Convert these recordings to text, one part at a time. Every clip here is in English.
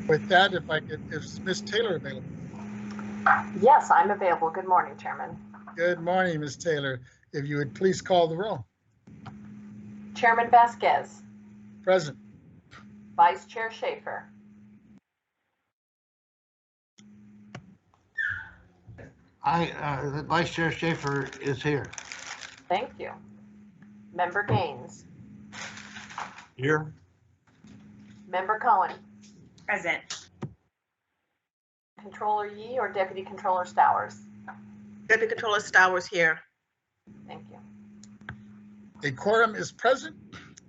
With that, is Ms. Taylor available? Yes, I'm available. Good morning, Chairman. Good morning, Ms. Taylor. If you would please call the roll. Chairman Vasquez. Present. Vice Chair Schaefer. Vice Chair Schaefer is here. Thank you. Member Gaines. Here. Member Cohen. Present. Controller Yee or Deputy Controller Stowers? Deputy Controller Stowers here. Thank you. A quorum is present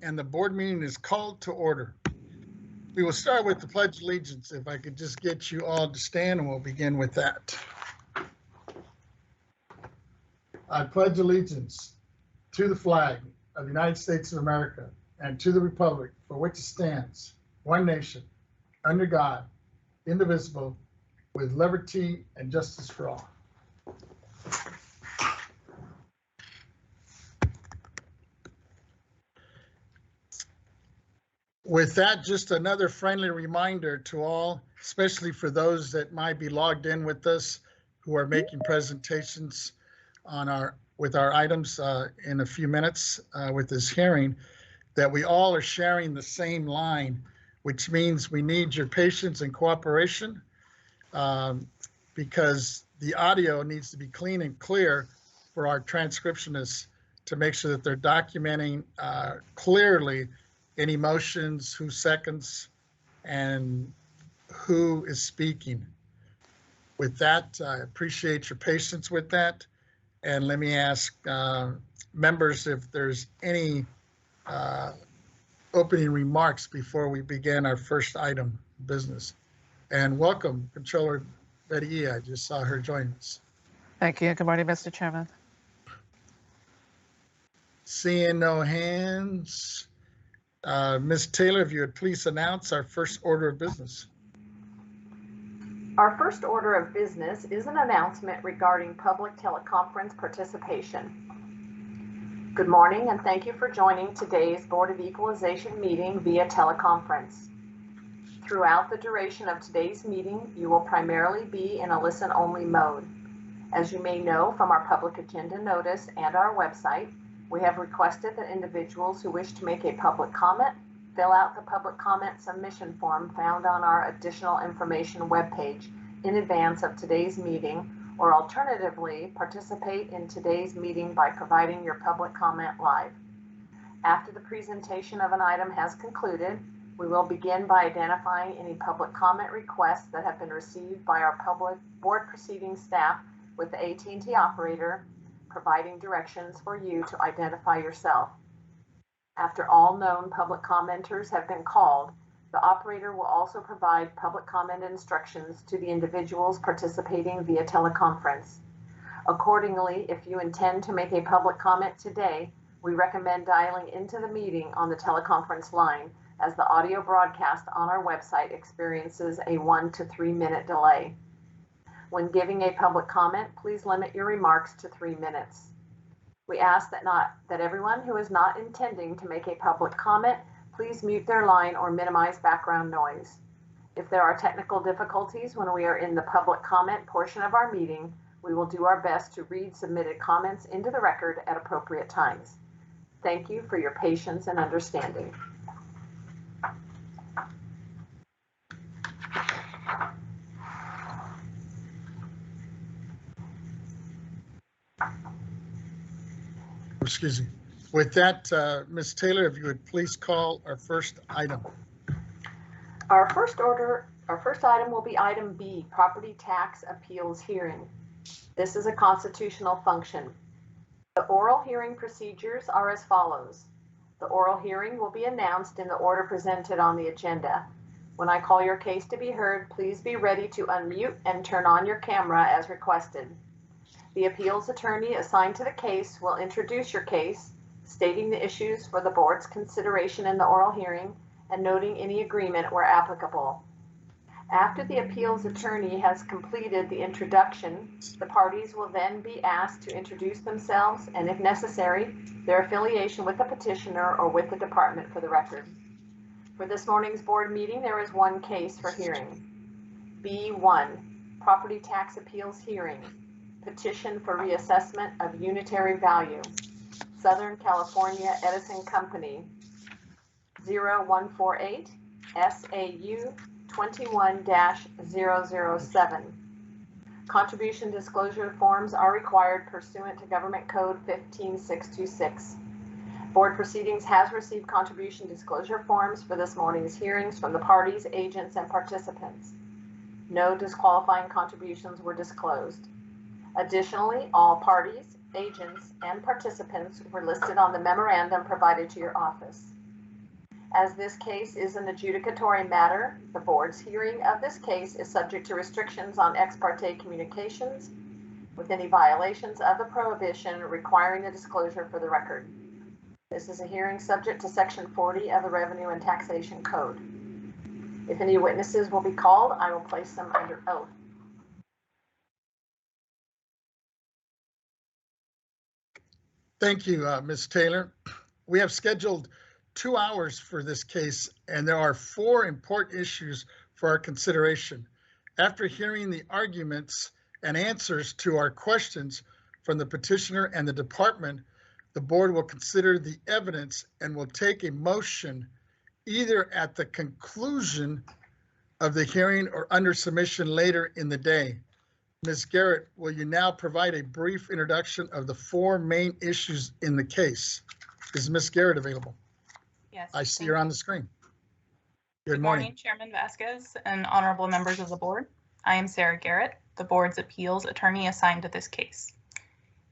and the board meeting is called to order. We will start with the Pledge of Allegiance. If I could just get you all to stand and we'll begin with that. I pledge allegiance to the flag of the United States of America and to the republic for which it stands, one nation, under God, indivisible, with liberty and justice for all. With that, just another friendly reminder to all, especially for those that might be logged in with us who are making presentations with our items in a few minutes with this hearing, that we all are sharing the same line, which means we need your patience and cooperation because the audio needs to be clean and clear for our transcriptionists to make sure that they're documenting clearly any motions, who seconds, and who is speaking. With that, I appreciate your patience with that. And let me ask members if there's any opening remarks before we begin our first item of business. And welcome, Controller Betty Yee. I just saw her join us. Thank you. Good morning, Mr. Chairman. Seeing no hands, Ms. Taylor, if you would please announce our first order of business. Our first order of business is an announcement regarding public teleconference participation. Good morning and thank you for joining today's Board of Equalization meeting via teleconference. Throughout the duration of today's meeting, you will primarily be in a listen-only mode. As you may know from our public agenda notice and our website, we have requested that individuals who wish to make a public comment fill out the public comment submission form found on our additional information webpage in advance of today's meeting, or alternatively, participate in today's meeting by providing your public comment live. After the presentation of an item has concluded, we will begin by identifying any public comment requests that have been received by our public board proceeding staff with the AT&T operator, providing directions for you to identify yourself. After all known public commenters have been called, the operator will also provide public comment instructions to the individuals participating via teleconference. Accordingly, if you intend to make a public comment today, we recommend dialing into the meeting on the teleconference line, as the audio broadcast on our website experiences a 1 to 3 minute delay. When giving a public comment, please limit your remarks to 3 minutes. We ask that everyone who is not intending to make a public comment, please mute their line or minimize background noise. If there are technical difficulties when we are in the public comment portion of our meeting, we will do our best to read submitted comments into the record at appropriate times. Thank you for your patience and understanding. Excuse me. With that, Ms. Taylor, if you would please call our first item. Our first item will be item B, property tax appeals hearing. This is a constitutional function. The oral hearing procedures are as follows. The oral hearing will be announced in the order presented on the agenda. When I call your case to be heard, please be ready to unmute and turn on your camera as requested. The appeals attorney assigned to the case will introduce your case, stating the issues for the board's consideration in the oral hearing and noting any agreement where applicable. After the appeals attorney has completed the introduction, the parties will then be asked to introduce themselves and, if necessary, their affiliation with the petitioner or with the department for the record. For this morning's board meeting, there is one case for hearing. B1, Property Tax Appeals Hearing, Petition for Reassessment of Unitary Value, Southern California Edison Company, 0148 SAU 21-007. Contribution disclosure forms are required pursuant to Government Code 15626. Board Proceedings has received contribution disclosure forms for this morning's hearings from the parties, agents, and participants. No disqualifying contributions were disclosed. Additionally, all parties, agents, and participants were listed on the memorandum provided to your office. As this case is an adjudicatory matter, the board's hearing of this case is subject to restrictions on ex parte communications with any violations of the prohibition requiring the disclosure for the record. This is a hearing subject to Section 40 of the Revenue and Taxation Code. If any witnesses will be called, I will place them under oath. Thank you, Ms. Taylor. We have scheduled 2 hours for this case, and there are 4 important issues for our consideration. After hearing the arguments and answers to our questions from the petitioner and the department, the board will consider the evidence and will take a motion either at the conclusion of the hearing or under submission later in the day. Ms. Garrett, will you now provide a brief introduction of the 4 main issues in the case? Is Ms. Garrett available? Yes. I see her on the screen. Good morning, Chairman Vasquez and honorable members of the board. I am Sarah Garrett, the board's appeals attorney assigned to this case.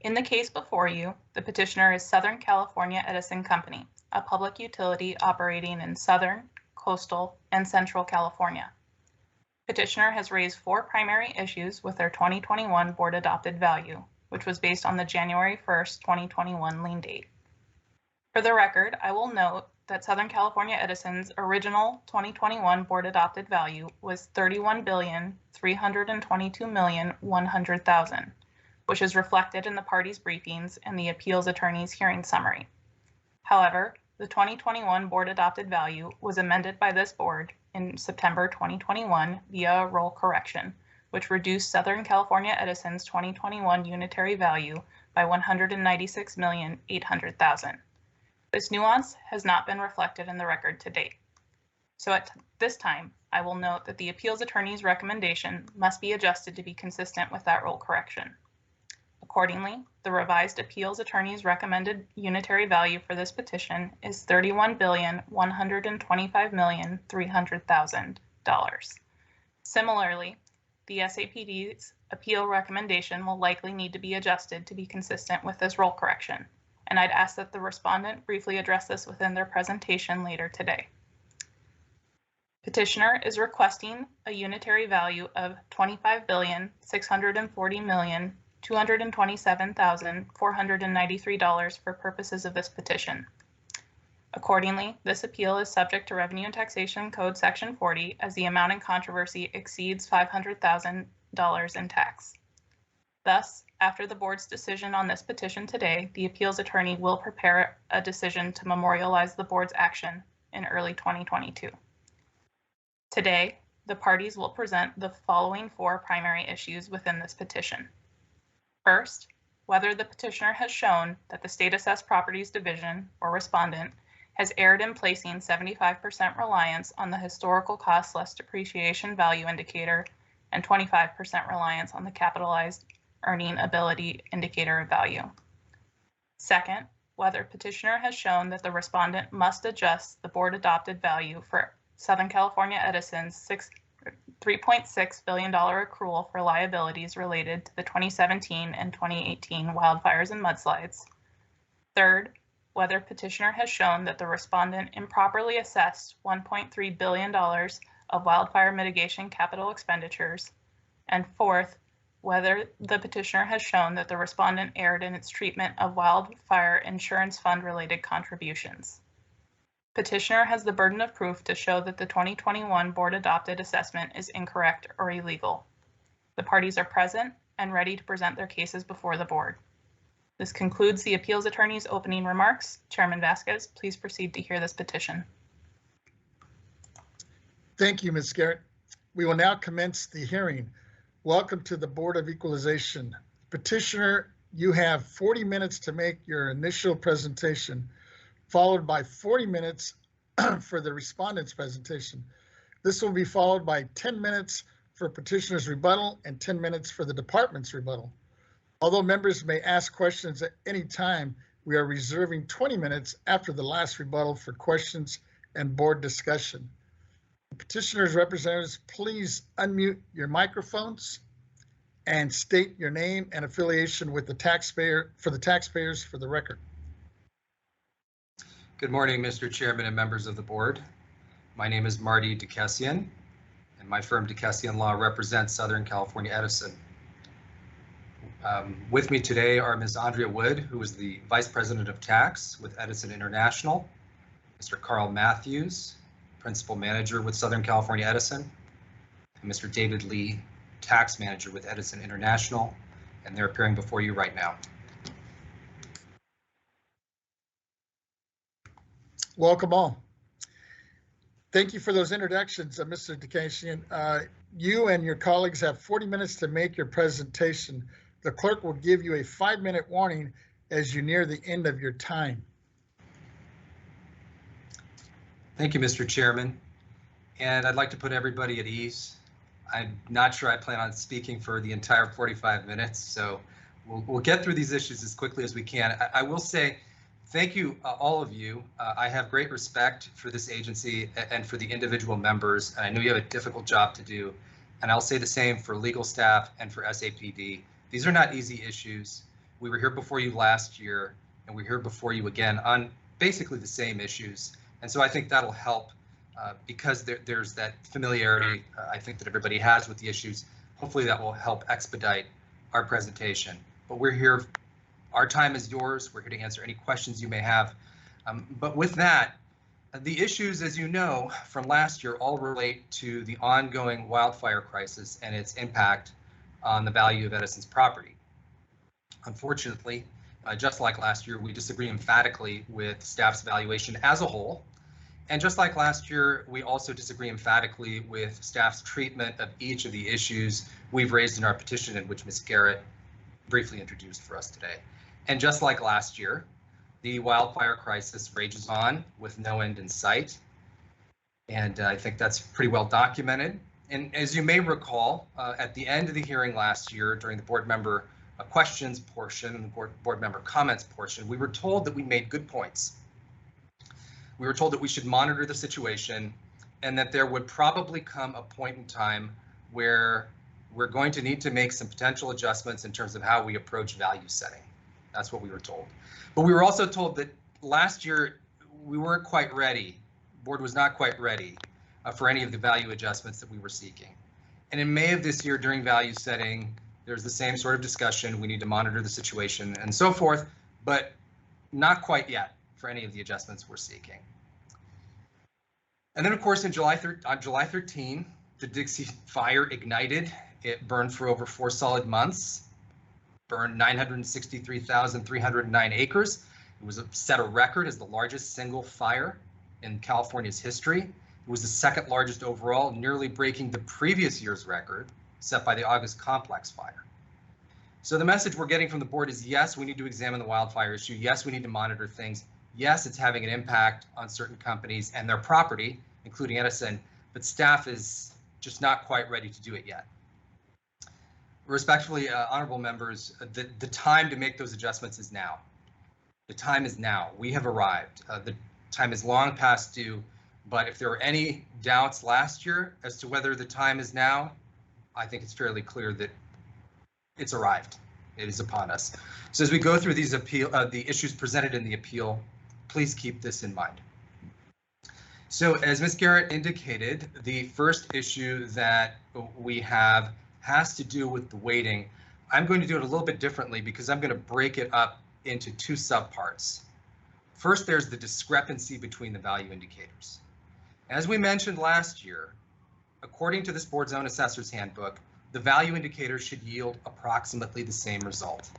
In the case before you, the petitioner is Southern California Edison Company, a public utility operating in Southern, Coastal, and Central California. Petitioner has raised 4 primary issues with their 2021 board adopted value, which was based on the January 1st, 2021 lien date. For the record, I will note that Southern California Edison's original 2021 board adopted value was $31,322,100,000, which is reflected in the parties' briefings and the appeals attorney's hearing summary. However, the 2021 board adopted value was amended by this board in September 2021 via a roll correction, which reduced Southern California Edison's 2021 unitary value by $196,800,000. This nuance has not been reflected in the record to date. So at this time, I will note that the appeals attorney's recommendation must be adjusted to be consistent with that roll correction. Accordingly, the revised appeals attorney's recommended unitary value for this petition is $31,125,300,000. Similarly, the SAPD's appeal recommendation will likely need to be adjusted to be consistent with this roll correction, and I'd ask that the respondent briefly address this within their presentation later today. Petitioner is requesting a unitary value of $25,640,227,493 for purposes of this petition. Accordingly, this appeal is subject to Revenue and Taxation Code Section 40 as the amount in controversy exceeds $500,000 in tax. Thus, after the board's decision on this petition today, the appeals attorney will prepare a decision to memorialize the board's action in early 2022. Today, the parties will present the following 4 primary issues within this petition. First, whether the petitioner has shown that the State Assessed Properties Division, or respondent, has erred in placing 75% reliance on the historical cost less depreciation value indicator and 25% reliance on the capitalized earning ability indicator of value. Second, whether petitioner has shown that the respondent must adjust the board adopted value for Southern California Edison's $3.6 billion accrual for liabilities related to the 2017 and 2018 wildfires and mudslides. Third, whether petitioner has shown that the respondent improperly assessed $1.3 billion of wildfire mitigation capital expenditures. And fourth, whether the petitioner has shown that the respondent erred in its treatment of wildfire insurance fund related contributions. Petitioner has the burden of proof to show that the 2021 board adopted assessment is incorrect or illegal. The parties are present and ready to present their cases before the board. This concludes the appeals attorney's opening remarks. Chairman Vasquez, please proceed to hear this petition. Thank you, Ms. Garrett. We will now commence the hearing. Welcome to the Board of Equalization. Petitioner, you have 40 minutes to make your initial presentation, followed by 40 minutes for the respondent's presentation. This will be followed by 10 minutes for petitioner's rebuttal and 10 minutes for the department's rebuttal. Although members may ask questions at any time, we are reserving 20 minutes after the last rebuttal for questions and board discussion. Petitioner's representatives, please unmute your microphones and state your name and affiliation with the taxpayer for the record. Good morning, Mr. Chairman and members of the board. My name is Marty DeKessian, and my firm DeKessian Law represents Southern California Edison. With me today are Ms. Andrea Wood, who is the Vice President of Tax with Edison International, Mr. Carl Matthews, Principal Manager with Southern California Edison, and Mr. David Lee, Tax Manager with Edison International, and they're appearing before you right now. Welcome all. Thank you for those introductions, Mr. DeKessian. You and your colleagues have 40 minutes to make your presentation. The clerk will give you a 5-minute warning as you near the end of your time. Thank you, Mr. Chairman. And I'd like to put everybody at ease. I'm not sure I plan on speaking for the entire 45 minutes, so we'll get through these issues as quickly as we can. I will say thank you, all of you. I have great respect for this agency and for the individual members, and I know you have a difficult job to do. And I'll say the same for legal staff and for SAPD. These are not easy issues. We were here before you last year, and we're here before you again on basically the same issues. And so I think that'll help because there's that familiarity I think that everybody has with the issues. Hopefully that will help expedite our presentation. But we're here, our time is yours. We're here to answer any questions you may have. But with that, the issues, as you know, from last year all relate to the ongoing wildfire crisis and its impact on the value of Edison's property. Unfortunately, just like last year, we disagree emphatically with staff's evaluation as a whole. And just like last year, we also disagree emphatically with staff's treatment of each of the issues we've raised in our petition, and which Ms. Garrett briefly introduced for us today. And just like last year, the wildfire crisis rages on with no end in sight. And I think that's pretty well documented. And as you may recall, at the end of the hearing last year during the board member questions portion and the board member comments portion, we were told that we made good points. We were told that we should monitor the situation and that there would probably come a point in time where we're going to need to make some potential adjustments in terms of how we approach value setting. That's what we were told. But we were also told that last year we weren't quite ready. The board was not quite ready for any of the value adjustments that we were seeking. And in May of this year during value setting, there's the same sort of discussion. We need to monitor the situation and so forth, but not quite yet for any of the adjustments we're seeking. And then, of course, on July 13, the Dixie Fire ignited. It burned for over 4 solid months, burned 963,309 acres. It was set a record as the largest single fire in California's history. It was the second largest overall, nearly breaking the previous year's record set by the August Complex fire. So the message we're getting from the board is, yes, we need to examine the wildfire issue. Yes, we need to monitor things. Yes, it's having an impact on certain companies and their property, including Edison, but staff is just not quite ready to do it yet. Respectfully, honorable members, the time to make those adjustments is now. The time is now. We have arrived. The time is long past due, but if there were any doubts last year as to whether the time is now, I think it's fairly clear that it's arrived. It is upon us. So as we go through these the issues presented in the appeal, please keep this in mind. So as Ms. Garrett indicated, the first issue that we have has to do with the weighting. I'm going to do it a little bit differently because I'm going to break it up into 2 subparts. First, there's the discrepancy between the value indicators. As we mentioned last year, according to this board's own assessor's handbook, the value indicators should yield approximately the same result.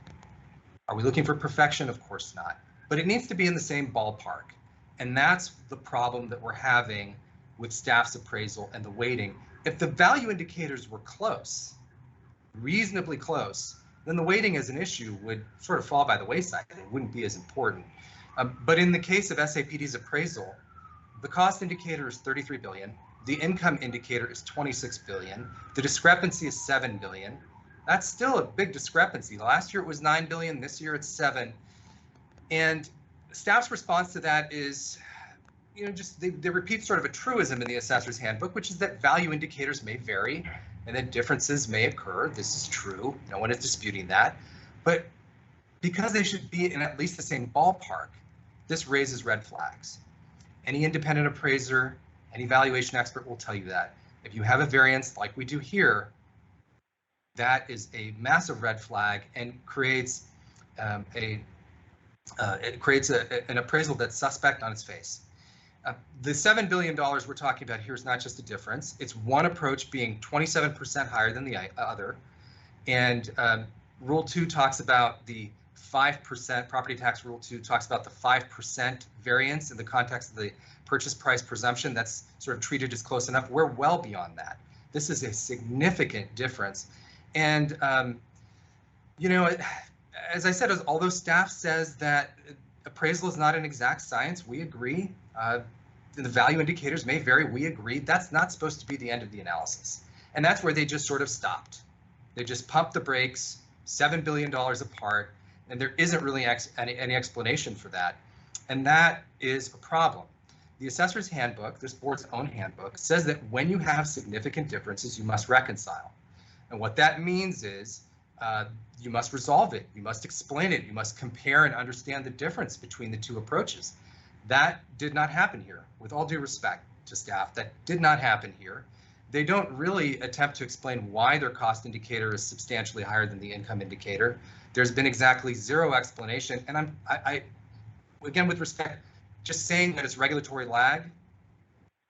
Are we looking for perfection? Of course not, but it needs to be in the same ballpark. And that's the problem that we're having with staff's appraisal and the weighting. If the value indicators were close, reasonably close, then the weighting as an issue would sort of fall by the wayside. It wouldn't be as important. But in the case of SAPD's appraisal, the cost indicator is 33 billion. The income indicator is 26 billion. The discrepancy is 7 billion. That's still a big discrepancy. Last year it was 9 billion. This year it's 7. And staff's response to that is, just they repeat sort of a truism in the assessor's handbook, which is that value indicators may vary and that differences may occur. This is true. No one is disputing that. But because they should be in at least the same ballpark, this raises red flags. Any independent appraiser, any valuation expert will tell you that. If you have a variance like we do here, that is a massive red flag and creates an appraisal that's suspect on its face. The $7 billion we're talking about here is not just a difference. It's one approach being 27% higher than the other. And Rule 2 talks about the 5%, property tax Rule 2 talks about the 5% variance in the context of the purchase price presumption. That's sort of treated as close enough. We're well beyond that. This is a significant difference. And, as I said, although staff says that appraisal is not an exact science, we agree. The value indicators may vary, we agree. That's not supposed to be the end of the analysis. And that's where they just sort of stopped. They just pumped the brakes, $7 billion apart, and there isn't really any explanation for that. And that is a problem. The assessor's handbook, this board's own handbook, says that when you have significant differences, you must reconcile. And what that means is you must resolve it, you must explain it, you must compare and understand the difference between the two approaches. That did not happen here. With all due respect to staff, that did not happen here. They don't really attempt to explain why their cost indicator is substantially higher than the income indicator. There's been exactly zero explanation. And I again, with respect, just saying that it's regulatory lag,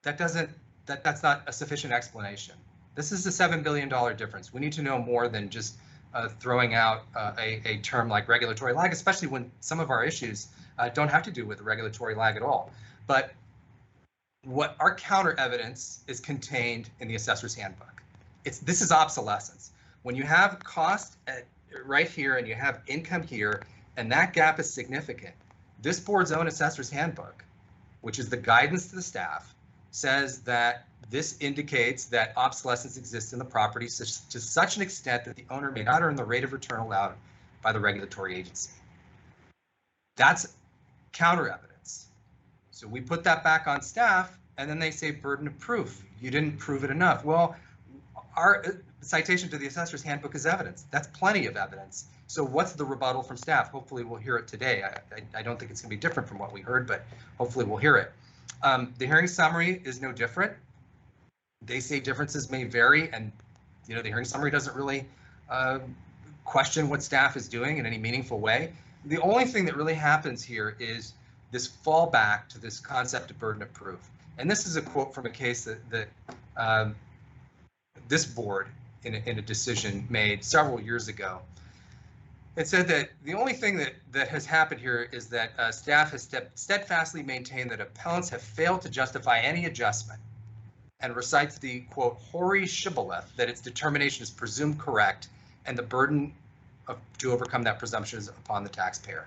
that's not a sufficient explanation. This is a $7 billion difference. We need to know more than just throwing out a term like regulatory lag, especially when some of our issues don't have to do with regulatory lag at all. But what our counter evidence is contained in the assessor's handbook. This is obsolescence. When you have cost right here and you have income here, and that gap is significant, this board's own assessor's handbook, which is the guidance to the staff, says that this indicates that obsolescence exists in the property to such an extent that the owner may not earn the rate of return allowed by the regulatory agency. That's counter evidence. So we put that back on staff, and then they say burden of proof. You didn't prove it enough. Well, our citation to the assessor's handbook is evidence. That's plenty of evidence. So what's the rebuttal from staff? Hopefully we'll hear it today. I don't think it's going to be different from what we heard, but hopefully we'll hear it. The hearing summary is no different. They say differences may vary, and the hearing summary doesn't really question what staff is doing in any meaningful way. The only thing that really happens here is this fallback to this concept of burden of proof. And this is a quote from a case that this board in a decision made several years ago. It said that the only thing that has happened here is that staff has steadfastly maintained that appellants have failed to justify any adjustment, and recites the, quote, hoary shibboleth that its determination is presumed correct and the burden to overcome that presumption is upon the taxpayer.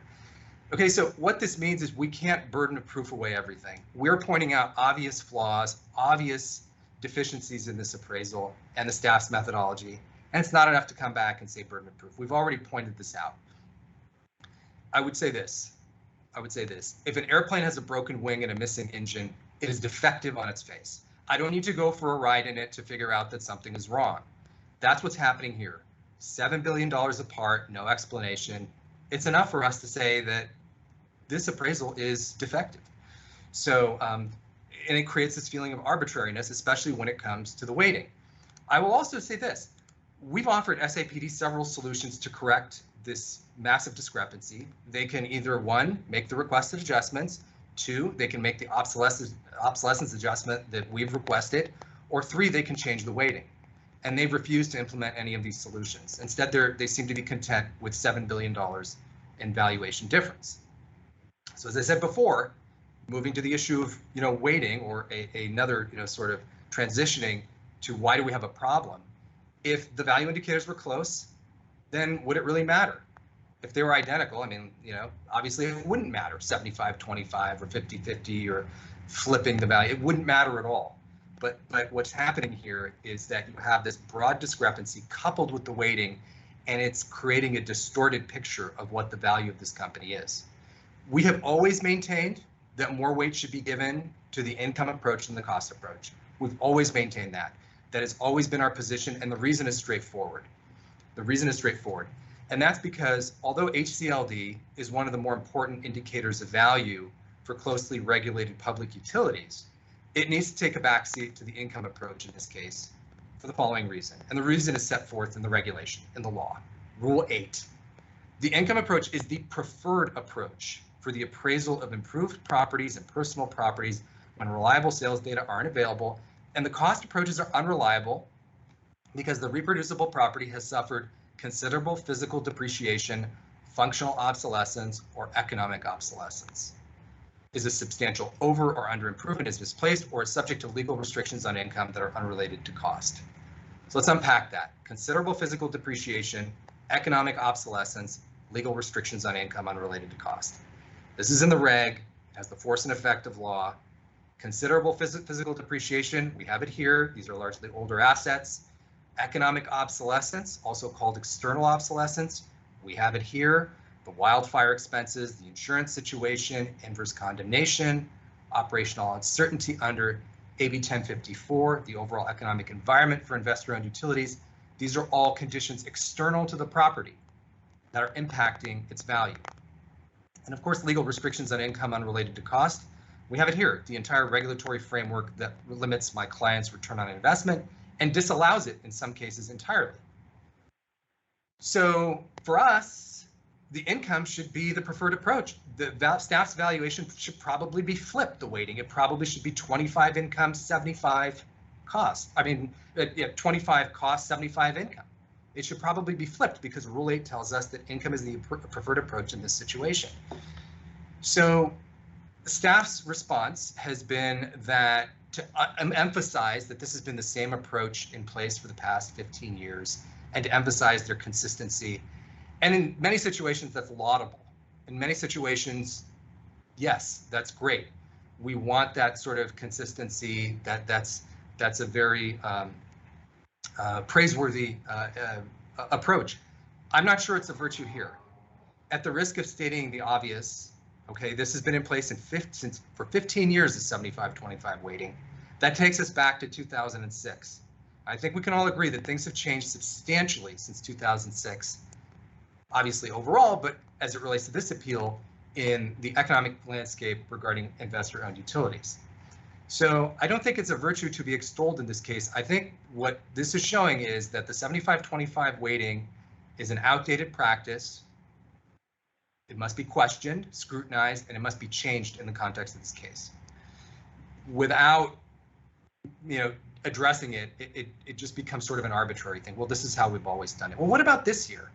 Okay, so what this means is we can't burden of proof away everything. We're pointing out obvious flaws, obvious deficiencies in this appraisal and the staff's methodology, and it's not enough to come back and say burden of proof. We've already pointed this out. I would say this. If an airplane has a broken wing and a missing engine, it is defective on its face. I don't need to go for a ride in it to figure out that something is wrong. That's what's happening here. $7 billion apart, no explanation. It's enough for us to say that this appraisal is defective. So, and it creates this feeling of arbitrariness, especially when it comes to the weighting. I will also say this. We've offered SAPD several solutions to correct this massive discrepancy. They can either, one, make the requested adjustments, two, they can make the obsolescence adjustment that we've requested, or three, they can change the weighting. And they've refused to implement any of these solutions. Instead, they seem to be content with $7 billion in valuation difference. So as I said before, moving to the issue of, weighting or another, sort of transitioning to why do we have a problem? If the value indicators were close, then would it really matter? If they were identical, I mean, obviously it wouldn't matter, 75-25 or 50-50 or flipping the value. It wouldn't matter at all. But what's happening here is that you have this broad discrepancy coupled with the weighting, and it's creating a distorted picture of what the value of this company is. We have always maintained that more weight should be given to the income approach than the cost approach. We've always maintained that. That has always been our position, and the reason is straightforward. And that's because although HCLD is one of the more important indicators of value for closely regulated public utilities, it needs to take a backseat to the income approach in this case for the following reason. And the reason is set forth in the regulation, in the law. Rule 8. The income approach is the preferred approach for the appraisal of improved properties and personal properties when reliable sales data aren't available, and the cost approaches are unreliable because the reproducible property has suffered considerable physical depreciation, functional obsolescence, or economic obsolescence. Is a substantial over or under improvement, is misplaced, or is subject to legal restrictions on income that are unrelated to cost. So let's unpack that. Considerable physical depreciation, economic obsolescence, legal restrictions on income unrelated to cost. This is in the reg, it has the force and effect of law. Considerable physical depreciation, we have it here. These are largely older assets. Economic obsolescence, also called external obsolescence, we have it here. The wildfire expenses, the insurance situation, inverse condemnation, operational uncertainty under AB 1054, the overall economic environment for investor-owned utilities. These are all conditions external to the property that are impacting its value. And of course, legal restrictions on income unrelated to cost. We have it here, the entire regulatory framework that limits my client's return on investment and disallows it in some cases entirely. So for us, the income should be the preferred approach. The staff's valuation should probably be flipped, the weighting. It probably should be 25 income, 75 cost. 25 cost, 75 income. It should probably be flipped because Rule 8 tells us that income is the preferred approach in this situation. So staff's response has been that to emphasize that this has been the same approach in place for the past 15 years and to emphasize their consistency. And in many situations, that's laudable. In many situations, yes, that's great. We want that sort of consistency. That's a very praiseworthy approach. I'm not sure it's a virtue here. At the risk of stating the obvious, okay, this has been in place for 15 years, the 75-25 weighting. That takes us back to 2006. I think we can all agree that things have changed substantially since 2006. Obviously overall, but as it relates to this appeal in the economic landscape regarding investor-owned utilities. So I don't think it's a virtue to be extolled in this case. I think what this is showing is that the 75-25 weighting is an outdated practice. It must be questioned, scrutinized, and it must be changed in the context of this case. Without, addressing it, it just becomes sort of an arbitrary thing. Well, this is how we've always done it. Well, what about this year?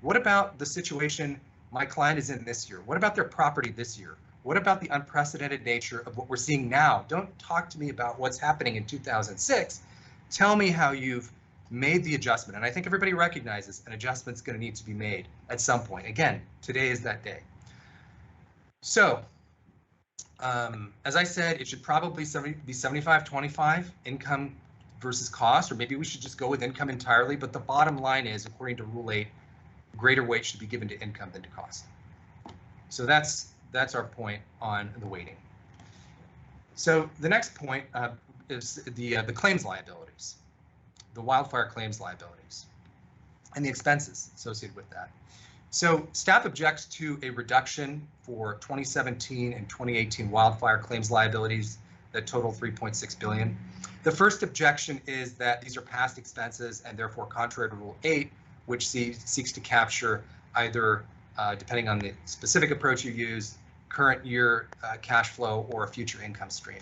What about the situation my client is in this year? What about their property this year? What about the unprecedented nature of what we're seeing now? Don't talk to me about what's happening in 2006. Tell me how you've made the adjustment. And I think everybody recognizes an adjustment's going to need to be made at some point. Again, today is that day. So, as I said, it should probably be 75-25 income versus cost, or maybe we should just go with income entirely. But the bottom line is, according to Rule 8, greater weight should be given to income than to cost. So that's our point on the weighting. So the next point is the claims liabilities, the wildfire claims liabilities, and the expenses associated with that. So staff objects to a reduction for 2017 and 2018 wildfire claims liabilities that total $3.6 billion. The first objection is that these are past expenses and therefore contrary to Rule 8, which seeks to capture either, depending on the specific approach you use, current year cash flow or a future income stream.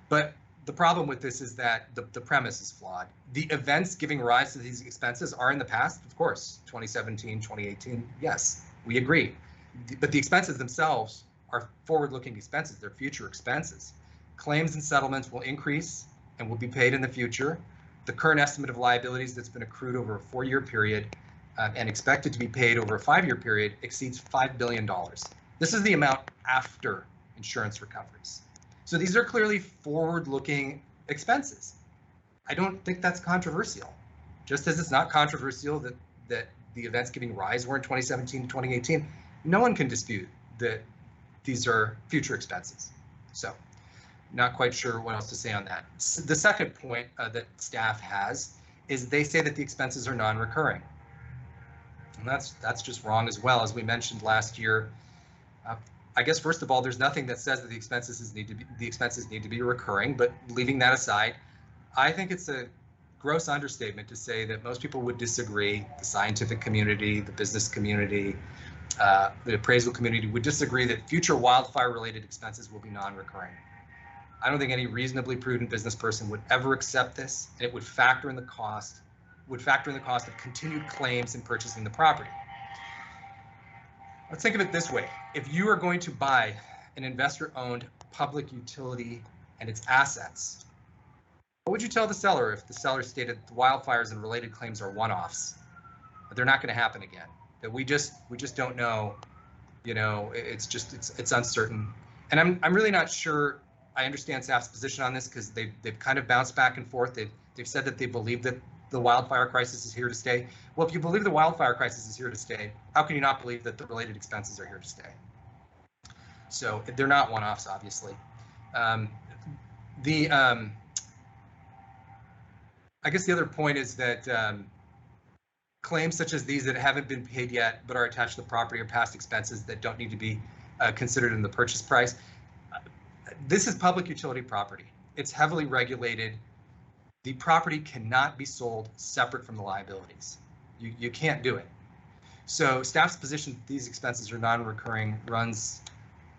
But the problem with this is that the premise is flawed. The events giving rise to these expenses are in the past, of course, 2017, 2018, yes, we agree. But the expenses themselves are forward-looking expenses. They're future expenses. Claims and settlements will increase and will be paid in the future. The current estimate of liabilities that's been accrued over a 4-year period and expected to be paid over a 5-year period exceeds $5 billion. This is the amount after insurance recoveries. So these are clearly forward-looking expenses. I don't think that's controversial. Just as it's not controversial that the events giving rise were in 2017 to 2018, no one can dispute that these are future expenses. So not quite sure what else to say on that. The second point that staff has is they say that the expenses are non-recurring. And that's just wrong as well. As we mentioned last year, I guess first of all, there's nothing that says that the expenses need to be recurring, but leaving that aside, I think it's a gross understatement to say that most people would disagree. The scientific community, the business community, the appraisal community would disagree that future wildfire-related expenses will be non-recurring. I don't think any reasonably prudent business person would ever accept this, and it would factor in the cost of continued claims in purchasing the property. Let's think of it this way. If you are going to buy an investor-owned public utility and its assets, what would you tell the seller if the seller stated the wildfires and related claims are one-offs? They're not going to happen again. That we just don't know. You know, it's uncertain. And I'm really not sure. I understand staff's position on this because they've kind of bounced back and forth. They've said that they believe that the wildfire crisis is here to stay. Well, if you believe the wildfire crisis is here to stay, how can you not believe that the related expenses are here to stay? So they're not one-offs, obviously. I guess the other point is that claims such as these that haven't been paid yet but are attached to the property or past expenses that don't need to be considered in the purchase price. This is public utility property. It's heavily regulated. The property cannot be sold separate from the liabilities. You can't do it. So staff's position that these expenses are non-recurring runs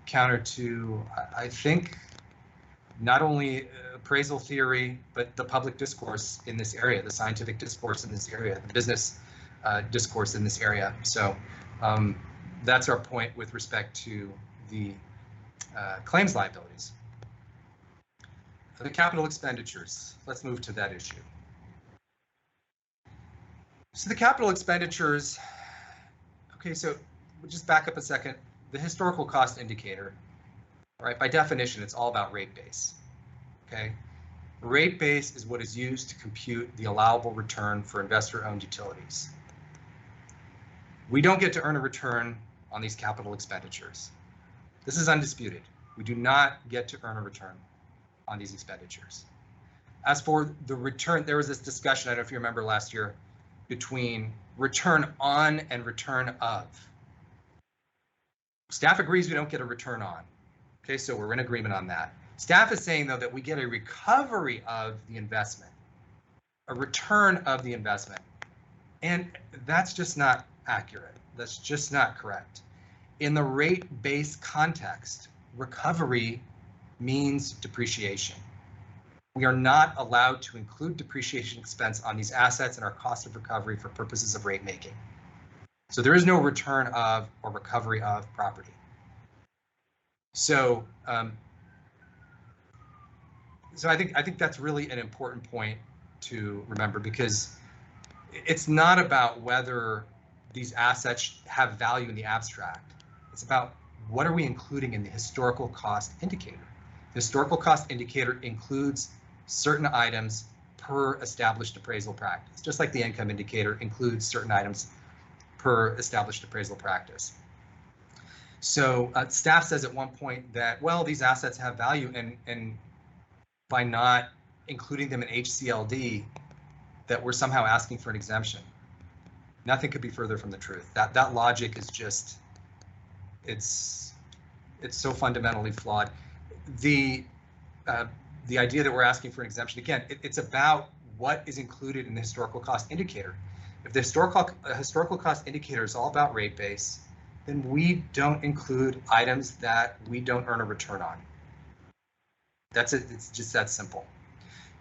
counter to, I think, not only appraisal theory, but the public discourse in this area, the scientific discourse in this area, the business discourse in this area. So that's our point with respect to the claims liabilities. The capital expenditures, let's move to that issue. So the capital expenditures, okay, so we'll just back up a second. The historical cost indicator, right, by definition, it's all about rate base, okay? Rate base is what is used to compute the allowable return for investor-owned utilities. We don't get to earn a return on these capital expenditures. This is undisputed. We do not get to earn a return on these expenditures. As for the return, there was this discussion, I don't know if you remember last year, between return on and return of. Staff agrees we don't get a return on. Okay, so we're in agreement on that. Staff is saying, though, that we get a recovery of the investment, a return of the investment. And that's just not accurate. That's just not correct. In the rate-based context, recovery means depreciation. We are not allowed to include depreciation expense on these assets and our cost of recovery for purposes of rate making. So there is no return of or recovery of property. So, I think that's really an important point to remember, because it's not about whether these assets have value in the abstract. It's about what are we including in the historical cost indicator. The historical cost indicator includes certain items per established appraisal practice, just like the income indicator includes certain items per established appraisal practice. So staff says at one point that, well, these assets have value, and by not including them in HCLD, that we're somehow asking for an exemption. Nothing could be further from the truth. That logic is just, it's so fundamentally flawed. The idea that we're asking for an exemption, again, it's about what is included in the historical cost indicator. If the historical cost indicator is all about rate base, then we don't include items that we don't earn a return on. That's it. It's just that simple.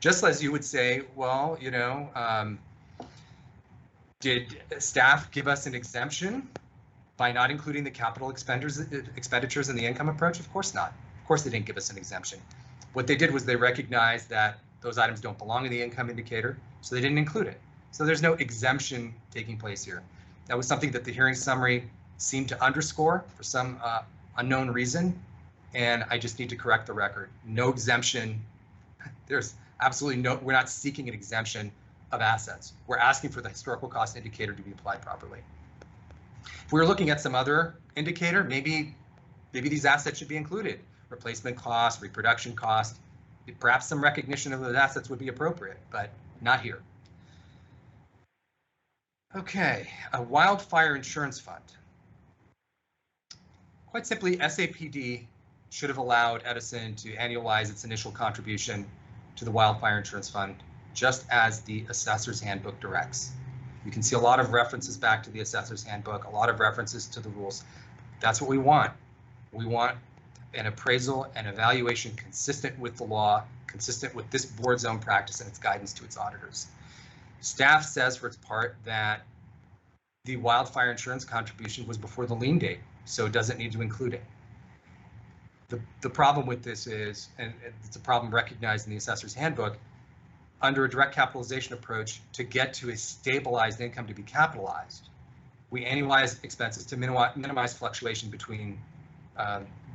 Just as you would say, well, you know, did staff give us an exemption by not including the capital expenditures in the income approach? Of course not. Of course they didn't give us an exemption. What they did was they recognized that those items don't belong in the income indicator, so they didn't include it. So there's no exemption taking place here. That was something that the hearing summary seemed to underscore for some unknown reason, and I just need to correct the record. No exemption. There's absolutely no, we're not seeking an exemption of assets. We're asking for the historical cost indicator to be applied properly. If we were looking at some other indicator, maybe these assets should be included. Replacement cost, reproduction cost, perhaps some recognition of those assets would be appropriate, but not here. Okay, a wildfire insurance fund. Quite simply, SAPD should have allowed Edison to annualize its initial contribution to the wildfire insurance fund, just as the assessor's handbook directs. You can see a lot of references back to the assessor's handbook, a lot of references to the rules. That's what we want. We want an appraisal and evaluation consistent with the law, consistent with this board's own practice and its guidance to its auditors. Staff says for its part that the wildfire insurance contribution was before the lien date, so it doesn't need to include it. The problem with this is, and it's a problem recognized in the assessor's handbook, under a direct capitalization approach, to get to a stabilized income to be capitalized, we annualize expenses to minimize fluctuation between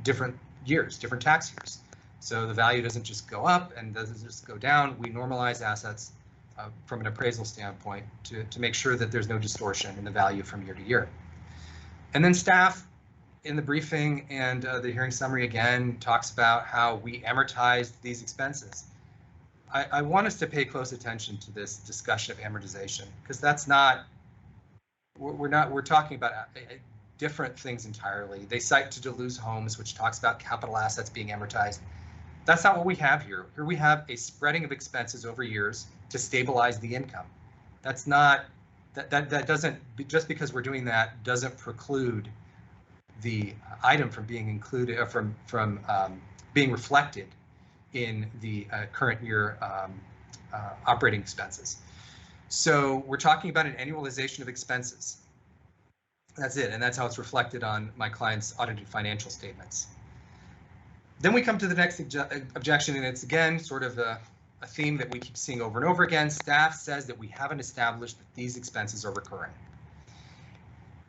different years, different tax years. So the value doesn't just go up and doesn't just go down. We normalize assets from an appraisal standpoint to make sure that there's no distortion in the value from year to year. And then staff in the briefing and the hearing summary again talks about how we amortized these expenses. I want us to pay close attention to this discussion of amortization, because that's not, we're talking about different things entirely. They cite to Deleuze Homes, which talks about capital assets being amortized. That's not what we have here. Here we have a spreading of expenses over years to stabilize the income. That's not, that doesn't, just because we're doing that doesn't preclude the item from being included, or from being reflected in the current year operating expenses. So we're talking about an annualization of expenses. That's it, and that's how it's reflected on my client's audited financial statements. Then we come to the next objection, and it's again sort of a theme that we keep seeing over and over again. Staff says that we haven't established that these expenses are recurring.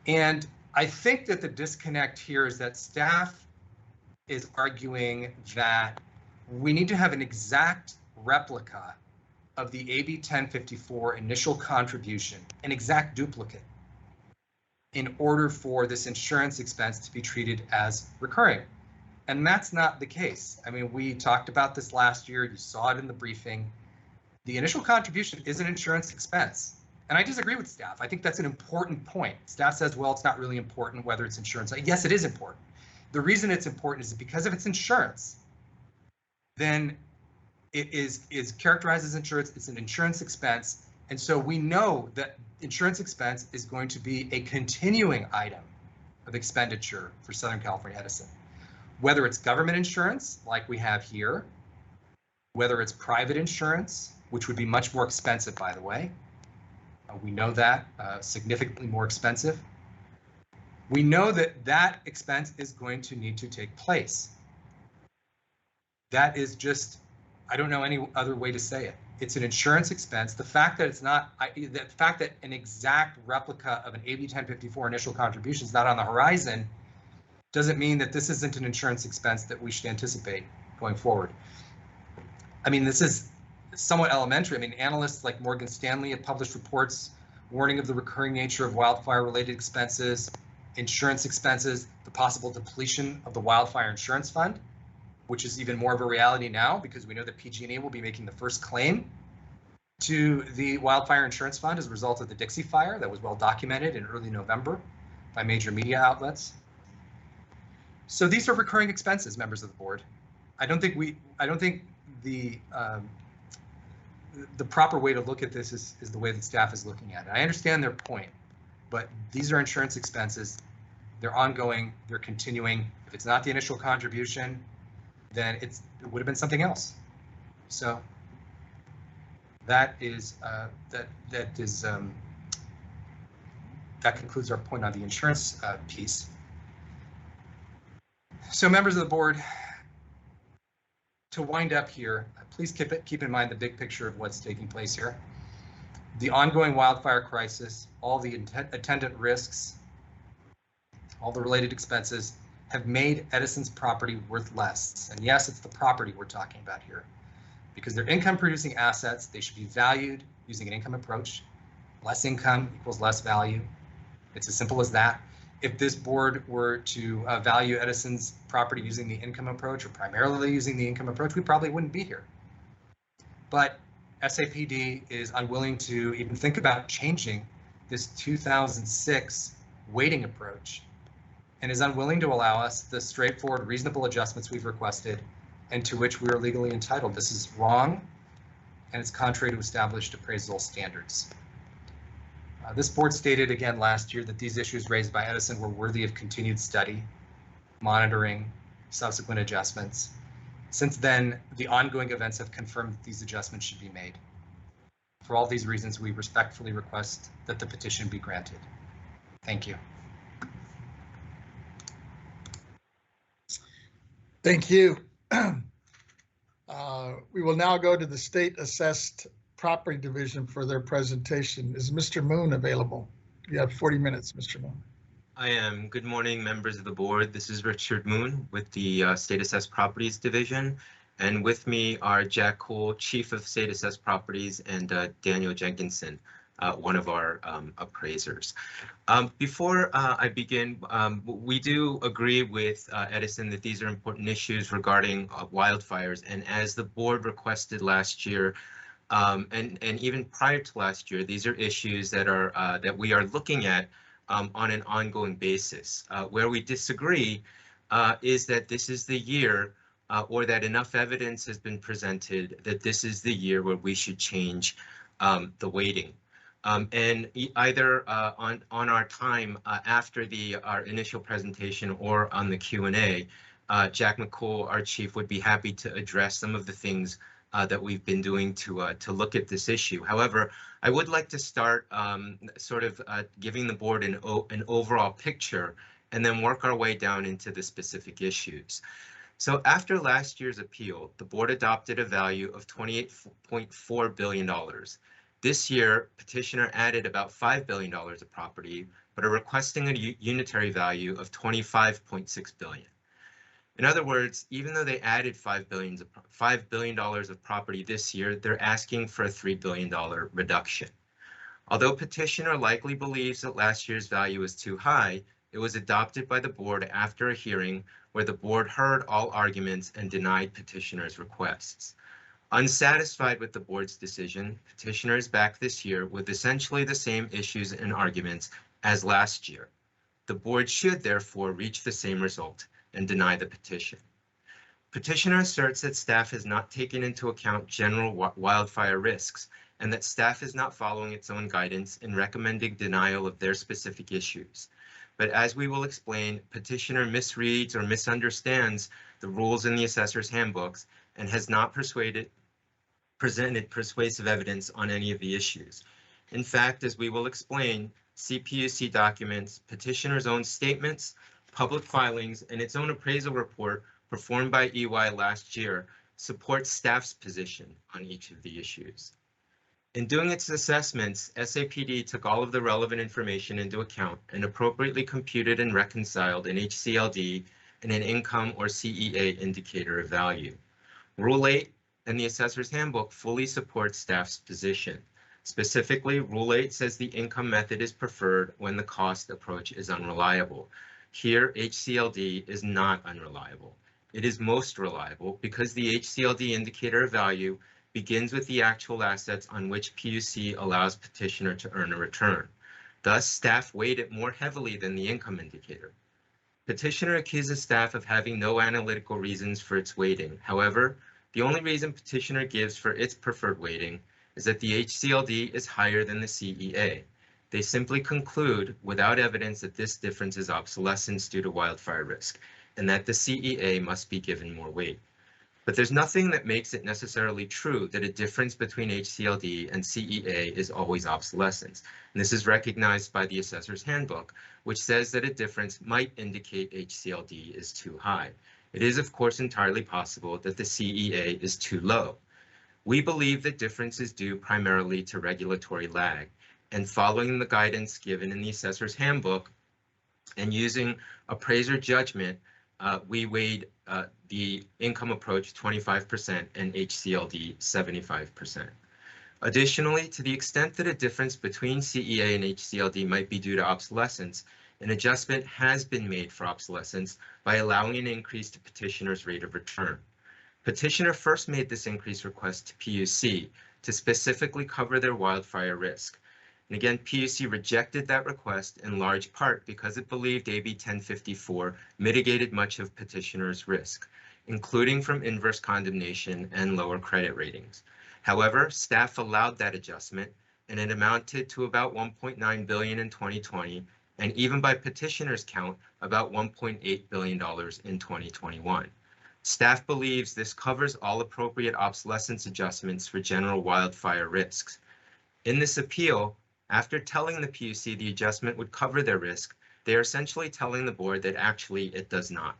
And I think that the disconnect here is that staff is arguing that we need to have an exact replica of the AB 1054 initial contribution, an exact duplicate, in order for this insurance expense to be treated as recurring. And that's not the case. I mean, we talked about this last year. You saw it in the briefing. The initial contribution is an insurance expense. And I disagree with staff. I think that's an important point. Staff says, well, it's not really important whether it's insurance. Yes, it is important. The reason it's important is because if it's insurance, then it is characterized as insurance. It's an insurance expense. And so we know that insurance expense is going to be a continuing item of expenditure for Southern California Edison. Whether it's government insurance, like we have here, whether it's private insurance, which would be much more expensive, by the way. We know that, significantly more expensive. We know that that expense is going to need to take place. That is just, I don't know any other way to say it. It's an insurance expense. The fact that it's not, the fact that an exact replica of an AB 1054 initial contribution is not on the horizon doesn't mean that this isn't an insurance expense that we should anticipate going forward. I mean, this is somewhat elementary. I mean, analysts like Morgan Stanley have published reports warning of the recurring nature of wildfire-related expenses, insurance expenses, the possible depletion of the wildfire insurance fund, which is even more of a reality now because we know that PG&E will be making the first claim to the wildfire insurance fund as a result of the Dixie Fire that was well documented in early November by major media outlets. So these are recurring expenses, members of the board. I don't think the proper way to look at this is the way that staff is looking at it. I understand their point, but these are insurance expenses. They're ongoing, they're continuing. If it's not the initial contribution, then it would have been something else. So that concludes our point on the insurance piece. So members of the board, to wind up here, please keep in mind the big picture of what's taking place here. The ongoing wildfire crisis, all the attendant risks, all the related expenses have made Edison's property worth less. And yes, it's the property we're talking about here. Because they're income producing assets, they should be valued using an income approach. Less income equals less value. It's as simple as that. If this board were to value Edison's property using the income approach, or primarily using the income approach, we probably wouldn't be here. But SAPD is unwilling to even think about changing this 2006 weighting approach, and is unwilling to allow us the straightforward, reasonable adjustments we've requested and to which we are legally entitled. This is wrong, and it's contrary to established appraisal standards. This board stated again last year that these issues raised by Edison were worthy of continued study, monitoring, subsequent adjustments. Since then, the ongoing events have confirmed that these adjustments should be made. For all these reasons, we respectfully request that the petition be granted. Thank you. Thank you. We will now go to the State Assessed Property Division for their presentation. Is Mr. Moon available? You have 40 minutes, Mr. Moon. I am. Good morning, members of the board. This is Richard Moon with the State Assessed Properties Division. And with me are Jack Cole, Chief of State Assessed Properties, and Daniel Jenkinson, one of our appraisers. Before I begin, we do agree with Edison that these are important issues regarding wildfires. And as the board requested last year, and even prior to last year, these are issues that are that we are looking at on an ongoing basis. Where we disagree is that this is the year or that enough evidence has been presented that this is the year where we should change the weighting. And either on our time after our initial presentation or on the Q&A, Jack McCool, our chief, would be happy to address some of the things that we've been doing to look at this issue. However, I would like to start sort of giving the board an overall picture and then work our way down into the specific issues. So after last year's appeal, the board adopted a value of $28.4 billion. This year, petitioner added about $5 billion of property, but are requesting a unitary value of $25.6 billion. In other words, even though they added $5 billion of property this year, they're asking for a $3 billion reduction. Although petitioner likely believes that last year's value is too high, it was adopted by the board after a hearing where the board heard all arguments and denied petitioner's requests. Unsatisfied with the board's decision, petitioner is back this year with essentially the same issues and arguments as last year. The board should therefore reach the same result and deny the petition. Petitioner asserts that staff has not taken into account general wildfire risks and that staff is not following its own guidance in recommending denial of their specific issues. But as we will explain, petitioner misreads or misunderstands the rules in the assessor's handbooks and has not presented persuasive evidence on any of the issues. In fact, as we will explain, CPUC documents, petitioner's own statements, public filings, and its own appraisal report performed by EY last year support staff's position on each of the issues. In doing its assessments, SAPD took all of the relevant information into account and appropriately computed and reconciled an HCLD and an income or CEA indicator of value. Rule 8 and the assessor's handbook fully supports staff's position. Specifically, Rule 8 says the income method is preferred when the cost approach is unreliable. Here, HCLD is not unreliable. It is most reliable because the HCLD indicator of value begins with the actual assets on which PUC allows petitioner to earn a return. Thus, staff weighed it more heavily than the income indicator. Petitioner accuses staff of having no analytical reasons for its weighting. However, the only reason petitioner gives for its preferred weighting is that the HCLD is higher than the CEA. They simply conclude without evidence that this difference is obsolescence due to wildfire risk and that the CEA must be given more weight. But there's nothing that makes it necessarily true that a difference between HCLD and CEA is always obsolescence. And this is recognized by the Assessor's Handbook, which says that a difference might indicate HCLD is too high. It is, of course, entirely possible that the CEA is too low. We believe that difference is due primarily to regulatory lag, and following the guidance given in the Assessor's Handbook and using appraiser judgment, we weighed the income approach 25% and HCLD 75%. Additionally, to the extent that a difference between CEA and HCLD might be due to obsolescence, an adjustment has been made for obsolescence by allowing an increase to petitioner's rate of return. Petitioner first made this increase request to PUC to specifically cover their wildfire risk. And again, PUC rejected that request in large part because it believed AB 1054 mitigated much of petitioner's risk, including from inverse condemnation and lower credit ratings. However, staff allowed that adjustment, and it amounted to about $1.9 billion in 2020, and even by petitioner's count, about $1.8 billion in 2021. Staff believes this covers all appropriate obsolescence adjustments for general wildfire risks. In this appeal, after telling the PUC the adjustment would cover their risk, they are essentially telling the board that actually it does not.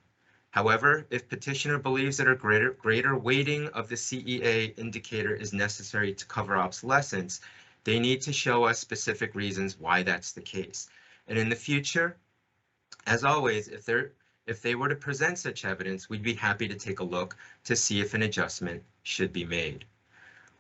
However, if petitioner believes that a greater weighting of the CEA indicator is necessary to cover obsolescence, they need to show us specific reasons why that's the case. And in the future, as always, if they were to present such evidence, we'd be happy to take a look to see if an adjustment should be made.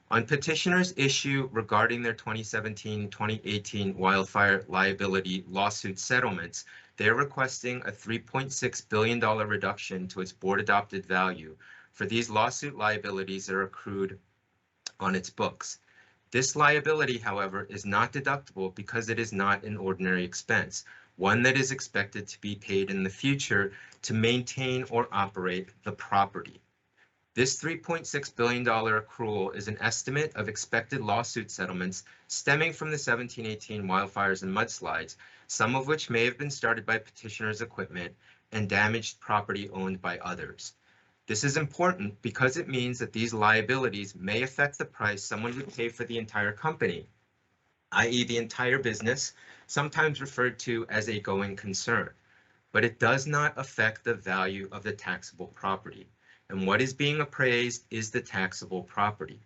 On petitioner's issue regarding their 2017-2018 wildfire liability lawsuit settlements, they're requesting a $3.6 billion reduction to its board-adopted value for these lawsuit liabilities that are accrued on its books. This liability, however, is not deductible because it is not an ordinary expense, one that is expected to be paid in the future to maintain or operate the property. This $3.6 billion accrual is an estimate of expected lawsuit settlements stemming from the 17-18 wildfires and mudslides, some of which may have been started by petitioner's equipment and damaged property owned by others. This is important because it means that these liabilities may affect the price someone would pay for the entire company, i.e. the entire business, sometimes referred to as a going concern, but it does not affect the value of the taxable property. And what is being appraised is the taxable property.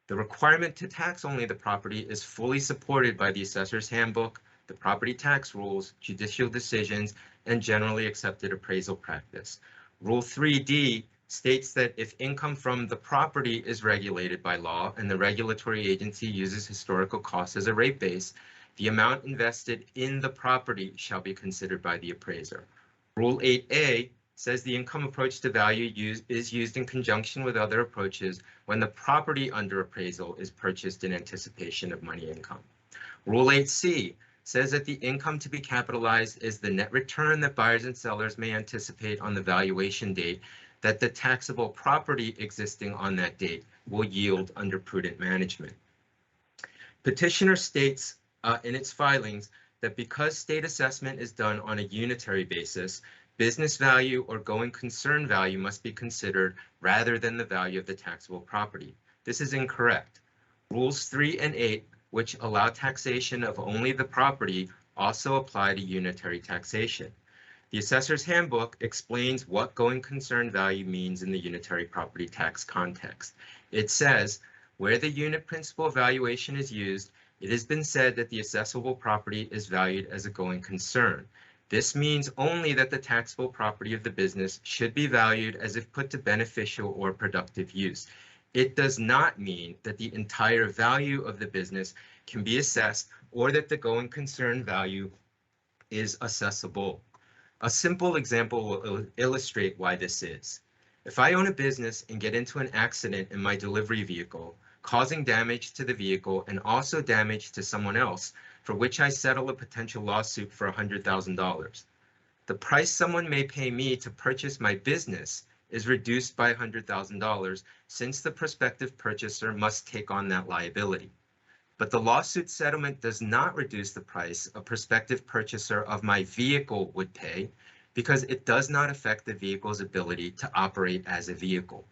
The requirement to tax only the property is fully supported by the Assessor's Handbook, the property tax rules, judicial decisions, and generally accepted appraisal practice. Rule 3D states that if income from the property is regulated by law and the regulatory agency uses historical costs as a rate base, the amount invested in the property shall be considered by the appraiser. Rule 8A says the income approach to value is used in conjunction with other approaches when the property under appraisal is purchased in anticipation of money income. Rule 8C says that the income to be capitalized is the net return that buyers and sellers may anticipate on the valuation date that the taxable property existing on that date will yield under prudent management. Petitioner states in its filings that because state assessment is done on a unitary basis, business value or going concern value must be considered rather than the value of the taxable property. This is incorrect. Rules 3 and 8, which allow taxation of only the property, also apply to unitary taxation. The Assessor's Handbook explains what going concern value means in the unitary property tax context. It says, where the unit principal valuation is used, it has been said that the assessable property is valued as a going concern. This means only that the taxable property of the business should be valued as if put to beneficial or productive use. It does not mean that the entire value of the business can be assessed or that the going concern value is assessable. A simple example will illustrate why this is. If I own a business and get into an accident in my delivery vehicle, causing damage to the vehicle and also damage to someone else, for which I settle a potential lawsuit for $100,000. The price someone may pay me to purchase my business is reduced by $100,000 since the prospective purchaser must take on that liability. But the lawsuit settlement does not reduce the price a prospective purchaser of my vehicle would pay because it does not affect the vehicle's ability to operate as a vehicle.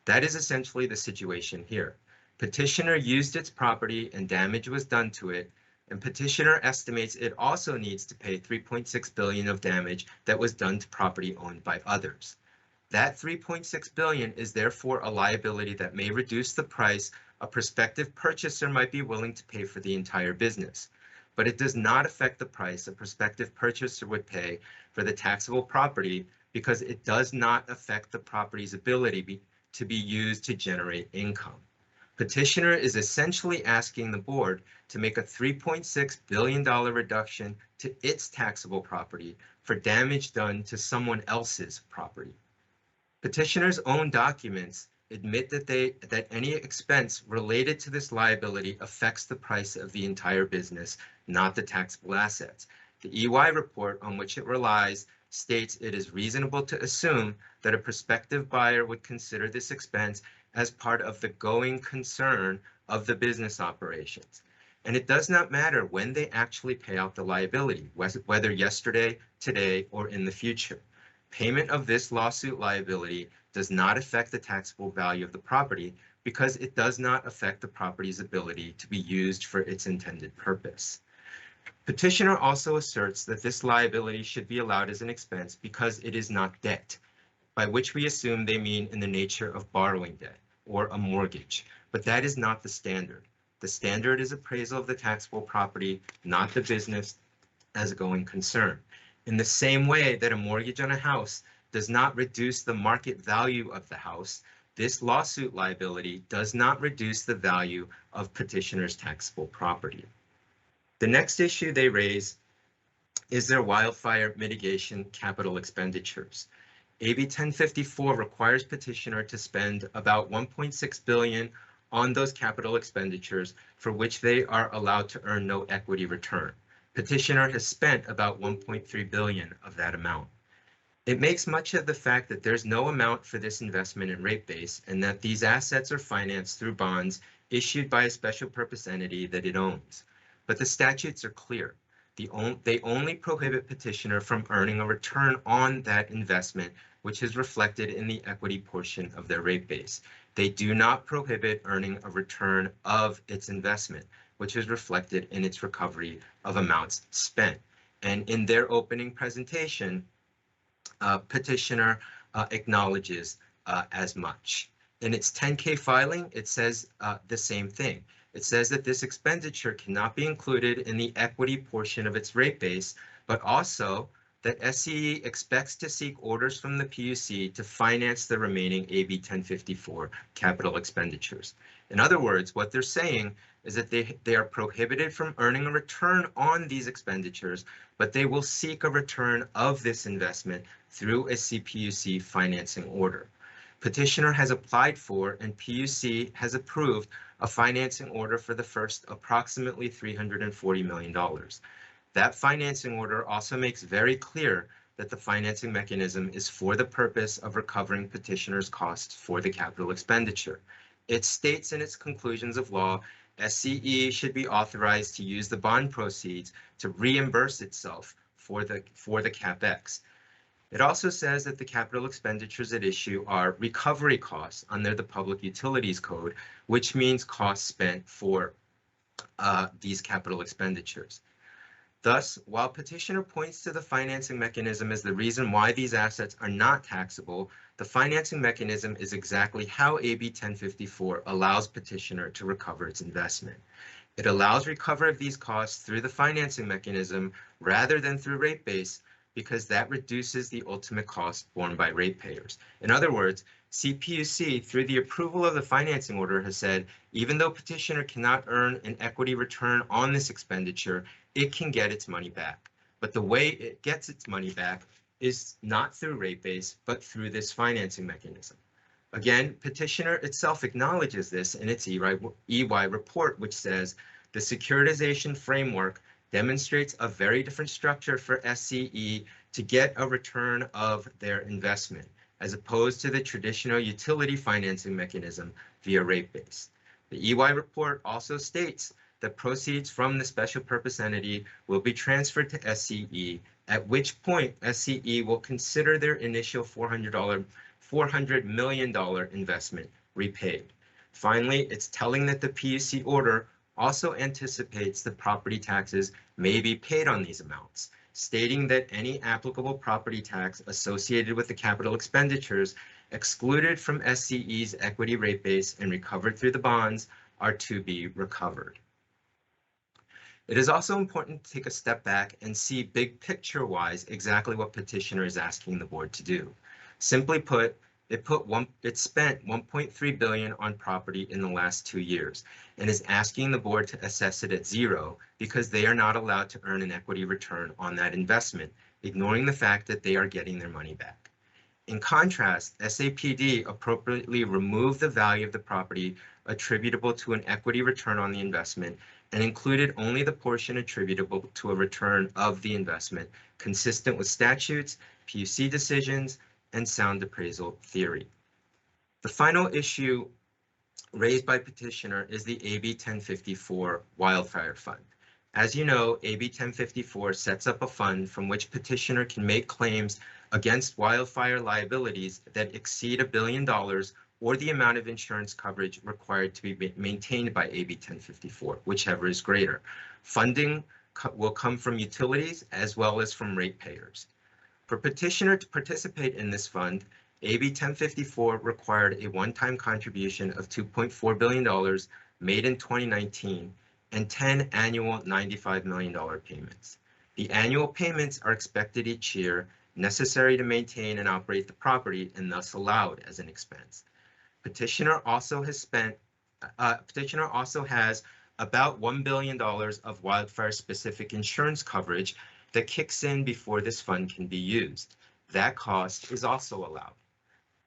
That is essentially the situation here. Petitioner used its property and damage was done to it, and petitioner estimates it also needs to pay $3.6 billion of damage that was done to property owned by others. That $3.6 billion is therefore a liability that may reduce the price a prospective purchaser might be willing to pay for the entire business, but it does not affect the price a prospective purchaser would pay for the taxable property because it does not affect the property's ability to be used to generate income. Petitioner is essentially asking the board to make a $3.6 billion reduction to its taxable property for damage done to someone else's property. Petitioner's own documents admit that any expense related to this liability affects the price of the entire business, not the taxable assets. The EY report on which it relies states it is reasonable to assume that a prospective buyer would consider this expense as part of the going concern of the business operations. And it does not matter when they actually pay out the liability, whether yesterday, today, or in the future. Payment of this lawsuit liability does not affect the taxable value of the property because it does not affect the property's ability to be used for its intended purpose. Petitioner also asserts that this liability should be allowed as an expense because it is not debt, by which we assume they mean in the nature of borrowing debt or a mortgage, but that is not the standard. The standard is appraisal of the taxable property, not the business as a going concern. In the same way that a mortgage on a house does not reduce the market value of the house, this lawsuit liability does not reduce the value of petitioner's taxable property. The next issue they raise is their wildfire mitigation capital expenditures. AB 1054 requires petitioner to spend about $1.6 billion on those capital expenditures for which they are allowed to earn no equity return. Petitioner has spent about $1.3 billion of that amount. It makes much of the fact that there's no amount for this investment in rate base and that these assets are financed through bonds issued by a special purpose entity that it owns. But the statutes are clear. They only prohibit petitioner from earning a return on that investment, which is reflected in the equity portion of their rate base. They do not prohibit earning a return of its investment, which is reflected in its recovery of amounts spent. And in their opening presentation, petitioner acknowledges as much. In its 10K filing, it says the same thing. It says that this expenditure cannot be included in the equity portion of its rate base, but also that SCE expects to seek orders from the PUC to finance the remaining AB 1054 capital expenditures. In other words, what they're saying is that they are prohibited from earning a return on these expenditures, but they will seek a return of this investment through a CPUC financing order. Petitioner has applied for and PUC has approved a financing order for the first approximately $340 million. That financing order also makes very clear that the financing mechanism is for the purpose of recovering petitioner's costs for the capital expenditure. It states in its conclusions of law, SCE should be authorized to use the bond proceeds to reimburse itself for the CapEx. It also says that the capital expenditures at issue are recovery costs under the Public Utilities Code, which means costs spent for these capital expenditures. Thus, while petitioner points to the financing mechanism as the reason why these assets are not taxable, the financing mechanism is exactly how AB 1054 allows petitioner to recover its investment. It allows recovery of these costs through the financing mechanism rather than through rate base, because that reduces the ultimate cost borne by ratepayers. In other words, CPUC, through the approval of the financing order, has said, even though petitioner cannot earn an equity return on this expenditure, it can get its money back. But the way it gets its money back is not through rate base, but through this financing mechanism. Again, petitioner itself acknowledges this in its EY report, which says the securitization framework demonstrates a very different structure for SCE to get a return of their investment, as opposed to the traditional utility financing mechanism via rate base. The EY report also states that proceeds from the special purpose entity will be transferred to SCE, at which point SCE will consider their initial $400 $400 million investment repaid. Finally, it's telling that the PUC order also anticipates that property taxes may be paid on these amounts, stating that any applicable property tax associated with the capital expenditures excluded from SCE's equity rate base and recovered through the bonds are to be recovered. It is also important to take a step back and see big picture wise exactly what petitioner is asking the board to do. Simply put, it spent $1.3 billion on property in the last 2 years and is asking the board to assess it at zero because they are not allowed to earn an equity return on that investment, ignoring the fact that they are getting their money back. In contrast, SAPD appropriately removed the value of the property attributable to an equity return on the investment and included only the portion attributable to a return of the investment, consistent with statutes, PUC decisions, and sound appraisal theory. The final issue raised by petitioner is the AB 1054 Wildfire Fund. As you know, AB 1054 sets up a fund from which petitioner can make claims against wildfire liabilities that exceed $1 billion or the amount of insurance coverage required to be maintained by AB 1054, whichever is greater. Funding will come from utilities as well as from ratepayers. For petitioner to participate in this fund, AB 1054 required a one-time contribution of $2.4 billion made in 2019 and 10 annual $95 million payments. The annual payments are expected each year, necessary to maintain and operate the property and thus allowed as an expense. Petitioner also has about $1 billion of wildfire-specific insurance coverage that kicks in before this fund can be used. That cost is also allowed.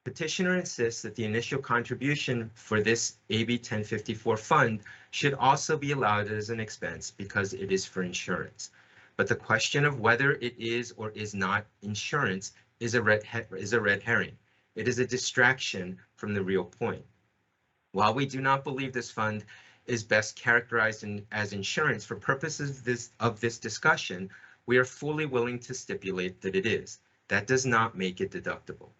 Petitioner insists that the initial contribution for this AB 1054 fund should also be allowed as an expense because it is for insurance. But the question of whether it is or is not insurance is a red herring. It is a distraction from the real point. While we do not believe this fund is best characterized as insurance for purposes of this discussion, we are fully willing to stipulate that it is. That does not make it deductible.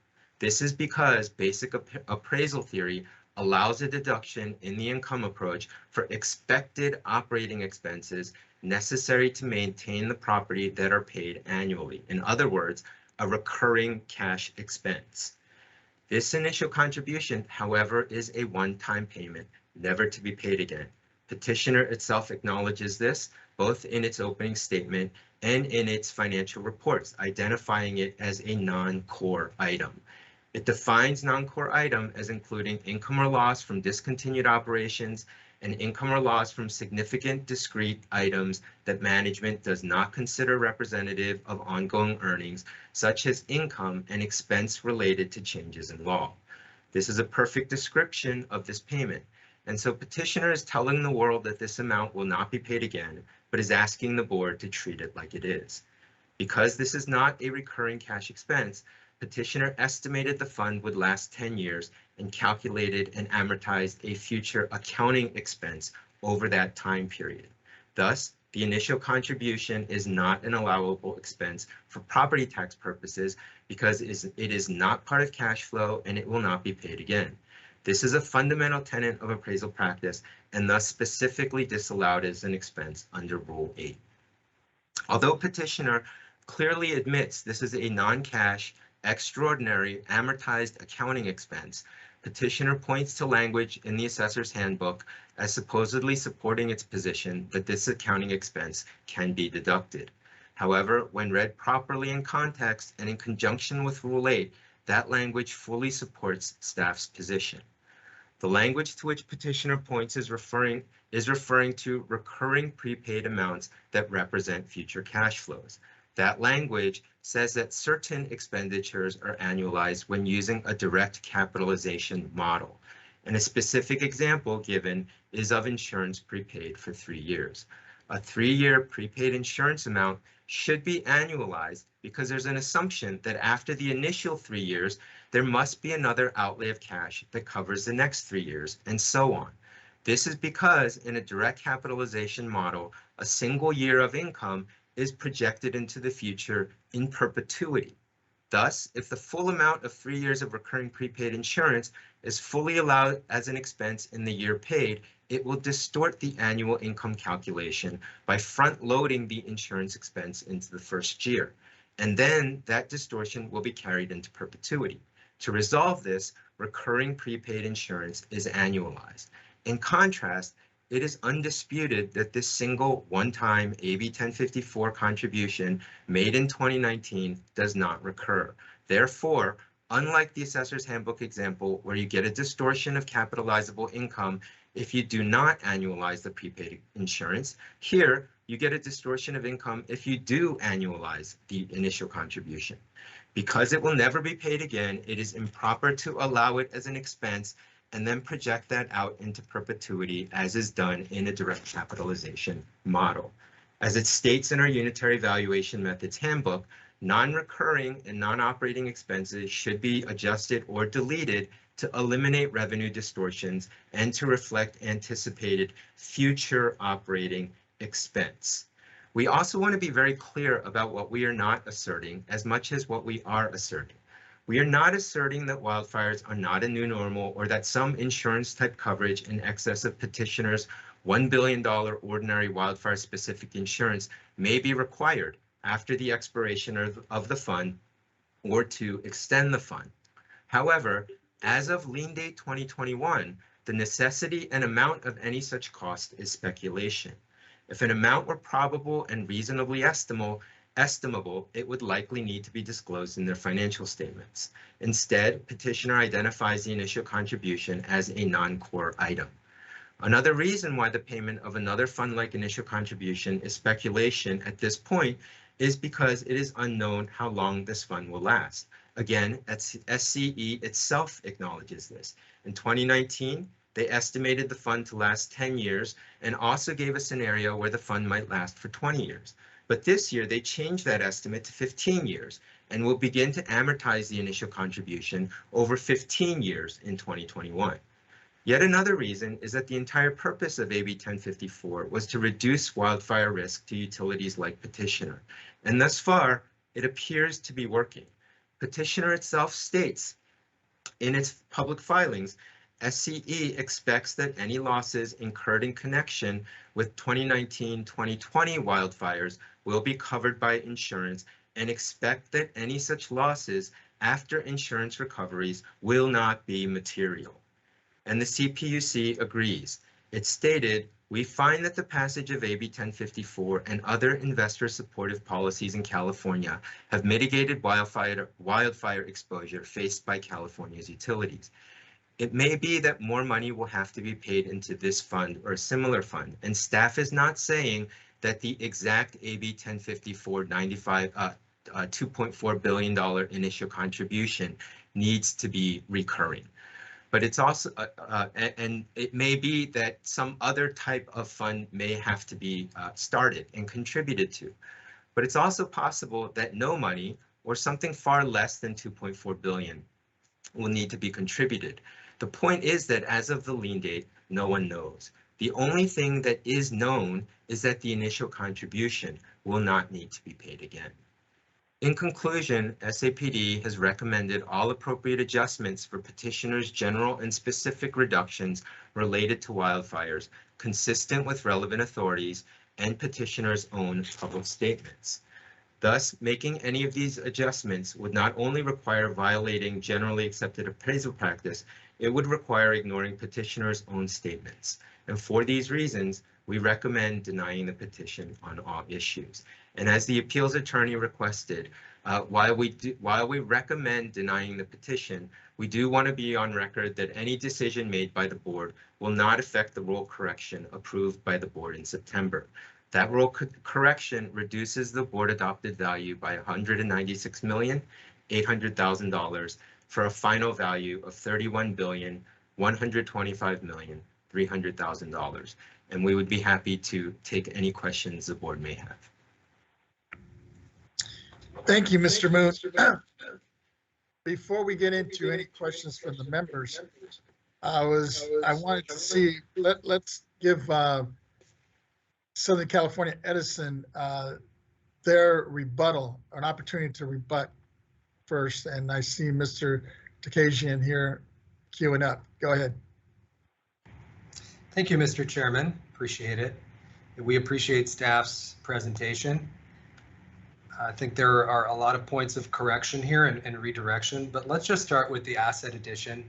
This is because basic appraisal theory allows a deduction in the income approach for expected operating expenses necessary to maintain the property that are paid annually. In other words, a recurring cash expense. This initial contribution, however, is a one-time payment, never to be paid again. Petitioner itself acknowledges this, both in its opening statement and in its financial reports, identifying it as a non-core item. It defines non-core item as including income or loss from discontinued operations and income or loss from significant discrete items that management does not consider representative of ongoing earnings, such as income and expense related to changes in law. This is a perfect description of this payment. And so petitioner is telling the world that this amount will not be paid again, but is asking the board to treat it like it is. Because this is not a recurring cash expense, petitioner estimated the fund would last 10 years and calculated and amortized a future accounting expense over that time period. Thus, the initial contribution is not an allowable expense for property tax purposes because it is not part of cash flow and it will not be paid again. This is a fundamental tenet of appraisal practice and thus specifically disallowed as an expense under Rule 8. Although petitioner clearly admits this is a non-cash, extraordinary, amortized accounting expense, petitioner points to language in the assessor's handbook as supposedly supporting its position that this accounting expense can be deducted. However, when read properly in context and in conjunction with Rule 8, that language fully supports staff's position. The language to which petitioner points is referring to recurring prepaid amounts that represent future cash flows. That language says that certain expenditures are annualized when using a direct capitalization model. And a specific example given is of insurance prepaid for 3 years. A 3-year prepaid insurance amount should be annualized because there's an assumption that after the initial 3 years, there must be another outlay of cash that covers the next 3 years, and so on. This is because in a direct capitalization model, a single year of income is projected into the future in perpetuity. Thus, if the full amount of 3 years of recurring prepaid insurance is fully allowed as an expense in the year paid, it will distort the annual income calculation by front-loading the insurance expense into the first year. And then that distortion will be carried into perpetuity. To resolve this, recurring prepaid insurance is annualized. In contrast, it is undisputed that this single one-time AB 1054 contribution made in 2019 does not recur. Therefore, unlike the assessor's handbook example where you get a distortion of capitalizable income if you do not annualize the prepaid insurance, here you get a distortion of income if you do annualize the initial contribution. Because it will never be paid again, it is improper to allow it as an expense and then project that out into perpetuity as is done in a direct capitalization model. As it states in our unitary valuation methods handbook, non-recurring and non-operating expenses should be adjusted or deleted to eliminate revenue distortions and to reflect anticipated future operating expense. We also want to be very clear about what we are not asserting as much as what we are asserting. We are not asserting that wildfires are not a new normal or that some insurance type coverage in excess of petitioners' $1 billion ordinary wildfire specific insurance may be required after the expiration of the fund or to extend the fund. However, as of lien date 2021, the necessity and amount of any such cost is speculation. If an amount were probable and reasonably estimable, it would likely need to be disclosed in their financial statements. Instead, petitioner identifies the initial contribution as a non-core item. Another reason why the payment of another fund-like initial contribution is speculation at this point is because it is unknown how long this fund will last. Again, SCE itself acknowledges this. In 2019, they estimated the fund to last 10 years and also gave a scenario where the fund might last for 20 years. But this year, they changed that estimate to 15 years and will begin to amortize the initial contribution over 15 years in 2021. Yet another reason is that the entire purpose of AB 1054 was to reduce wildfire risk to utilities like petitioner. And thus far, it appears to be working. Petitioner itself states in its public filings, SCE expects that any losses incurred in connection with 2019-2020 wildfires will be covered by insurance and expect that any such losses after insurance recoveries will not be material. And the CPUC agrees. It stated, we find that the passage of AB 1054 and other investor supportive policies in California have mitigated wildfire exposure faced by California's utilities. It may be that more money will have to be paid into this fund or a similar fund, and staff is not saying that the exact AB 1054 $2.4 billion initial contribution needs to be recurring. But it's also, and it may be that some other type of fund may have to be started and contributed to. But it's also possible that no money or something far less than 2.4 billion will need to be contributed. The point is that as of the lien date, no one knows. The only thing that is known is that the initial contribution will not need to be paid again. In conclusion, SAPD has recommended all appropriate adjustments for petitioners' general and specific reductions related to wildfires, consistent with relevant authorities and petitioners' own public statements. Thus, making any of these adjustments would not only require violating generally accepted appraisal practice, it would require ignoring petitioners' own statements. And for these reasons, we recommend denying the petition on all issues. And as the appeals attorney requested, while we recommend denying the petition, we do want to be on record that any decision made by the board will not affect the rule correction approved by the board in September. That rule correction reduces the board adopted value by $196,800,000 for a final value of $31,125,300,000. And we would be happy to take any questions the board may have. Thank you, Mr. Moon. Before we get into any questions from the members, I wanted to see, let's give Southern California Edison their rebuttal, or an opportunity to rebut first, and I see Mr. Takajian here queuing up. Go ahead. Thank you, Mr. Chairman. Appreciate it. We appreciate staff's presentation. I think there are a lot of points of correction here and redirection, but let's just start with the asset addition.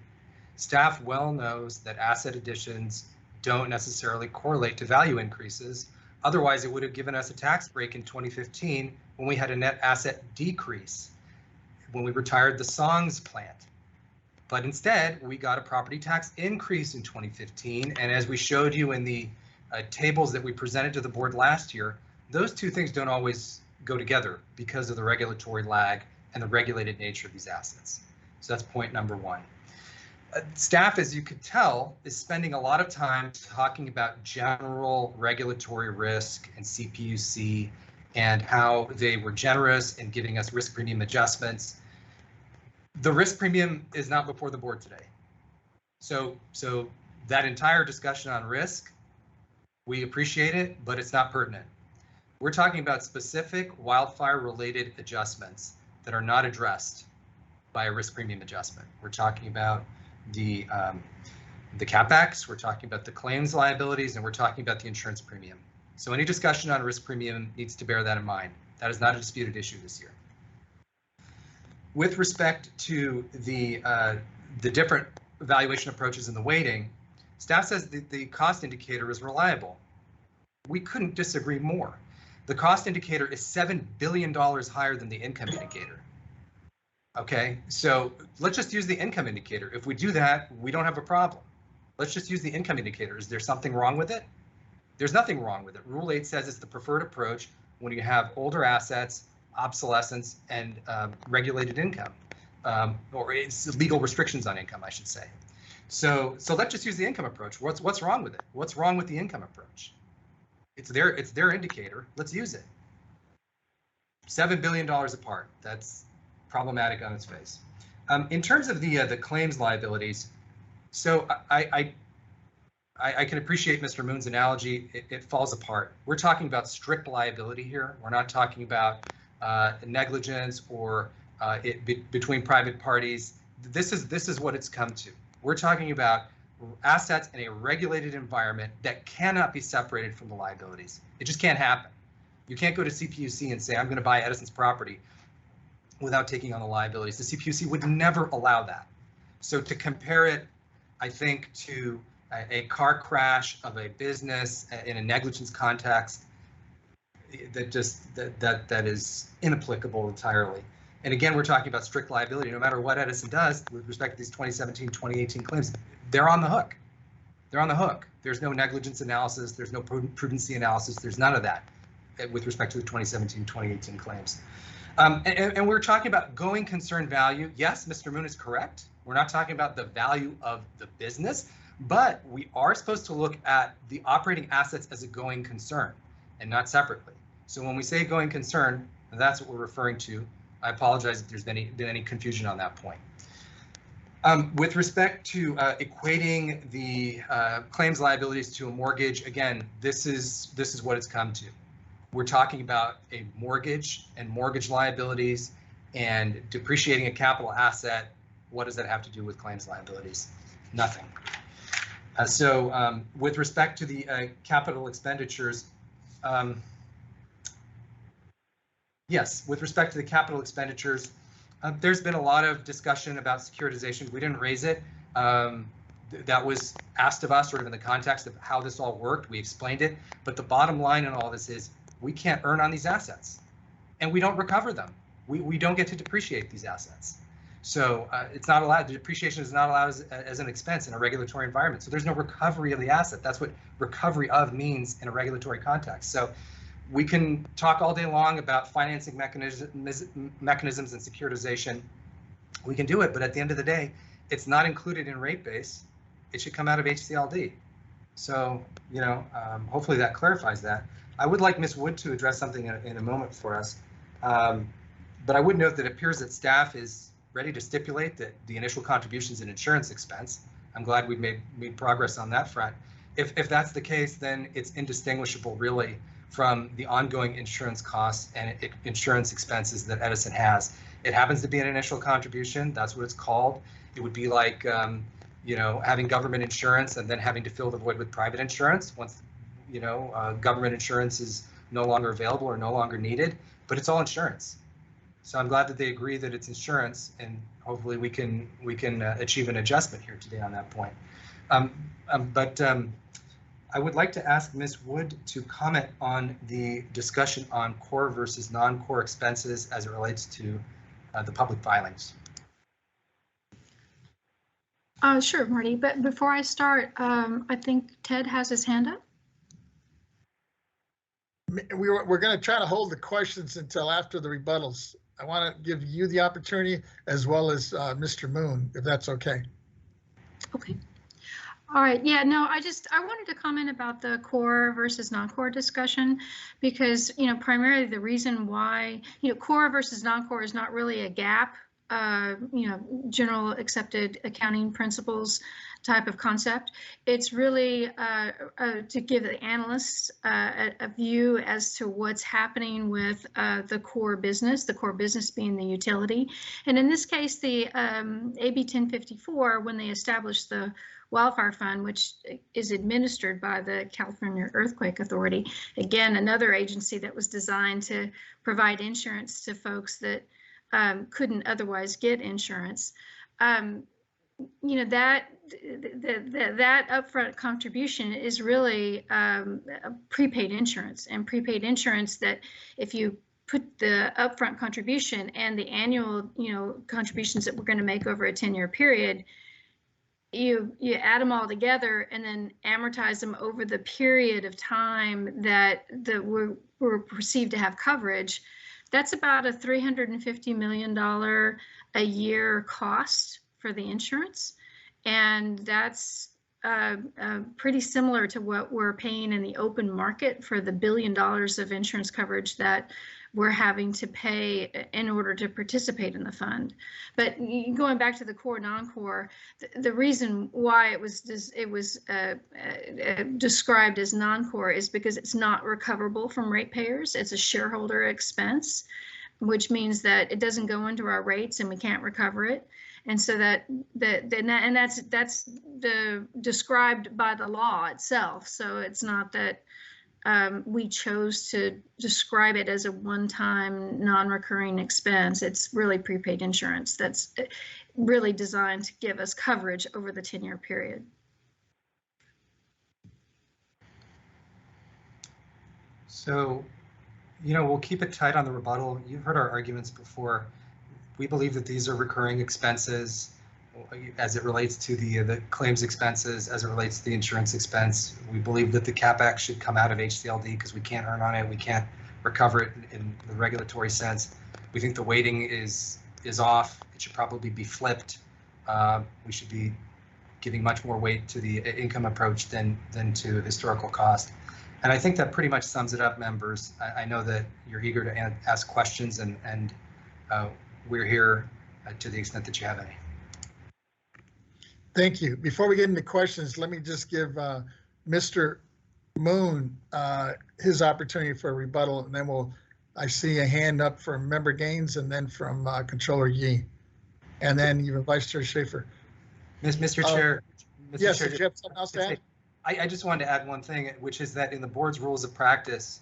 Staff well knows that asset additions don't necessarily correlate to value increases. Otherwise, it would have given us a tax break in 2015 when we had a net asset decrease, when we retired the Songs plant. But instead, we got a property tax increase in 2015. And as we showed you in the tables that we presented to the board last year, those two things don't always go together because of the regulatory lag and the regulated nature of these assets. So that's point number one. Staff, as you could tell, is spending a lot of time talking about general regulatory risk and CPUC and how they were generous in giving us risk premium adjustments. The risk premium is not before the board today. So that entire discussion on risk, we appreciate it, but it's not pertinent. We're talking about specific wildfire-related adjustments that are not addressed by a risk premium adjustment. We're talking about the CapEx, we're talking about the claims liabilities, and we're talking about the insurance premium. So any discussion on risk premium needs to bear that in mind. That is not a disputed issue this year. With respect to the different valuation approaches and the weighting, staff says that the cost indicator is reliable. We couldn't disagree more. The cost indicator is $7 billion higher than the income indicator. Okay, so let's just use the income indicator. If we do that, we don't have a problem. Let's just use the income indicator. Is there something wrong with it? There's nothing wrong with it. Rule 8 says it's the preferred approach when you have older assets, obsolescence, and regulated income, or it's legal restrictions on income, I should say. So let's just use the income approach. What's wrong with it? What's wrong with the income approach? It's their indicator. Let's use it. $7 billion apart. That's problematic on its face. In terms of the claims liabilities, so I can appreciate Mr. Moon's analogy. It falls apart. We're talking about strict liability here. We're not talking about negligence or between private parties. This is what it's come to. We're talking about assets in a regulated environment that cannot be separated from the liabilities. It just can't happen. You can't go to CPUC and say, I'm going to buy Edison's property without taking on the liabilities. The CPUC would never allow that. So to compare it, I think, to a car crash of a business in a negligence context, that is inapplicable entirely. And again, we're talking about strict liability. No matter what Edison does with respect to these 2017, 2018 claims, they're on the hook. They're on the hook. There's no negligence analysis. There's no prudency analysis. There's none of that with respect to the 2017, 2018 claims. And we're talking about going concern value. Yes, Mr. Moon is correct. We're not talking about the value of the business, but we are supposed to look at the operating assets as a going concern and not separately. So when we say going concern, that's what we're referring to. I apologize if there's been any confusion on that point. With respect to equating the claims liabilities to a mortgage, again, this is what it's come to. We're talking about a mortgage and mortgage liabilities and depreciating a capital asset. What does that have to do with claims liabilities? Nothing. So with respect to the capital expenditures, yes, with respect to the capital expenditures, there's been a lot of discussion about securitization. We didn't raise it. That was asked of us sort of in the context of how this all worked. We explained it, but the bottom line in all this is we can't earn on these assets and we don't recover them. We don't get to depreciate these assets. So it's not allowed, the depreciation is not allowed as an expense in a regulatory environment. So there's no recovery of the asset. That's what recovery of means in a regulatory context. So we can talk all day long about financing mechanisms and securitization. We can do it, but at the end of the day, it's not included in rate base. It should come out of HCLD. So, hopefully that clarifies that. I would like Ms. Wood to address something in a moment for us. But I would note that it appears that staff is ready to stipulate that the initial contributions and insurance expense. I'm glad we've made progress on that front. If that's the case, then it's indistinguishable really from the ongoing insurance costs and insurance expenses that Edison has. It happens to be an initial contribution. That's what it's called. It would be like, having government insurance and then having to fill the void with private insurance once, government insurance is no longer available or no longer needed, but it's all insurance. So I'm glad that they agree that it's insurance, and hopefully we can achieve an adjustment here today on that point. But I would like to ask Ms. Wood to comment on the discussion on core versus non-core expenses as it relates to the public filings. Sure, Marty, but before I start, I think Ted has his hand up. We're going to try to hold the questions until after the rebuttals. I want to give you the opportunity as well as Mr. Moon, if that's okay. Okay. All right. Yeah, no, I wanted to comment about the core versus non-core discussion because, primarily the reason why, core versus non-core is not really a gap, general accepted accounting principles type of concept. It's really to give the analysts a view as to what's happening with the core business being the utility. And in this case, the AB 1054, when they established the Wildfire Fund, which is administered by the California Earthquake Authority, again, another agency that was designed to provide insurance to folks that couldn't otherwise get insurance. That upfront contribution is really prepaid insurance, and prepaid insurance that if you put the upfront contribution and the annual, contributions that we're going to make over a 10-year period, you add them all together and then amortize them over the period of time that we're perceived to have coverage. That's about a $350 million a year cost for the insurance. And that's pretty similar to what we're paying in the open market for the $1 billion of insurance coverage that we're having to pay in order to participate in the fund. But going back to the core non-core, the reason why it was described as non-core is because it's not recoverable from ratepayers. It's a shareholder expense, which means that it doesn't go into our rates and we can't recover it. And so that's described by the law itself. So it's not that we chose to describe it as a one-time non-recurring expense. It's really prepaid insurance that's really designed to give us coverage over the 10-year period. So, we'll keep it tight on the rebuttal. You've heard our arguments before. We believe that these are recurring expenses as it relates to the claims expenses, as it relates to the insurance expense. We believe that the CapEx should come out of HCLD because we can't earn on it. We can't recover it in the regulatory sense. We think the weighting is off. It should probably be flipped. We should be giving much more weight to the income approach than to historical cost. And I think that pretty much sums it up, members. I know that you're eager to ask questions, and we're here to the extent that you have any. Thank you. Before we get into questions, let me just give Mr. Moon his opportunity for a rebuttal, and then I see a hand up from Member Gaines and then from Controller Yee, and then even Vice Chair Schaefer. Mr. Chair. Yes, did you have something else to add? I just wanted to add one thing, which is that in the board's rules of practice,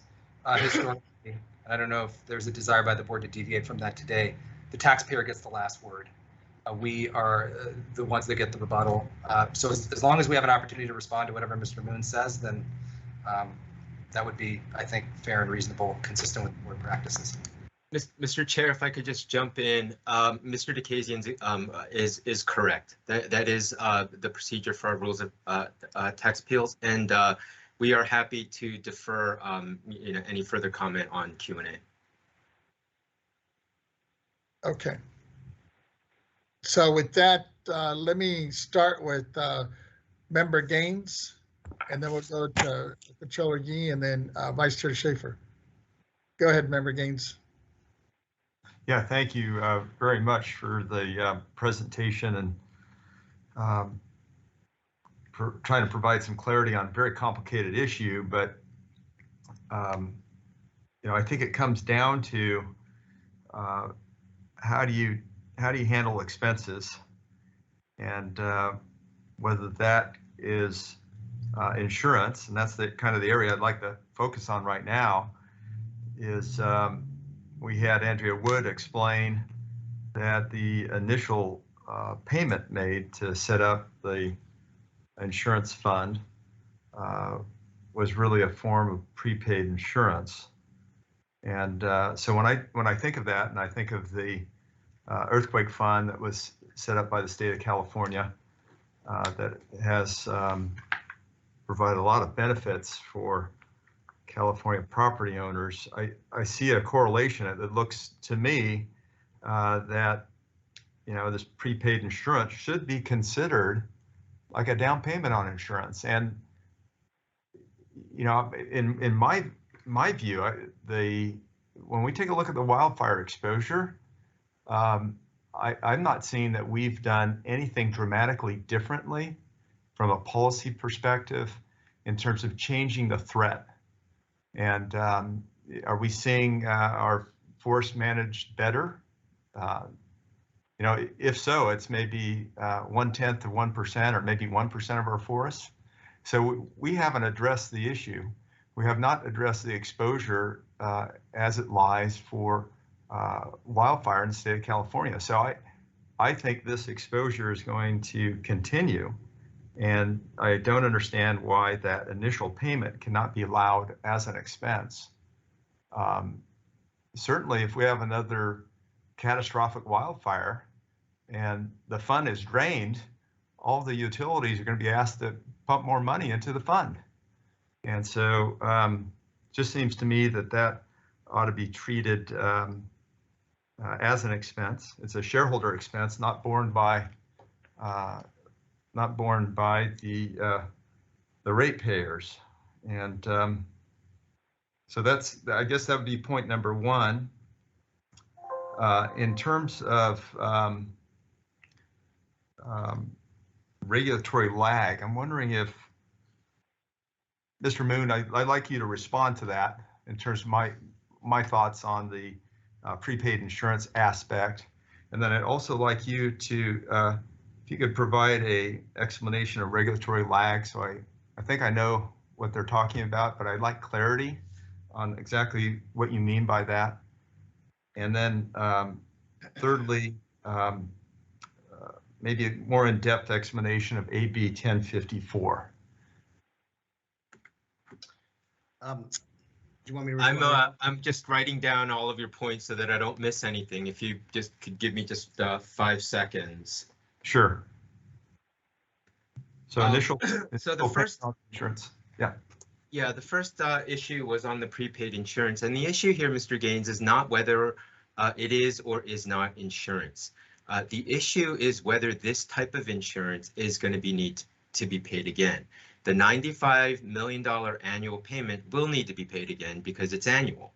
historically, and I don't know if there's a desire by the board to deviate from that today, the taxpayer gets the last word. We are the ones that get the rebuttal. So as long as we have an opportunity to respond to whatever Mr. Moon says, then that would be, I think, fair and reasonable, consistent with board practices. Mr. Chair, if I could just jump in, Mr. DeCasian is correct. That is the procedure for our rules of tax appeals, and we are happy to defer any further comment on Q&A. Okay. So with that, let me start with Member Gaines, and then we'll go to Controller Yee and then Vice Chair Schaefer. Go ahead, Member Gaines. Yeah, thank you very much for the presentation and for trying to provide some clarity on a very complicated issue. But I think it comes down to how do you handle expenses, and whether that is insurance, and that's the kind of the area I'd like to focus on right now. Is we had Andrea Wood explain that the initial payment made to set up the insurance fund was really a form of prepaid insurance. And so when I think of that, and I think of the earthquake fund that was set up by the state of California, that has provided a lot of benefits for California property owners, I see a correlation that looks to me that, you know, this prepaid insurance should be considered like a down payment on insurance. And, you know, in my view, when we take a look at the wildfire exposure, I'm not seeing that we've done anything dramatically differently from a policy perspective in terms of changing the threat. And are we seeing our forest managed better? You know, if so, it's maybe 1/10 of 1% or maybe 1% of our forests. So we haven't addressed the issue. We have not addressed the exposure as it lies for wildfire in the state of California. So I think this exposure is going to continue. And I don't understand why that initial payment cannot be allowed as an expense. Certainly, if we have another catastrophic wildfire and the fund is drained, all the utilities are going to be asked to pump more money into the fund. And so just seems to me that ought to be treated as an expense. It's a shareholder expense, not borne by the ratepayers. And so I guess that would be point number one. In terms of regulatory lag, I'm wondering if, Mr. Moon, I'd like you to respond to that in terms of my thoughts on the prepaid insurance aspect. And then I'd also like you to, if you could provide a explanation of regulatory lag. So I think I know what they're talking about, but I'd like clarity on exactly what you mean by that. And then thirdly, maybe a more in-depth explanation of AB 1054. Do you want me to respond? I'm just writing down all of your points so that I don't miss anything. If you just could give me just 5 seconds. Sure. So initial. So the first insurance. Yeah. Yeah, the first issue was on the prepaid insurance, and the issue here, Mr. Gaines, is not whether it is or is not insurance. The issue is whether this type of insurance is going to need to be paid again. The $95 million annual payment will need to be paid again because it's annual.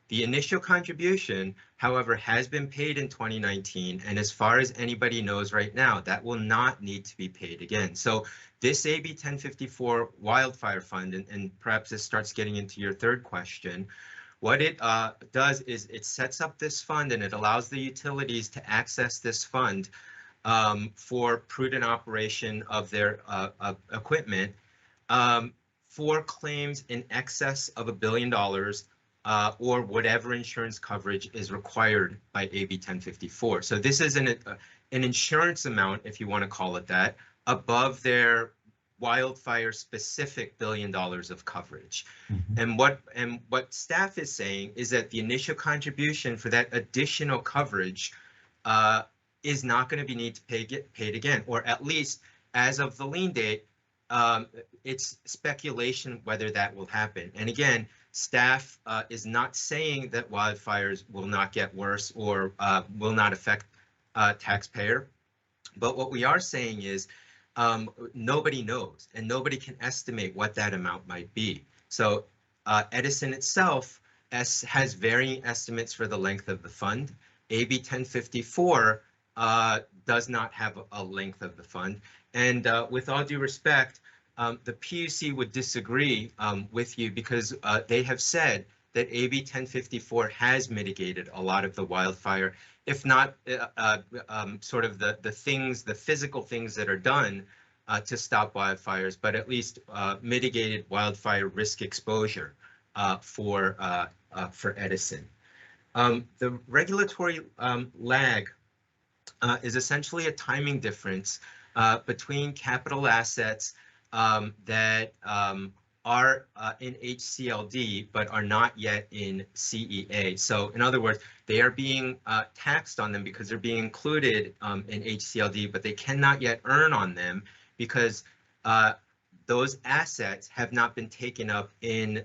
The initial contribution, however, has been paid in 2019, and as far as anybody knows right now, that will not need to be paid again. So this AB 1054 wildfire fund, and perhaps this starts getting into your third question, what it does is it sets up this fund and it allows the utilities to access this fund for prudent operation of their equipment for claims in excess of $1 billion or whatever insurance coverage is required by AB 1054. So this is an insurance amount, if you want to call it that, above their wildfire specific $1 billion of coverage. Mm-hmm. And what staff is saying is that the initial contribution for that additional coverage is not going to need to get paid again, or at least as of the lien date, it's speculation whether that will happen. And again, staff is not saying that wildfires will not get worse or will not affect taxpayer. But what we are saying is nobody knows and nobody can estimate what that amount might be. So Edison itself has varying estimates for the length of the fund. AB 1054 does not have a length of the fund. And with all due respect, the PUC would disagree with you because they have said that AB 1054 has mitigated a lot of the wildfire, if not sort of the physical things that are done to stop wildfires, but at least mitigated wildfire risk exposure for Edison. The regulatory lag is essentially a timing difference between capital assets that are in HCLD but are not yet in CEA. So in other words, they are being taxed on them because they're being included in HCLD, but they cannot yet earn on them because those assets have not been taken up in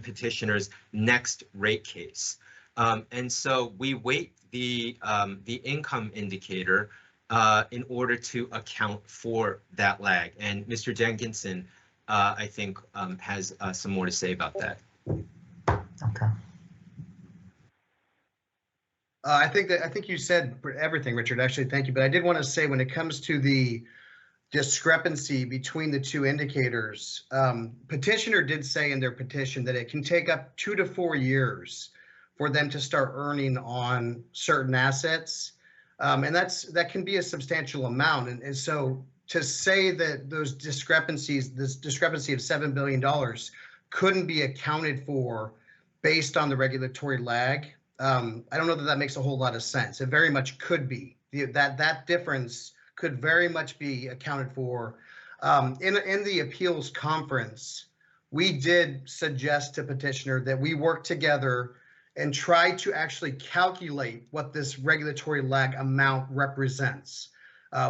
petitioner's next rate case. And so we weight the income indicator in order to account for that lag. And Mr. Jenkinson, I think, has some more to say about that. Okay. I think you said everything, Richard. Actually, thank you. But I did want to say, when it comes to the discrepancy between the two indicators, petitioner did say in their petition that it can take up 2 to 4 years for them to start earning on certain assets. And that can be a substantial amount. And so to say that those discrepancies, this discrepancy of $7 billion couldn't be accounted for based on the regulatory lag, I don't know that that makes a whole lot of sense. It very much could be. That difference could very much be accounted for. In the appeals conference, we did suggest to petitioner that we work together and try to actually calculate what this regulatory lag amount represents.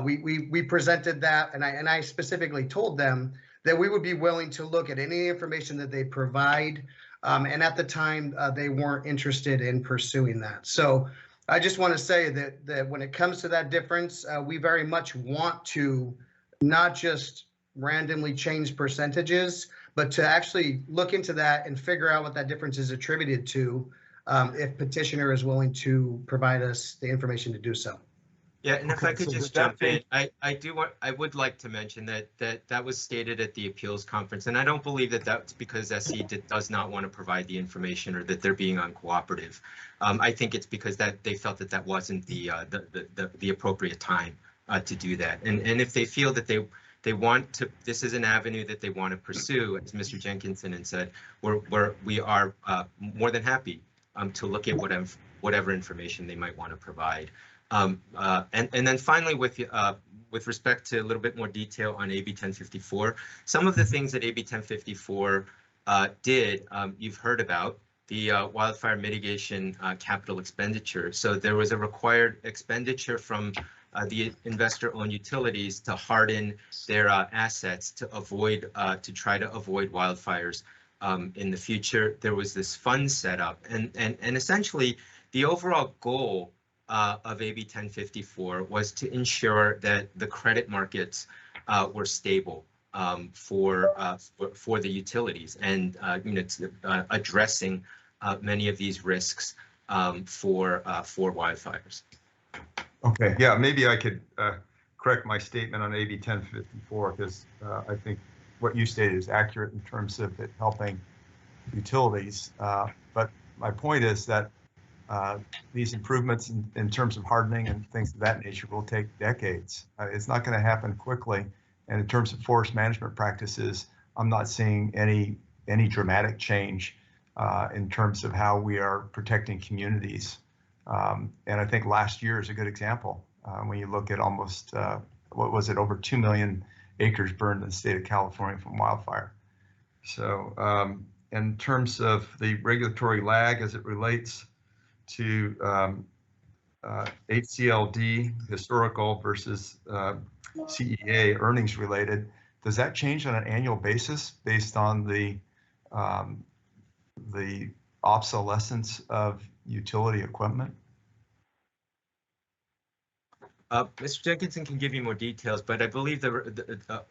We presented that, and I specifically told them that we would be willing to look at any information that they provide. And at the time, they weren't interested in pursuing that. So I just want to say that when it comes to that difference, we very much want to not just randomly change percentages, but to actually look into that and figure out what that difference is attributed to, if petitioner is willing to provide us the information to do so. Yeah, and if I could just jump in, I would like to mention that was stated at the appeals conference, and I don't believe that that's because SE does not want to provide the information or that they're being uncooperative. I think it's because that they felt that that wasn't the appropriate time to do that, and if they feel that they want to, this is an avenue that they want to pursue, as Mr. Jenkinson had said, we are more than happy to look at whatever information they might want to provide. And then finally, with respect to a little bit more detail on AB 1054, some of the things that AB 1054 did, you've heard about, the wildfire mitigation capital expenditure. So there was a required expenditure from the investor-owned utilities to harden their assets to try to avoid wildfires in the future. There was this fund set up, and essentially the overall goal of AB 1054 was to ensure that the credit markets were stable for the utilities, and addressing many of these risks for wildfires. Okay, yeah, maybe I could correct my statement on AB 1054, because I think what you stated is accurate in terms of it helping utilities. But my point is that these improvements in terms of hardening and things of that nature will take decades. It's not going to happen quickly. And in terms of forest management practices, I'm not seeing any dramatic change in terms of how we are protecting communities. And I think last year is a good example. When you look at almost, what was it, over 2 million acres burned in the state of California from wildfire. So in terms of the regulatory lag as it relates to HCLD, historical versus CEA earnings related, does that change on an annual basis based on the obsolescence of utility equipment? Mr. Jenkinson can give you more details, but I believe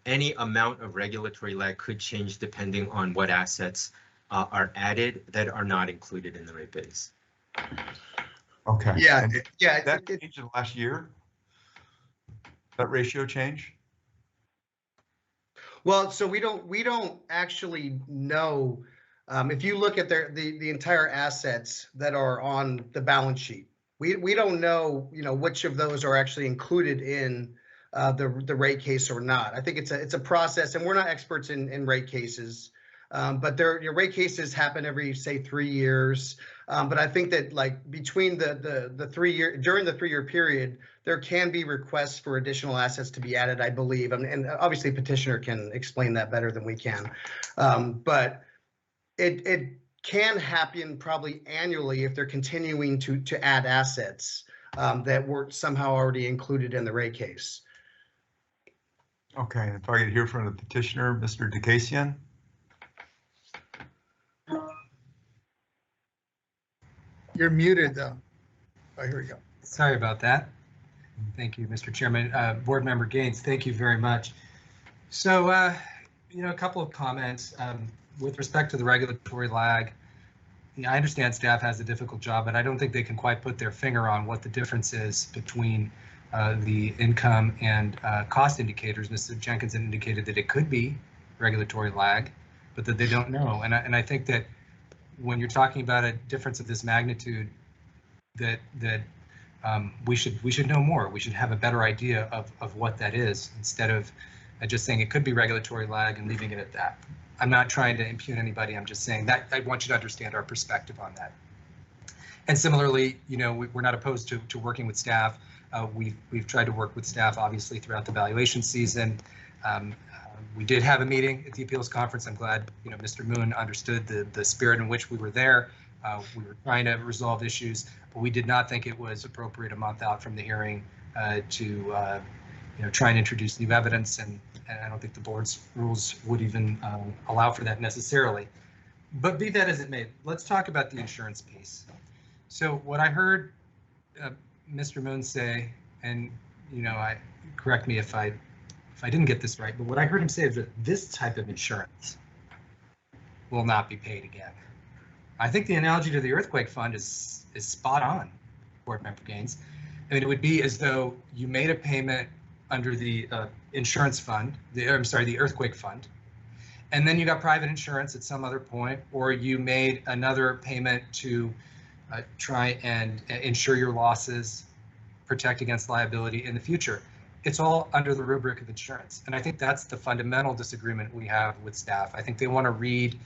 any amount of regulatory lag could change depending on what assets are added that are not included in the rate base. Okay. Yeah, yeah. That changed in the last year? That ratio change? Well, so we don't actually know If you look at the entire assets that are on the balance sheet, we don't know, which of those are actually included in the rate case or not. I think it's a process, and we're not experts in rate cases, but your rate cases happen every, say, 3 years. But I think that, like, between the 3 year, during the 3-year period, there can be requests for additional assets to be added, I believe, and obviously petitioner can explain that better than we can. But it can happen probably annually if they're continuing to add assets that were somehow already included in the rate case. Okay, if I could hear from the petitioner, Mr. Dicasian. You're muted though. Oh, here we go. Sorry about that. Thank you, Mr. Chairman. Board Member Gaines, thank you very much. So, a couple of comments with respect to the regulatory lag. I understand staff has a difficult job, but I don't think they can quite put their finger on what the difference is between the income and cost indicators. Mr. Jenkins indicated that it could be regulatory lag, but that they don't know. And I think that when you're talking about a difference of this magnitude, that we should know more. We should have a better idea of what that is, instead of just saying it could be regulatory lag and leaving it at that. I'm not trying to impugn anybody. I'm just saying that I want you to understand our perspective on that. And similarly, we're not opposed to working with staff. We've tried to work with staff, obviously, throughout the valuation season. We did have a meeting at the appeals conference. I'm glad, Mr. Moon understood the spirit in which we were there. We were trying to resolve issues, but we did not think it was appropriate a month out from the hearing to try and introduce new evidence, and I don't think the board's rules would even allow for that necessarily. But be that as it may, let's talk about the insurance piece. So what I heard Mr. Moon say, and correct me if I didn't get this right, but what I heard him say is that this type of insurance will not be paid again. I think the analogy to the earthquake fund is spot on, Board Member Gaines. I mean, it would be as though you made a payment under the insurance fund, the earthquake fund, and then you got private insurance at some other point, or you made another payment to try and insure your losses, protect against liability in the future. It's all under the rubric of insurance. And I think that's the fundamental disagreement we have with staff. I think they want to read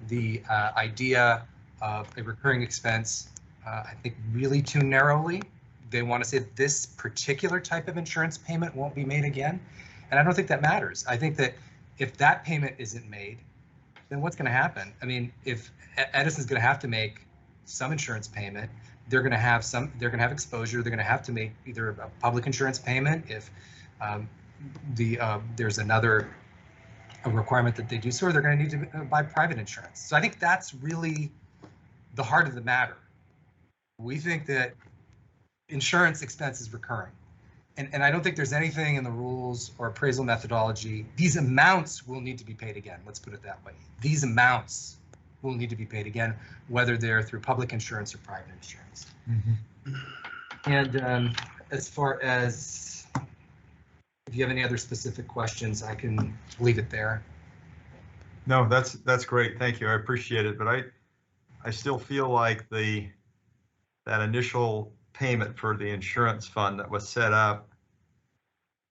the idea of a recurring expense, I think, really too narrowly. They want to say that this particular type of insurance payment won't be made again. And I don't think that matters. I think that if that payment isn't made, then what's going to happen? I mean, if Edison's going to have to make some insurance payment, they're going to have exposure. They're going to have to make either a public insurance payment if there's another requirement that they do so, or they're going to need to buy private insurance. So I think that's really the heart of the matter. We think that insurance expense is recurring. And I don't think there's anything in the rules or appraisal methodology. These amounts will need to be paid again. Let's put it that way. These amounts will need to be paid again, whether they're through public insurance or private insurance. Mm-hmm. And as far as, if you have any other specific questions, I can leave it there. No, that's great. Thank you. I appreciate it. But I still feel like that initial payment for the insurance fund that was set up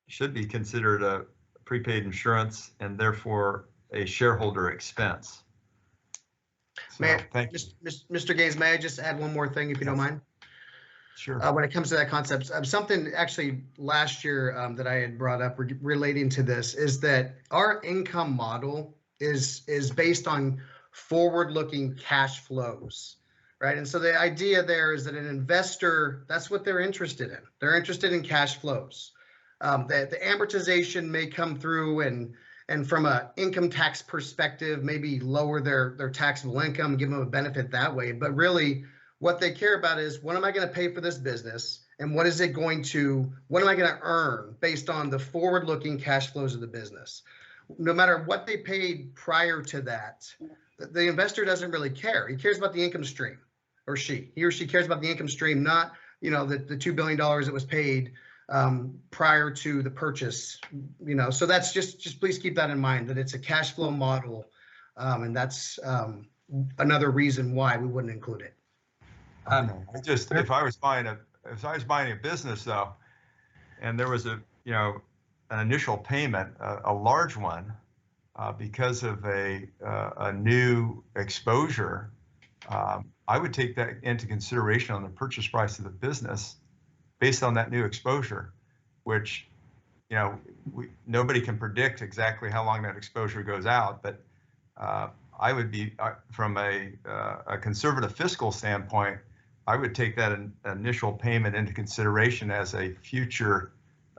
should be considered a prepaid insurance and therefore a shareholder expense. So, thank you. Mr. Gaines, may I just add one more thing, if you don't mind? Sure. When it comes to that concept, something actually last year that I had brought up relating to this is that our income model is based on forward-looking cash flows. Right. And so the idea there is that an investor, that's what they're interested in. They're interested in cash flows. The amortization may come through and from an income tax perspective, maybe lower their taxable income, give them a benefit that way. But really what they care about is, what am I going to pay for this business? And what am I going to earn based on the forward-looking cash flows of the business? No matter what they paid prior to that, the investor doesn't really care. He cares about the income stream. Or he or she cares about the income stream, not the $2 billion that was paid prior to the purchase. So that's just please keep that in mind, that it's a cash flow model, and that's another reason why we wouldn't include it. I just, if I was buying a business though, and there was an initial payment, a large one, because of a new exposure, I would take that into consideration on the purchase price of the business based on that new exposure, which, nobody can predict exactly how long that exposure goes out, but I would be, from a conservative fiscal standpoint, I would take that initial payment into consideration as a future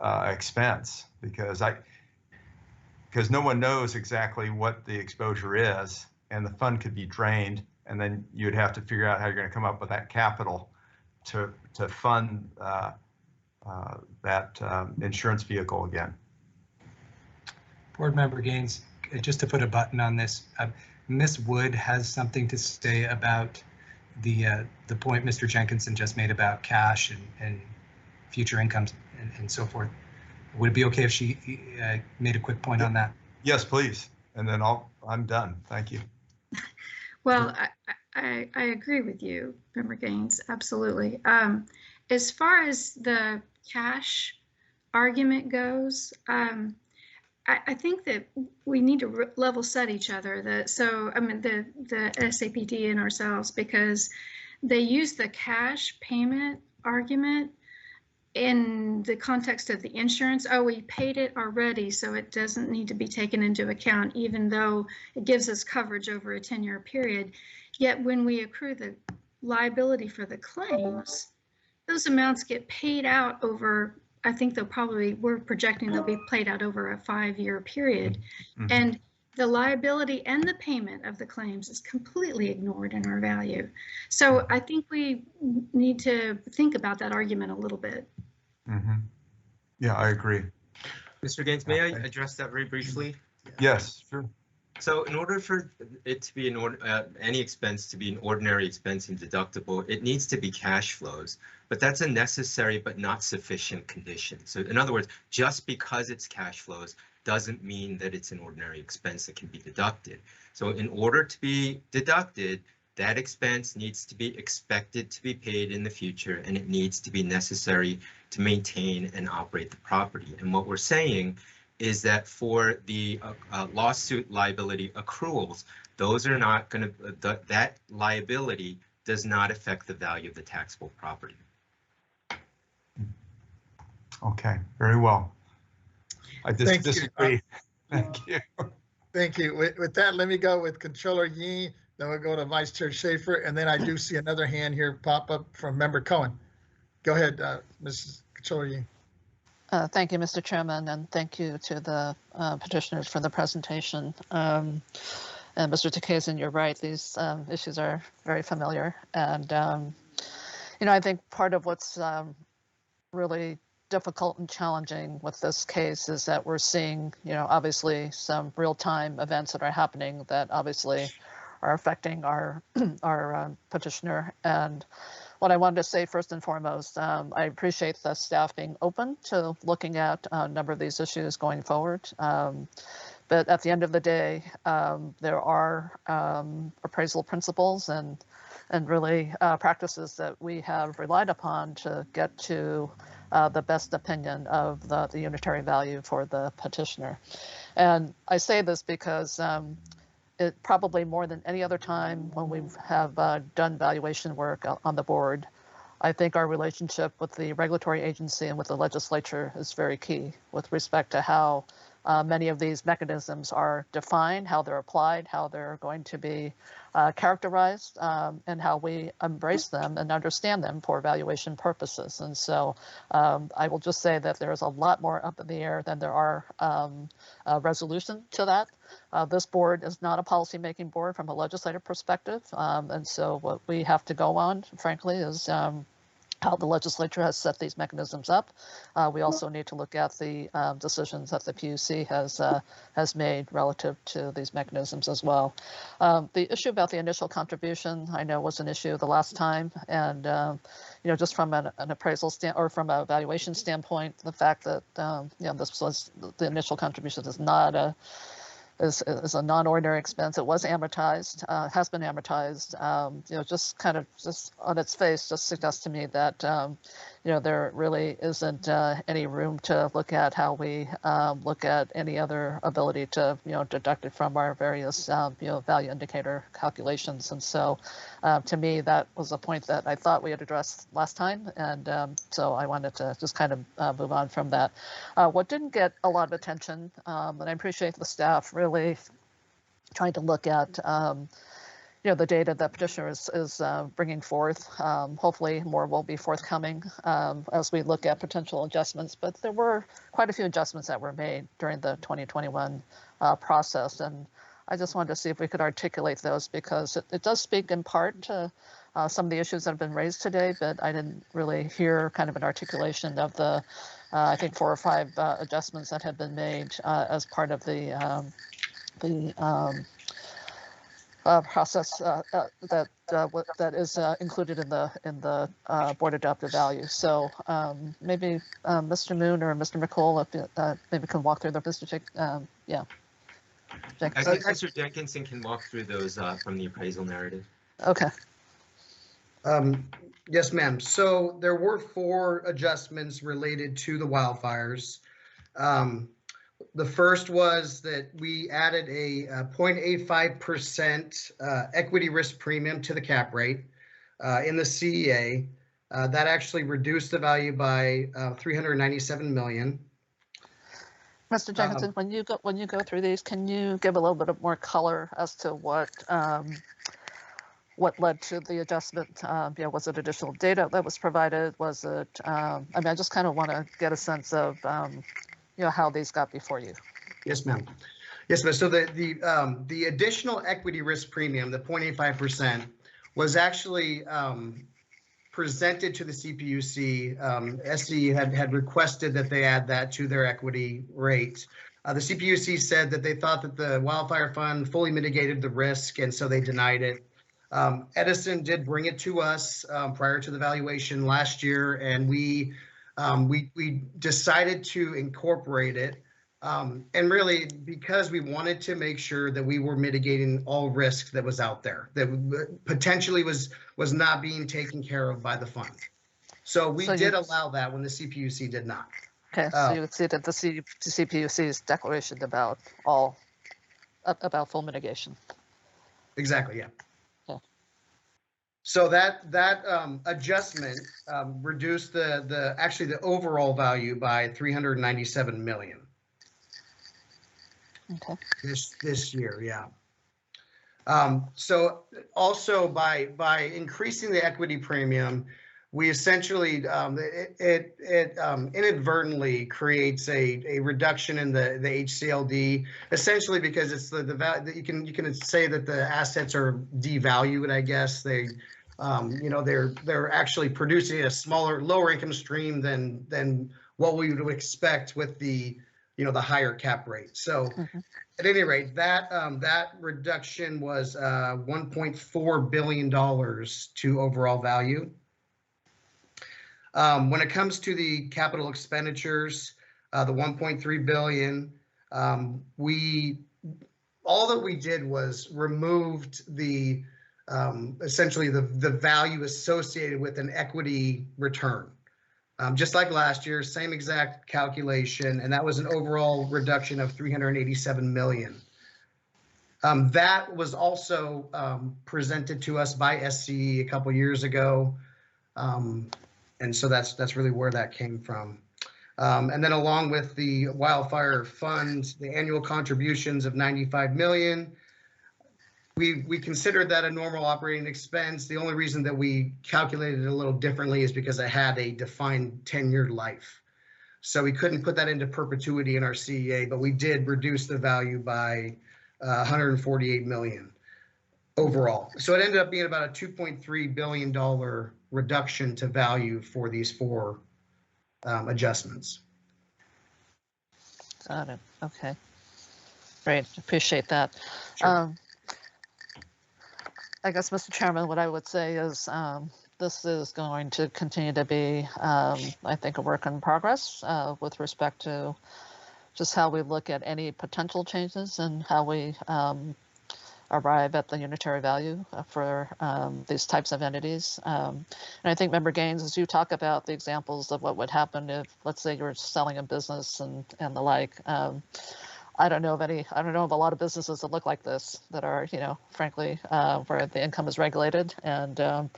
expense, because no one knows exactly what the exposure is, and the fund could be drained, and then you'd have to figure out how you're going to come up with that capital to fund that insurance vehicle again. Board Member Gaines, just to put a button on this, Ms. Wood has something to say about the point Mr. Jenkinson just made about cash and future incomes and so forth. Would it be okay if she made a quick point on that? Yes, please. And then I'm done. Thank you. Well, I agree with you, Member Gaines, absolutely. As far as the cash argument goes, I think that we need to level set each other. The SAPD and ourselves, because they use the cash payment argument in the context of the insurance. Oh, we paid it already, so it doesn't need to be taken into account, even though it gives us coverage over a 10-year period. Yet when we accrue the liability for the claims, those amounts get paid out over, I think we're projecting they'll be played out over a 5-year period. Mm-hmm. And the liability and the payment of the claims is completely ignored in our value. So I think we need to think about that argument a little bit. Mm-hmm. Yeah, I agree. Mr. Gaines, may I address that very briefly? Yes, sure. So in order for it to be any expense to be an ordinary expense and deductible, it needs to be cash flows, but that's a necessary but not sufficient condition. So in other words, just because it's cash flows doesn't mean that it's an ordinary expense that can be deducted. So in order to be deducted, that expense needs to be expected to be paid in the future, and it needs to be necessary to maintain and operate the property. And what we're saying is that for the lawsuit liability accruals, those are not going to, that liability does not affect the value of the taxable property. Okay, very well. I disagree. Thank you. Thank you. With that, let me go with Controller Yee, then we'll go to Vice Chair Schaefer, and then I do see another hand here pop up from Member Cohen. Go ahead, Mrs. Controller Yee. Thank you, Mr. Chairman, and thank you to the petitioners for the presentation. And Mr. Takeisan, you're right, these issues are very familiar. And, I think part of what's really difficult and challenging with this case is that we're seeing, obviously some real-time events that are happening that obviously are affecting our petitioner. And what I wanted to say first and foremost, I appreciate the staff being open to looking at a number of these issues going forward. But at the end of the day, there are appraisal principles and really practices that we have relied upon to get to the best opinion of the unitary value for the petitioner. And I say this because it probably more than any other time when we have done valuation work on the board, I think our relationship with the regulatory agency and with the legislature is very key with respect to how many of these mechanisms are defined, how they're applied, how they're going to be characterized, and how we embrace them and understand them for valuation purposes. And so I will just say that there's a lot more up in the air than there are resolution to that. This board is not a policymaking board from a legislative perspective. And so what we have to go on, frankly, is how the legislature has set these mechanisms up. We also need to look at the decisions that the PUC has made relative to these mechanisms as well. The issue about the initial contribution, I know, was an issue the last time, and just from an appraisal or from a valuation standpoint, the fact that this was the initial contribution is not is a non-ordinary expense. It was amortized, has been amortized. Just kind of just on its face, just suggests to me that there really isn't any room to look at how we look at any other ability to deduct it from our various value indicator calculations. And so, to me, that was a point that I thought we had addressed last time, and so I wanted to just kind of move on from that. What didn't get a lot of attention, and I appreciate the staff really trying to look at the data that petitioner is bringing forth. Hopefully more will be forthcoming as we look at potential adjustments, but there were quite a few adjustments that were made during the 2021 process, and I just wanted to see if we could articulate those, because it does speak in part to some of the issues that have been raised today, but I didn't really hear kind of an articulation of the I think 4 or 5 adjustments that have been made as part of the process that is included in the board adopted value. So maybe Mr. Moon or Mr. McCool, if maybe can walk through the yeah. I think Mr. Jenkinson can walk through those from the appraisal narrative. Okay. Yes, ma'am. So there were 4 adjustments related to the wildfires. The first was that we added a 0.85% equity risk premium to the cap rate in the CEA. That actually reduced the value by $397 million. Mr. Jenkinson, when you go through these, can you give a little bit of more color as to what led to the adjustment? Was it additional data that was provided? Was it? I just kind of want to get a sense of how these got before you. Yes, ma'am. Yes, ma'am. So the additional equity risk premium, the 0.85%, was actually presented to the CPUC. SCE had requested that they add that to their equity rate. The CPUC said that they thought that the wildfire fund fully mitigated the risk, and so they denied it. Edison did bring it to us prior to the valuation last year, and we decided to incorporate it. And really, because we wanted to make sure that we were mitigating all risk that was out there, that potentially was not being taken care of by the fund. So we did allow that when the CPUC did not. Okay, so you exceeded the CPUC's declaration about full mitigation. Exactly, yeah. Okay. So that adjustment reduced the overall value by $397 million. Okay. This year, yeah. So also by increasing the equity premium, we essentially it inadvertently creates a reduction in the HCLD, essentially because it's the value that you can say that the assets are devalued. I guess they're actually producing a lower income stream than what we would expect with the higher cap rate. So at any rate, that reduction was $1.4 billion to overall value. When it comes to the capital expenditures, the $1.3 billion, all that we did was removed essentially the value associated with an equity return. Just like last year, same exact calculation, and that was an overall reduction of $387 million. That was also presented to us by SCE a couple years ago, and so that's really where that came from. And then along with the wildfire funds, the annual contributions of $95 million, we considered that a normal operating expense. The only reason that we calculated it a little differently is because it had a defined 10-year life. So we couldn't put that into perpetuity in our CEA, but we did reduce the value by $148 million overall. So it ended up being about a $2.3 billion reduction to value for these 4 adjustments. Got it. Okay. Great. Appreciate that. Sure. I guess, Mr. Chairman, what I would say is this is going to continue to be, I think, a work in progress with respect to just how we look at any potential changes and how we arrive at the unitary value for these types of entities. And I think, Member Gaines, as you talk about the examples of what would happen if, let's say, you're selling a business and the like, I don't know of a lot of businesses that look like this that are, frankly, where the income is regulated. And, I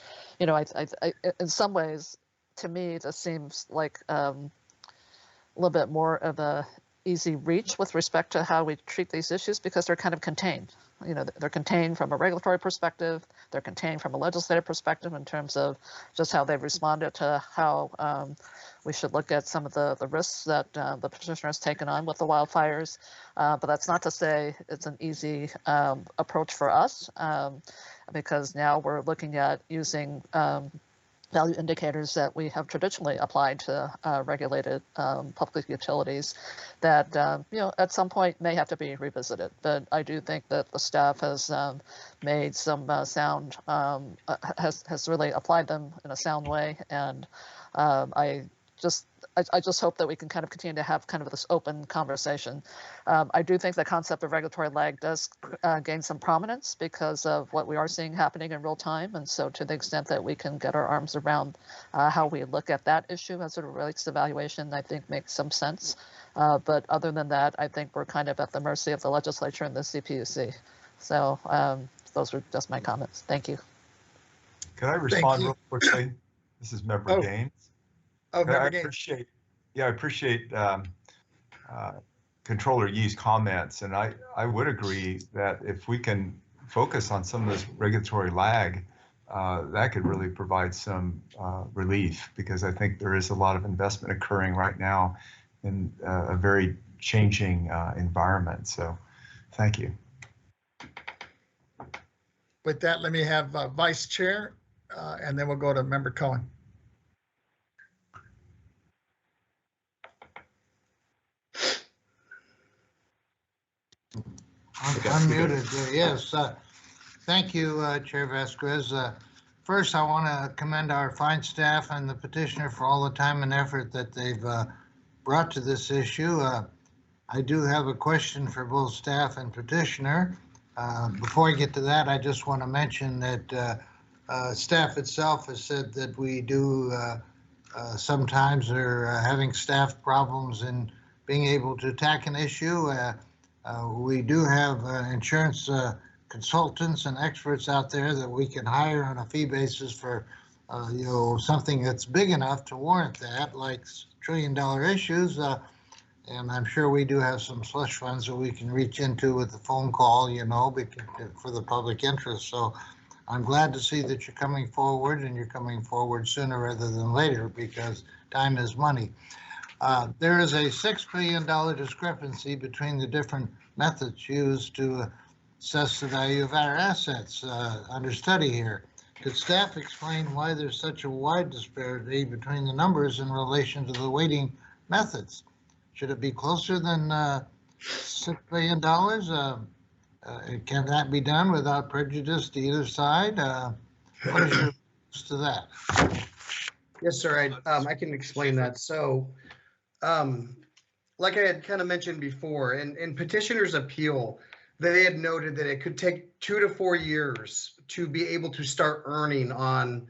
in some ways, to me, this seems like a little bit more of a easy reach with respect to how we treat these issues because they're kind of contained. They're contained from a regulatory perspective. They're contained from a legislative perspective in terms of just how they've responded to how we should look at some of the risks that the petitioner has taken on with the wildfires. But that's not to say it's an easy approach for us because now we're looking at using value indicators that we have traditionally applied to regulated public utilities that, at some point may have to be revisited. But I do think that the staff has made some sound, has really applied them in a sound way. And I just hope that we can kind of continue to have kind of this open conversation. I do think the concept of regulatory lag does gain some prominence because of what we are seeing happening in real time. And so to the extent that we can get our arms around how we look at that issue as it relates to valuation, I think makes some sense. But other than that, I think we're kind of at the mercy of the legislature and the CPUC. So those were just my comments. Thank you. Can I respond real quickly? This is Member Gaines. Oh, I appreciate Controller Yee's comments, and I would agree that if we can focus on some of this regulatory lag, that could really provide some relief, because I think there is a lot of investment occurring right now in a very changing environment. So thank you. With that, let me have Vice Chair, and then we'll go to Member Cohen. Unmuted. Yes. Thank you, Chair Vasquez. First, I want to commend our fine staff and the petitioner for all the time and effort that they've brought to this issue. I do have a question for both staff and petitioner. Before I get to that, I just want to mention that staff itself has said that we do sometimes are having staff problems in being able to attack an issue. We do have insurance consultants and experts out there that we can hire on a fee basis for, something that's big enough to warrant that, like trillion-dollar issues. And I'm sure we do have some slush funds that we can reach into with a phone call, for the public interest. So I'm glad to see that you're coming forward, and you're coming forward sooner rather than later, because time is money. There is a $6 billion discrepancy between the different methods used to assess the value of our assets under study here. Could staff explain why there's such a wide disparity between the numbers in relation to the weighting methods? Should it be closer than $6 billion? Can that be done without prejudice to either side? What is your response to that? Yes, sir. I can explain that. So, like I had kind of mentioned before, in petitioner's appeal, they had noted that it could take 2 to 4 years to be able to start earning on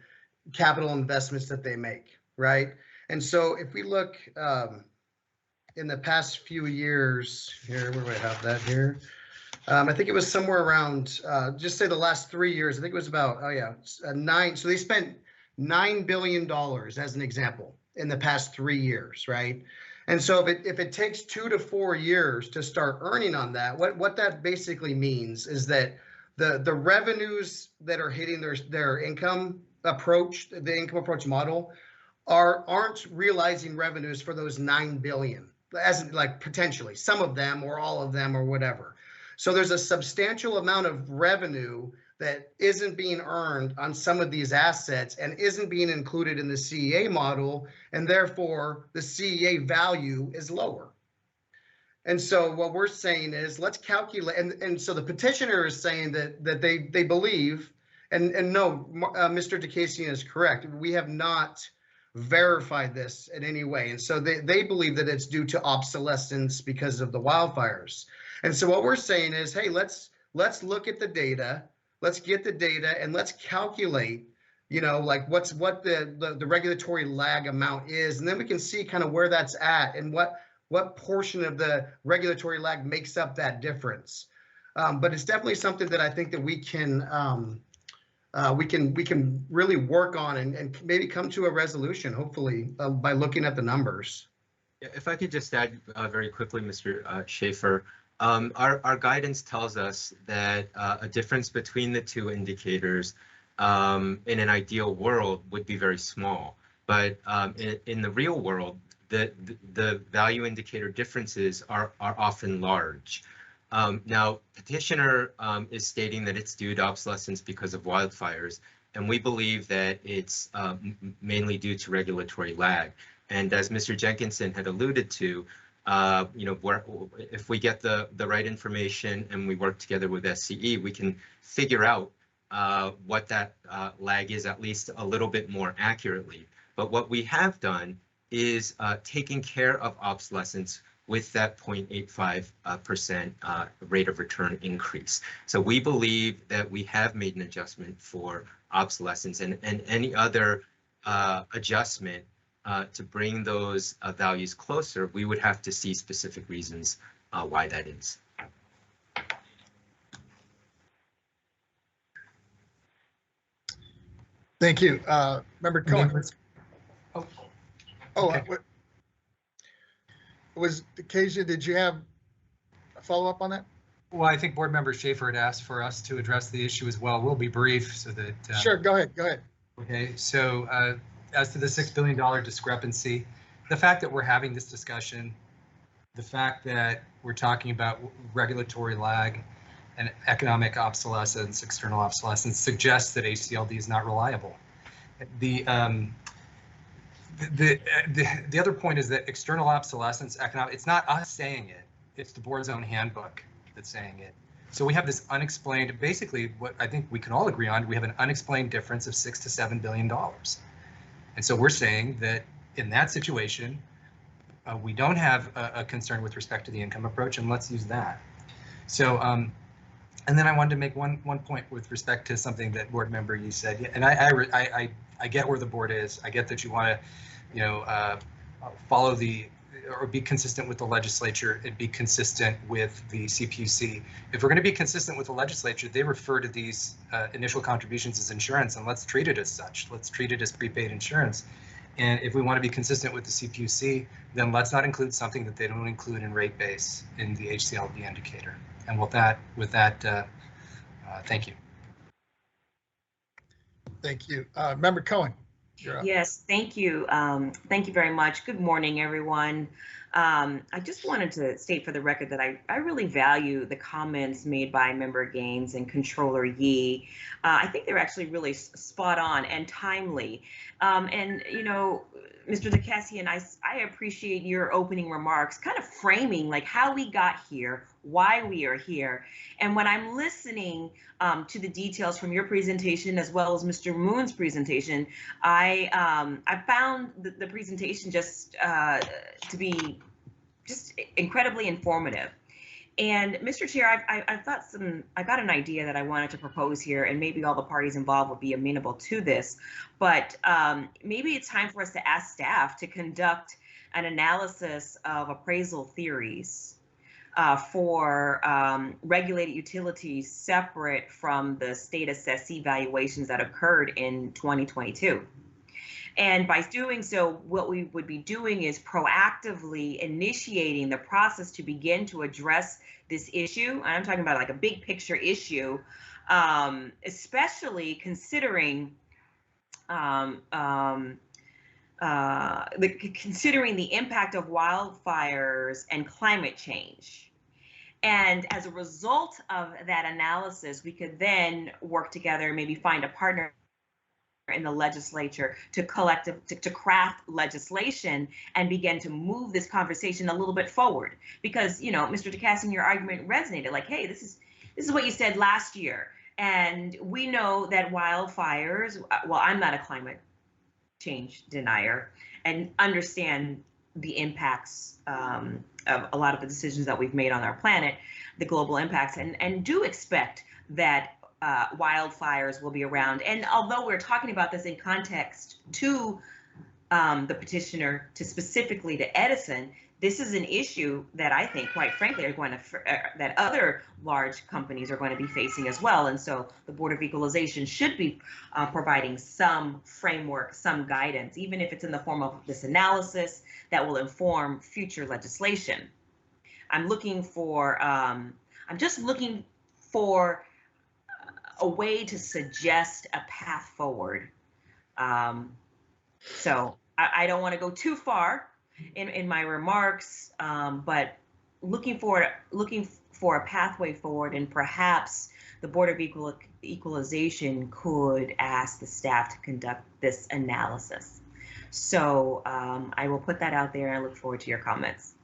capital investments that they make, right? And so if we look in the past few years, here, where do I have that here? I think it was somewhere around, just say the last 3 years, I think it was about, so they spent $9 billion as an example in the past 3 years, right? And so if it takes 2 to 4 years to start earning on that, what that basically means is that the revenues that are hitting their income approach, the income approach model, aren't realizing revenues for those 9 billion, as like potentially some of them or all of them or whatever. So there's a substantial amount of revenue that isn't being earned on some of these assets and isn't being included in the CEA model, and therefore the CEA value is lower. And so what we're saying is, let's calculate, and so the petitioner is saying that they believe, and no, Mr. DeCasian is correct. We have not verify this in any way. And so they believe that it's due to obsolescence because of the wildfires. And so what we're saying is, hey, let's look at the data, let's get the data, and let's calculate, like what the regulatory lag amount is, and then we can see kind of where that's at and what portion of the regulatory lag makes up that difference. But it's definitely something that I think that we can really work on and maybe come to a resolution, hopefully, by looking at the numbers. Yeah, if I could just add very quickly, Mr. Schaefer, our guidance tells us that a difference between the two indicators in an ideal world would be very small. But in the real world, the value indicator differences are often large. Now, petitioner is stating that it's due to obsolescence because of wildfires, and we believe that it's mainly due to regulatory lag. And as Mr. Jenkinson had alluded to, if we get the right information and we work together with SCE, we can figure out what that lag is at least a little bit more accurately. But what we have done is taking care of obsolescence with that 0.85% rate of return increase. So we believe that we have made an adjustment for obsolescence, and any other adjustment to bring those values closer, we would have to see specific reasons why that is. Thank you. Member Cohen. Oh, Okay. Was Kezia, did you have a follow-up on that? Well, I think Board Member Schaefer had asked for us to address the issue as well. We'll be brief so that. Sure, go ahead. Okay, so as to the $6 billion discrepancy, the fact that we're having this discussion, the fact that we're talking about regulatory lag and economic obsolescence, external obsolescence, suggests that HCLD is not reliable. The other point is that external obsolescence, it's not us saying it, it's the board's own handbook that's saying it. So we have this unexplained, basically what I think we can all agree on, we have an unexplained difference of $6 to $7 billion. And so we're saying that in that situation, we don't have a concern with respect to the income approach, and let's use that. So, and then I wanted to make one point with respect to something that board member you said, and I get where the board is. I get that you want to, follow or be consistent with the legislature and be consistent with the CPUC. If we're going to be consistent with the legislature, they refer to these initial contributions as insurance, and let's treat it as such. Let's treat it as prepaid insurance. And if we want to be consistent with the CPUC, then let's not include something that they don't include in rate base in the HCLD indicator. And with that, thank you. Thank you. Member Cohen, you're up. Yes, thank you. Thank you very much. Good morning, everyone. I just wanted to state for the record that I really value the comments made by Member Gaines and Controller Yee. I think they're actually really spot on and timely. And, Mr. DeCassian, I appreciate your opening remarks, kind of framing like how we got here, why we are here. And when I'm listening to the details from your presentation as well as Mr. Moon's presentation, I found the presentation just to be just incredibly informative. And Mr. Chair, I got an idea that I wanted to propose here, and maybe all the parties involved will be amenable to this, but maybe it's time for us to ask staff to conduct an analysis of appraisal theories for regulated utilities separate from the state assessed evaluations that occurred in 2022. And by doing so, what we would be doing is proactively initiating the process to begin to address this issue. And I'm talking about like a big picture issue, especially considering considering the impact of wildfires and climate change. And as a result of that analysis, we could then work together, maybe find a partner in the legislature to craft legislation and begin to move this conversation a little bit forward. Because, Mr. DeCassian, your argument resonated like, hey, this is what you said last year. And we know that wildfires, well, I'm not a climate change denier and understand the impacts of a lot of the decisions that we've made on our planet, the global impacts, and do expect that wildfires will be around. And although we're talking about this in context to the petitioner, to specifically to Edison, this is an issue that I think, quite frankly, are going to that other large companies are going to be facing as well. And so the Board of Equalization should be providing some framework, some guidance, even if it's in the form of this analysis that will inform future legislation. I'm just looking for a way to suggest a path forward. So I don't want to go too far in my remarks, but looking for a pathway forward, and perhaps the Board of Equalization could ask the staff to conduct this analysis. So I will put that out there and look forward to your comments.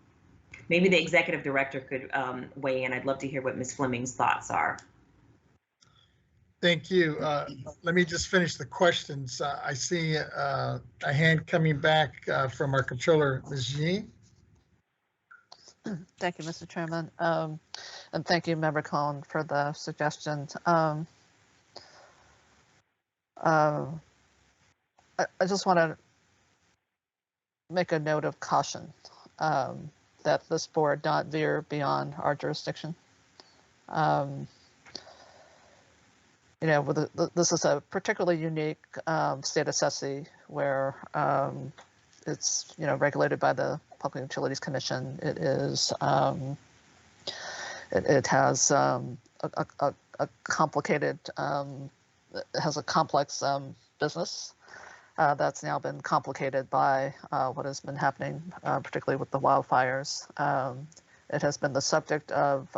Maybe the executive director could weigh in. I'd love to hear what Ms. Fleming's thoughts are. Thank you. Let me just finish the questions. I see a hand coming back from our controller, Ms. Yee. Thank you, Mr. Chairman. And thank you, Member Cohen, for the suggestion. I just want to make a note of caution that this board not veer beyond our jurisdiction. You know, this is a particularly unique state assessee where it's, you know, regulated by the Public Utilities Commission. It is, it has a complicated, it has a complex business that's now been complicated by what has been happening, particularly with the wildfires. It has been the subject of,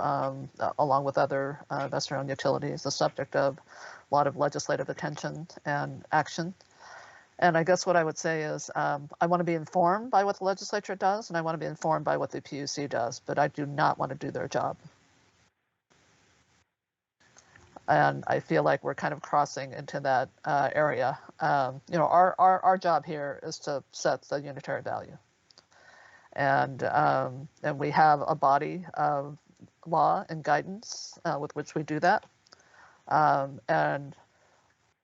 along with other investor-owned utilities, the subject of a lot of legislative attention and action. And I guess what I would say is I want to be informed by what the legislature does, and I want to be informed by what the PUC does, but I do not want to do their job. And I feel like we're kind of crossing into that area. You know, our job here is to set the unitary value. And we have a body of law and guidance with which we do that. And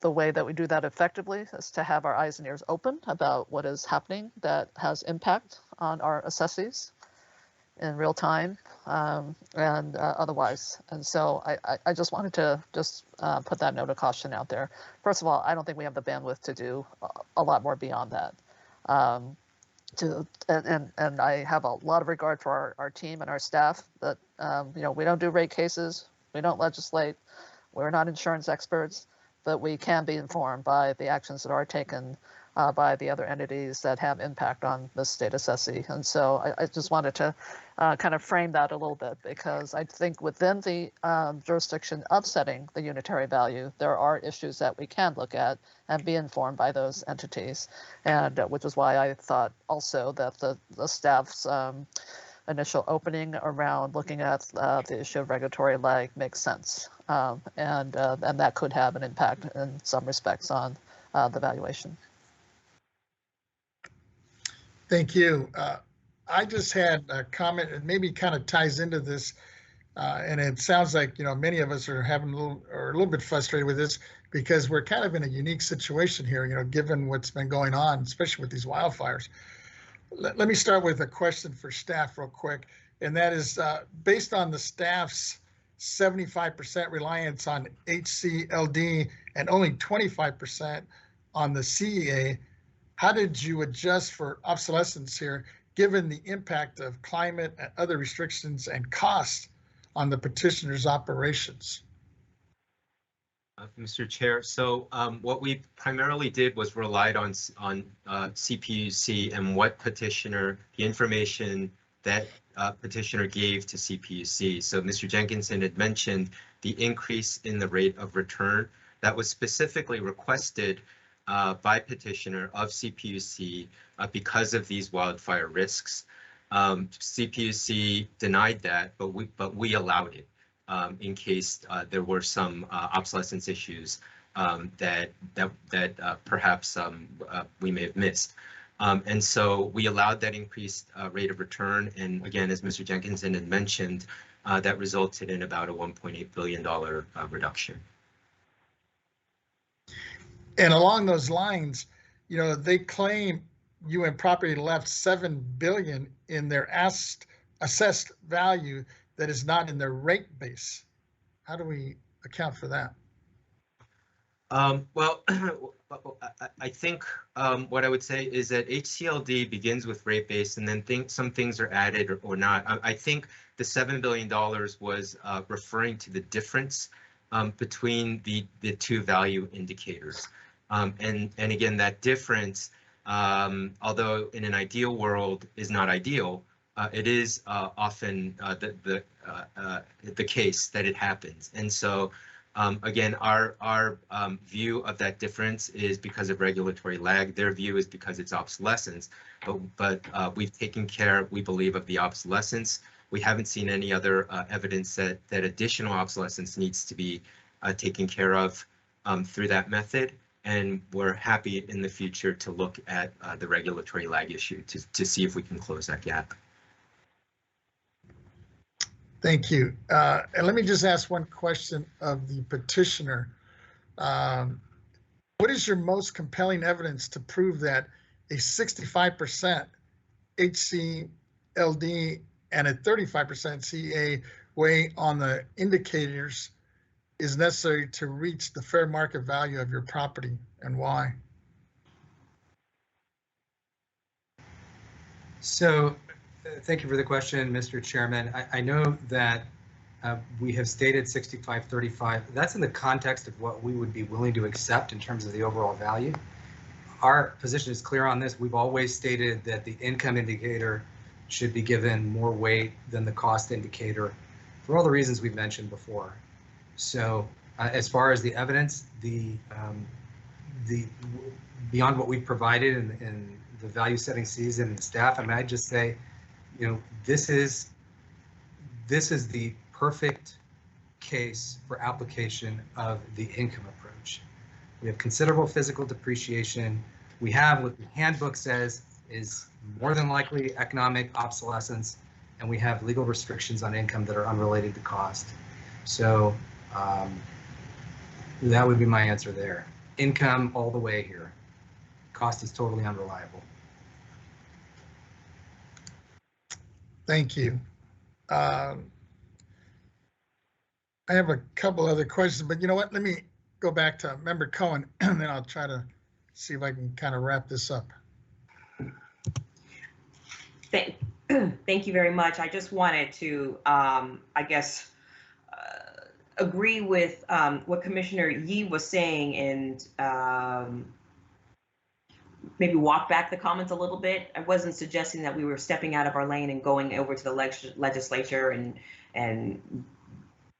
the way that we do that effectively is to have our eyes and ears open about what is happening that has impact on our assessees in real time and otherwise. And so I just wanted to just put that note of caution out there. First of all, I don't think we have the bandwidth to do a lot more beyond that. And I have a lot of regard for our team and our staff that, you know, we don't do rate cases, we don't legislate, we're not insurance experts, but we can be informed by the actions that are taken by the other entities that have impact on the state assessee. And so I just wanted to kind of frame that a little bit, because I think within the jurisdiction of setting the unitary value, there are issues that we can look at and be informed by those entities. And which is why I thought also that the staff's initial opening around looking at the issue of regulatory lag makes sense. And that could have an impact in some respects on the valuation. Thank you. I just had a comment, and maybe kind of ties into this, and it sounds like, you know, many of us are having a little bit frustrated with this because we're kind of in a unique situation here, you know, given what's been going on, especially with these wildfires. Let me start with a question for staff real quick, and that is based on the staff's 75% reliance on HCLD and only 25% on the CEA. How did you adjust for obsolescence here, given the impact of climate and other restrictions and costs on the petitioner's operations? Mr. Chair, so what we primarily did was relied on CPUC and what petitioner, the information that petitioner gave to CPUC. So Mr. Jenkinson had mentioned the increase in the rate of return that was specifically requested by petitioner of CPUC because of these wildfire risks. CPUC denied that, but we allowed it in case there were some obsolescence issues that perhaps we may have missed. And so we allowed that increased rate of return. And again, as Mr. Jenkinson had mentioned, that resulted in about a $1.8 billion reduction. And along those lines, you know, they claim UN Property left $7 billion in their assessed value that is not in their rate base. How do we account for that? Well, I think what I would say is that HCLD begins with rate base, and then some things are added or not. I think the $7 billion was referring to the difference between the two value indicators. And again, that difference, although in an ideal world is not ideal, it is often the case that it happens. And so again, our view of that difference is because of regulatory lag. Their view is because it's obsolescence. But we've taken care, we believe, of the obsolescence. We haven't seen any other evidence that additional obsolescence needs to be taken care of through that method. And we're happy in the future to look at the regulatory lag issue to see if we can close that gap. Thank you. And let me just ask one question of the petitioner. What is your most compelling evidence to prove that a 65% HCLD and a 35% CA weigh on the indicators is necessary to reach the fair market value of your property, and why? So thank you for the question, Mr. Chairman. I know that we have stated 65-35. That's in the context of what we would be willing to accept in terms of the overall value. Our position is clear on this. We've always stated that the income indicator should be given more weight than the cost indicator for all the reasons we've mentioned before. So as far as the evidence, the beyond what we've provided in the value setting season and staff, I mean, I'd just say, you know, this is the perfect case for application of the income approach. We have considerable physical depreciation. We have what the handbook says is more than likely economic obsolescence, and we have legal restrictions on income that are unrelated to cost. So that would be my answer there. Income all the way here. Cost is totally unreliable. Thank you. I have a couple other questions, but you know what? Let me go back to Member Cohen, and then I'll try to see if I can kind of wrap this up. Thank you very much. I just wanted to, I guess, agree with what Commissioner Yee was saying and maybe walk back the comments a little bit. I wasn't suggesting that we were stepping out of our lane and going over to the legislature and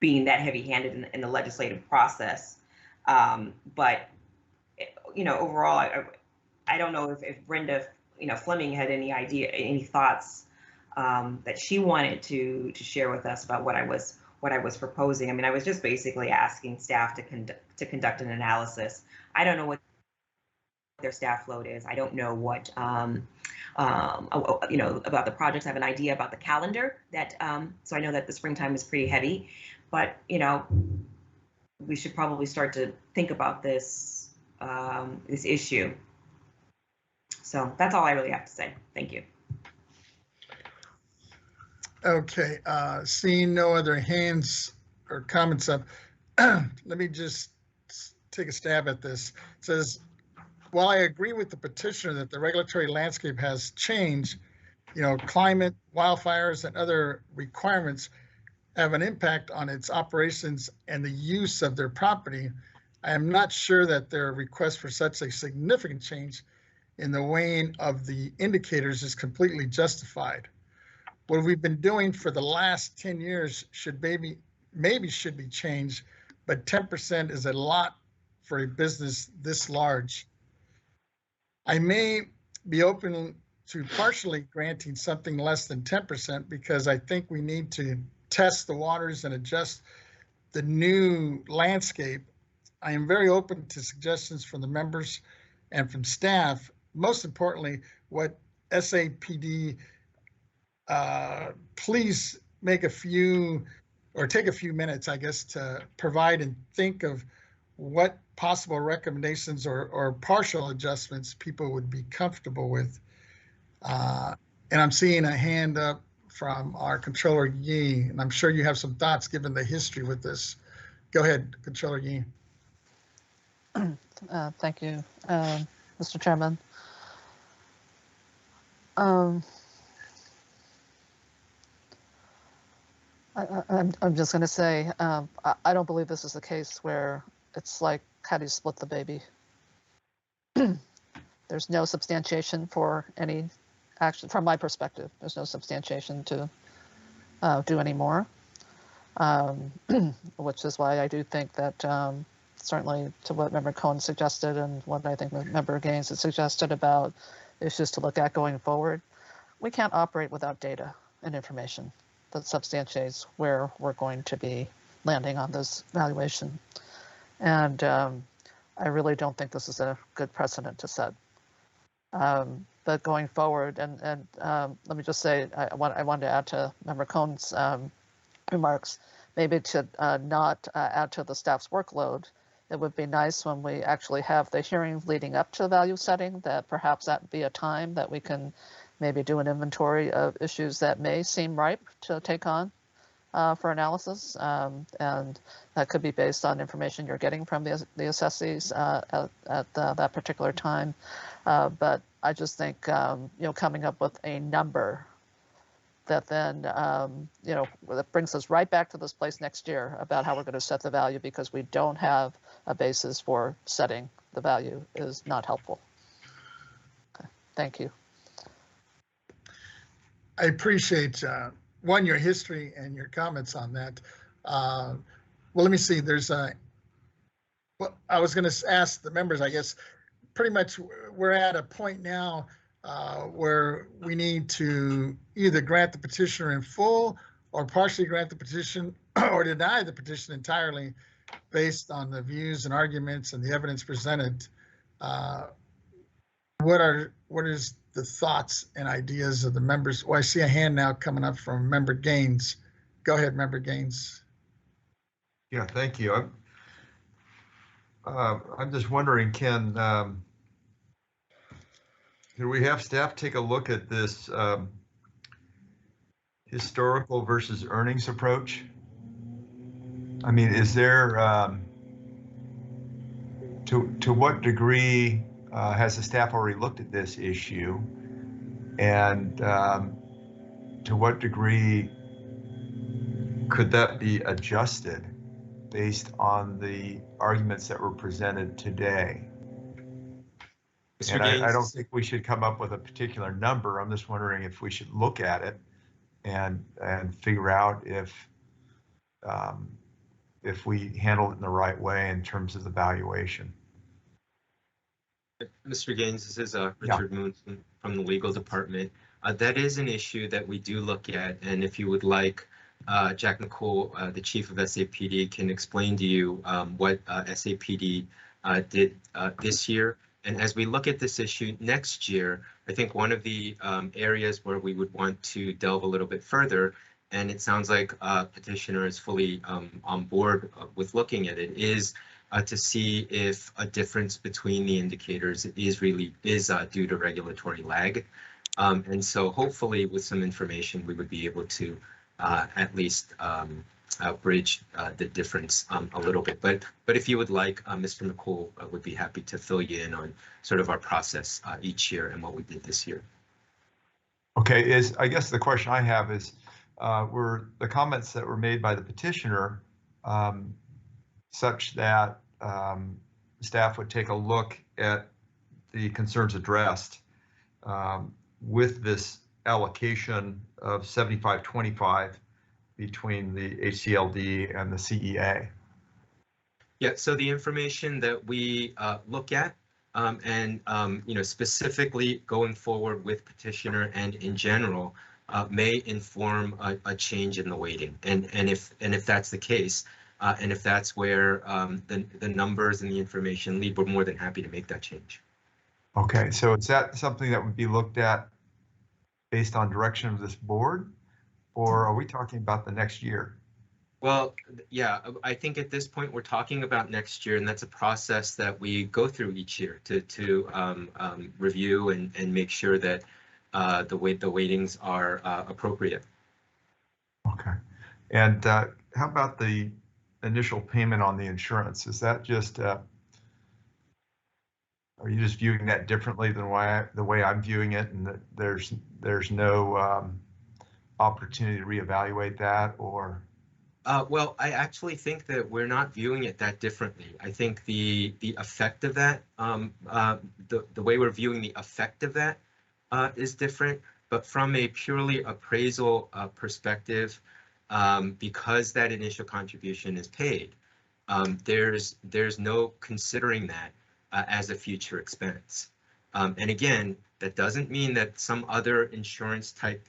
being that heavy-handed in the legislative process. But, you know, overall, I don't know if Brenda, you know, Fleming had any thoughts that she wanted to share with us about what I was proposing. I mean, I was just basically asking staff to conduct an analysis. I don't know what their staff load is. I don't know what, you know, about the projects. I have an idea about the calendar that, so I know that the springtime is pretty heavy, but, you know, we should probably start to think about this, this issue. So that's all I really have to say. Thank you. Okay, seeing no other hands or comments up, let me just take a stab at this. It says, while I agree with the petitioner that the regulatory landscape has changed, you know, climate, wildfires, and other requirements have an impact on its operations and the use of their property, I am not sure that their request for such a significant change in the weighing of the indicators is completely justified. What we've been doing for the last 10 years should maybe should be changed, but 10% is a lot for a business this large. I may be open to partially granting something less than 10% because I think we need to test the waters and adjust the new landscape I am very open to suggestions from the members and from staff. Most importantly, what SAPD, please make a few or take a few minutes, I guess, to provide and think of what possible recommendations or partial adjustments people would be comfortable with. And I'm seeing a hand up from our Controller Yee, and I'm sure you have some thoughts given the history with this. Go ahead, Controller Yee. Thank you, Mr. Chairman. I'm just going to say, I don't believe this is the case where it's like, how do you split the baby? There's no substantiation for any action, from my perspective. There's no substantiation to do any more, which is why I do think that certainly to what Member Cohen suggested and what I think Member Gaines has suggested about issues to look at going forward, we can't operate without data and information that substantiates where we're going to be landing on this valuation. And I really don't think this is a good precedent to set. But going forward, and let me just say, I wanted to add to Member Cohn's remarks, maybe to not add to the staff's workload. It would be nice when we actually have the hearing leading up to value setting, that perhaps that be a time that we can maybe do an inventory of issues that may seem ripe to take on for analysis. And that could be based on information you're getting from the assessees at that particular time. But I just think, coming up with a number that then, that brings us right back to this place next year about how we're going to set the value, because we don't have a basis for setting the value, is not helpful. Okay. Thank you. I appreciate, one, your history and your comments on that. Well, let me see. Well, I was going to ask the members, I guess, pretty much we're at a point now where we need to either grant the petitioner in full or partially grant the petition or deny the petition entirely based on the views and arguments and the evidence presented. What is the thoughts and ideas of the members? Well, I see a hand now coming up from Member Gaines. Go ahead, Member Gaines. Yeah, thank you. I'm just wondering, can we have staff take a look at this historical versus earnings approach? I mean, is there, to what degree has the staff already looked at this issue? And to what degree could that be adjusted based on the arguments that were presented today? And I don't think we should come up with a particular number. I'm just wondering if we should look at it and figure out if we handle it in the right way in terms of the valuation. Mr. Gaines, this is Richard Moon from the legal department. That is an issue that we do look at, and if you would like, Jack Nicole, the chief of SAPD, can explain to you what SAPD did this year. And as we look at this issue next year, I think one of the areas where we would want to delve a little bit further, and it sounds like petitioner is fully on board with looking at it, is to see if a difference between the indicators is due to regulatory lag. And so hopefully with some information, we would be able to at least bridge the difference a little bit. But if you would like, Mr. Nicole would be happy to fill you in on sort of our process each year and what we did this year. Okay, I guess the question I have is, were the comments that were made by the petitioner such that staff would take a look at the concerns addressed with this allocation of 75-25 between the HCLD and the CEA? Yeah, so the information that we look at and specifically going forward with petitioner and in general may inform a change in the weighting. And if that's the case, And if that's where the numbers and the information lead, we're more than happy to make that change. Okay, so is that something that would be looked at based on direction of this board? Or are we talking about the next year? Well, yeah, I think at this point we're talking about next year, and that's a process that we go through each year to review and make sure that the weightings are appropriate. Okay, and how about the initial payment on the insurance? Is that just are you just viewing that differently than the way I'm viewing it, and that there's no opportunity to reevaluate that, or? Well, I actually think that we're not viewing it that differently. I think the effect of that, the way we're viewing the effect of that is different. But from a purely appraisal perspective, because that initial contribution is paid, there's no considering that as a future expense. And again, that doesn't mean that some other insurance type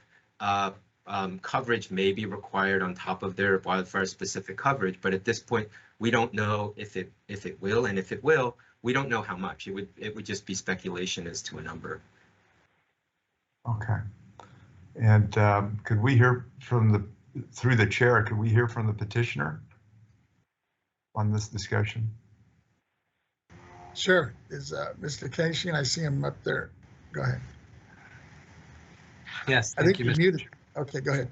coverage may be required on top of their wildfire specific coverage, but at this point we don't know if it will, and if it will, we don't know how much. It would just be speculation as to a number. Okay, and could we hear from through the chair, could we hear from the petitioner on this discussion? Sure. Is Mr. Casey, I see him up there. Go ahead. Yes, I thank think you, you're Mr. muted. Okay, go ahead.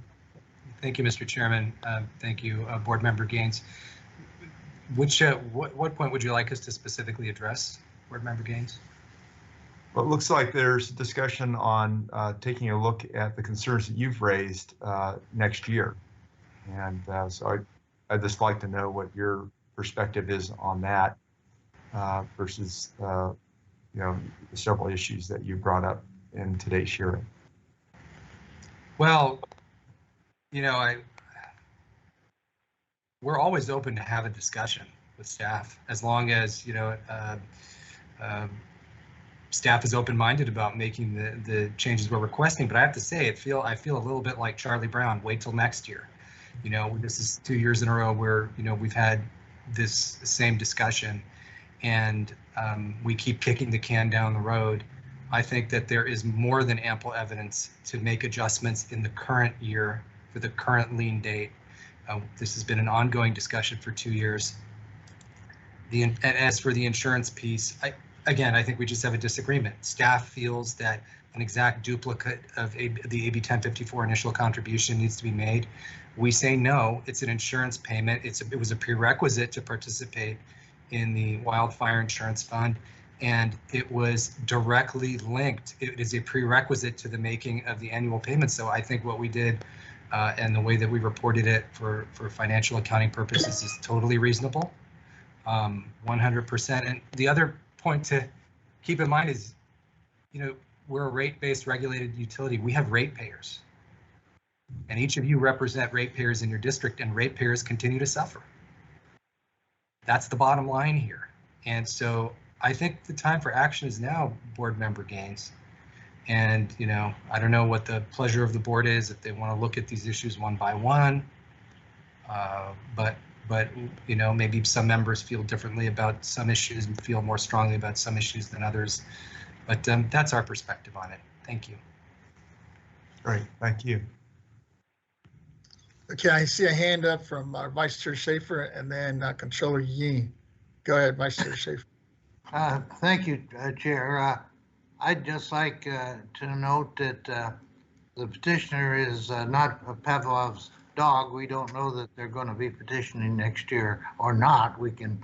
Thank you, Mr. Chairman. Thank you, Board Member Gaines. What point would you like us to specifically address, Board Member Gaines? Well, it looks like there's discussion on taking a look at the concerns that you've raised next year. And so I'd just like to know what your perspective is on that versus, you know, the several issues that you brought up in today's hearing. Well, you know, we're always open to have a discussion with staff, as long as, you know, staff is open-minded about making the changes we're requesting. But I have to say, I feel a little bit like Charlie Brown. Wait till next year. You know, this is 2 years in a row where, you know, we've had this same discussion, and we keep kicking the can down the road. I think that there is more than ample evidence to make adjustments in the current year for the current lien date. This has been an ongoing discussion for 2 years. And as for the insurance piece, I think we just have a disagreement. Staff feels that an exact duplicate of the AB 1054 initial contribution needs to be made. We say no, it's an insurance payment. It was a prerequisite to participate in the wildfire insurance fund, and it was directly linked. It is a prerequisite to the making of the annual payment. So I think what we did and the way that we reported it for financial accounting purposes is totally reasonable, 100%. And the other point to keep in mind is, you know, we're a rate-based regulated utility. We have ratepayers, and each of you represent ratepayers in your district, and ratepayers continue to suffer. That's the bottom line here. And so I think the time for action is now, Board Member Gaines. And, you know, I don't know what the pleasure of the board is, if they want to look at these issues one by one. But you know, maybe some members feel differently about some issues and feel more strongly about some issues than others. But that's our perspective on it. Thank you. Great, thank you. Okay, I see a hand up from Vice Chair Schaefer and then Controller Yee. Go ahead, Vice Chair Schaefer. Thank you, Chair. I'd just like to note that the petitioner is not a Pavlov's dog. We don't know that they're going to be petitioning next year or not. We can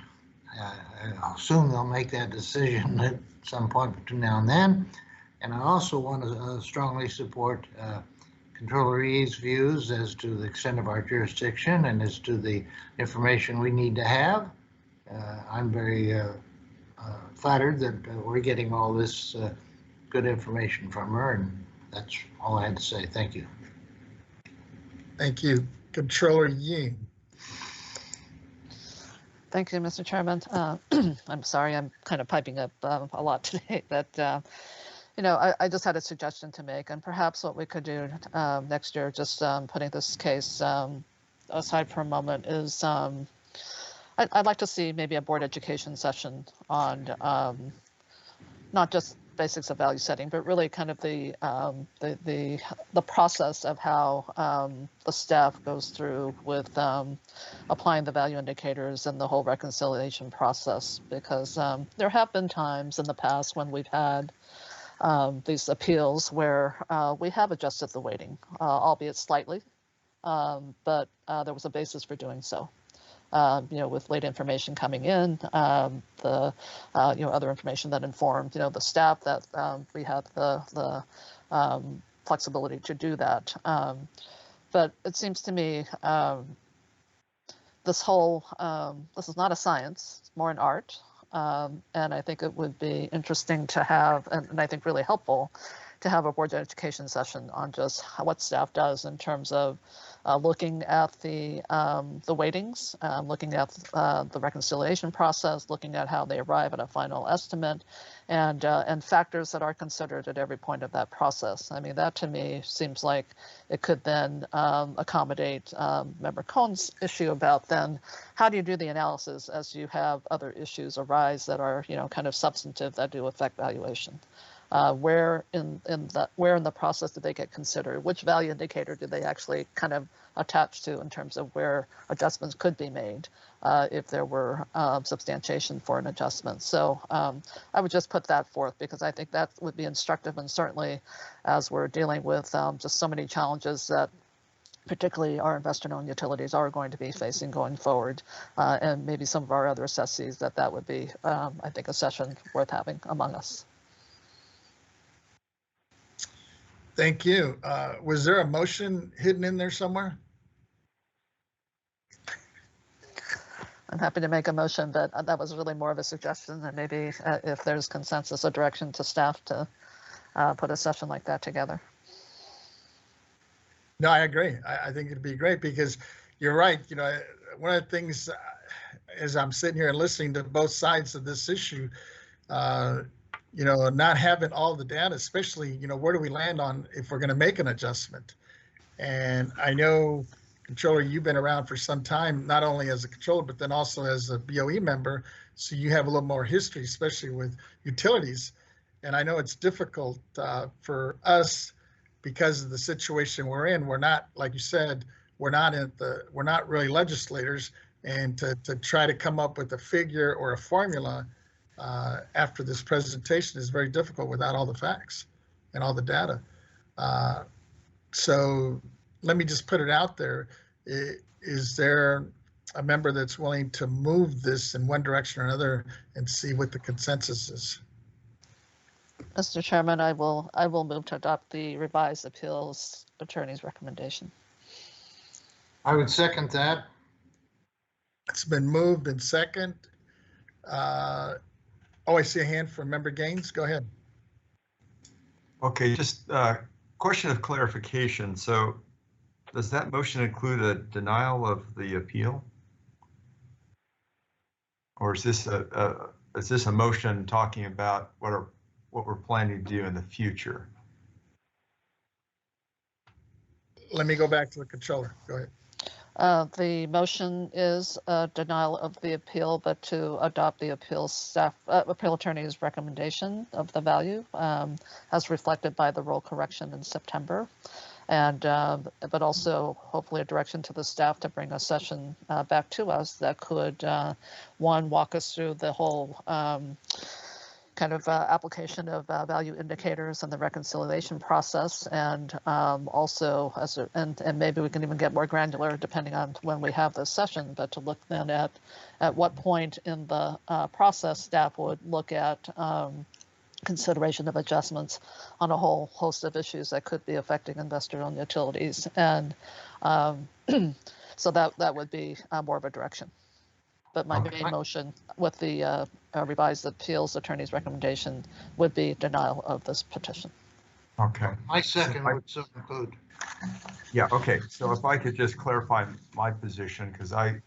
assume they'll make that decision at some point between now and then. And I also want to strongly support Controller E's views as to the extent of our jurisdiction and as to the information we need to have. I'm very flattered that we're getting all this good information from her, and that's all I had to say. Thank you. Thank you. Controller Yee. Thank you, Mr. Chairman. I'm sorry, I'm kind of piping up a lot today, but you know, I just had a suggestion to make, and perhaps what we could do next year, just putting this case aside for a moment, is I'd like to see maybe a board education session on not just basics of value setting, but really kind of the process of how the staff goes through with applying the value indicators and the whole reconciliation process. Because there have been times in the past when we've had these appeals where we have adjusted the weighting, albeit slightly, but there was a basis for doing so. With late information coming in, the other information that informed, the staff, that we had the flexibility to do that. But it seems to me this is not a science, it's more an art. And I think it would be interesting to have, and I think really helpful, to have a board education session on just what staff does in terms of looking at the weightings, looking at the reconciliation process, looking at how they arrive at a final estimate, and factors that are considered at every point of that process. I mean, that to me seems like it could then accommodate Member Cohn's issue about then how do you do the analysis as you have other issues arise that are kind of substantive that do affect valuation. Where in the process did they get considered? Which value indicator did they actually kind of attach to in terms of where adjustments could be made if there were substantiation for an adjustment? So I would just put that forth because I think that would be instructive, and certainly as we're dealing with just so many challenges that particularly our investor-owned utilities are going to be facing going forward, and maybe some of our other assessees, that would be, I think, a session worth having among us. Thank you. Was there a motion hidden in there somewhere? I'm happy to make a motion, but that was really more of a suggestion, and maybe if there's consensus or direction to staff to put a session like that together. No, I agree. I think it'd be great because you're right. One of the things as I'm sitting here and listening to both sides of this issue, not having all the data, especially, where do we land on if we're going to make an adjustment? And I know, Controller, you've been around for some time, not only as a controller, but then also as a BOE member. So you have a little more history, especially with utilities. And I know it's difficult for us because of the situation we're in. We're not, like you said, we're not really legislators, and to try to come up with a figure or a formula after this presentation is very difficult without all the facts and all the data. So let me just put it out there. Is there a member that's willing to move this in one direction or another and see what the consensus is? Mr. Chairman, I will move to adopt the revised appeals attorney's recommendation. I would second that. It's been moved and second. I see a hand from Member Gaines. Go ahead. Okay, just a question of clarification. So does that motion include a denial of the appeal? Or is this a motion talking about what we're planning to do in the future? Let me go back to the controller. Go ahead. The motion is a denial of the appeal, but to adopt the appeal attorney's recommendation of the value as reflected by the roll correction in September. And but also hopefully a direction to the staff to bring a session back to us that could, one, walk us through the whole kind of application of value indicators and the reconciliation process, and also and maybe we can even get more granular depending on when we have this session, but to look then at what point in the process staff would look at consideration of adjustments on a whole host of issues that could be affecting investor-owned utilities. And so that would be more of a direction. But my main motion with the revised appeals attorney's recommendation would be denial of this petition. Okay. My second would so include. Yeah, okay. So if I could just clarify my position, because I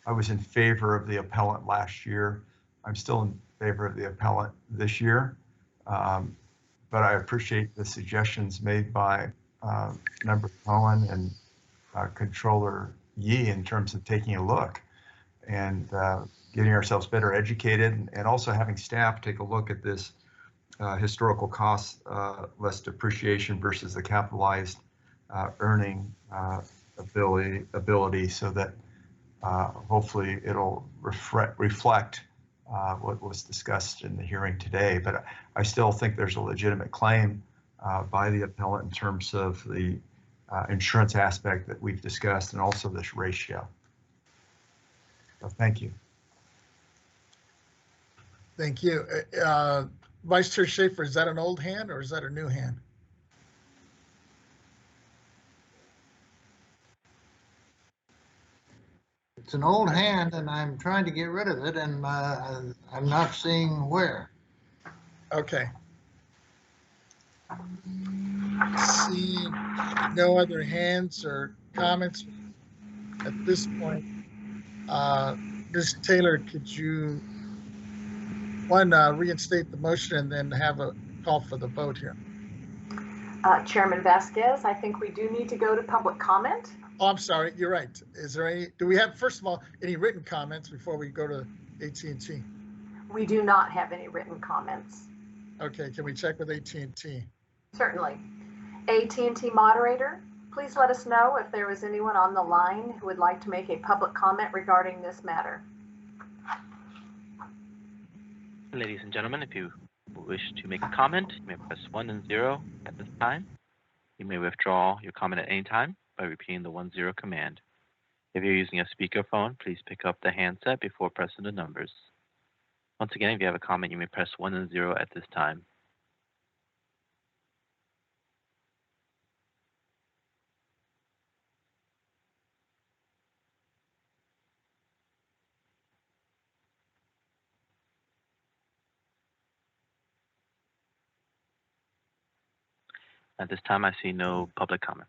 was in favor of the appellant last year. I'm still in favor of the appellant this year. But I appreciate the suggestions made by Member Cohen and Controller Yee in terms of taking a look and getting ourselves better educated, and also having staff take a look at this historical cost less depreciation versus the capitalized earning ability, so that hopefully it'll reflect what was discussed in the hearing today. But I still think there's a legitimate claim by the appellant in terms of the insurance aspect that we've discussed, and also this ratio. So thank you. Thank you. Vice Chair Schaefer, is that an old hand or is that a new hand? It's an old hand and I'm trying to get rid of it, and I'm not seeing where. Okay. See no other hands or comments at this point. Ms. Taylor, could you reinstate the motion and then have a call for the vote here? Chairman Vasquez, I think we do need to go to public comment. Oh, I'm sorry, you're right. Is there any, do we have, first of all, any written comments before we go to AT&T? We do not have any written comments. Okay, can we check with AT&T? Certainly. AT&T moderator, please let us know if there is anyone on the line who would like to make a public comment regarding this matter. Ladies and gentlemen, if you wish to make a comment, you may press 1 and 0 at this time. You may withdraw your comment at any time by repeating the 1-0 command. If you're using a speakerphone, please pick up the handset before pressing the numbers. Once again, if you have a comment, you may press 1 and 0 at this time. At this time, I see no public comment.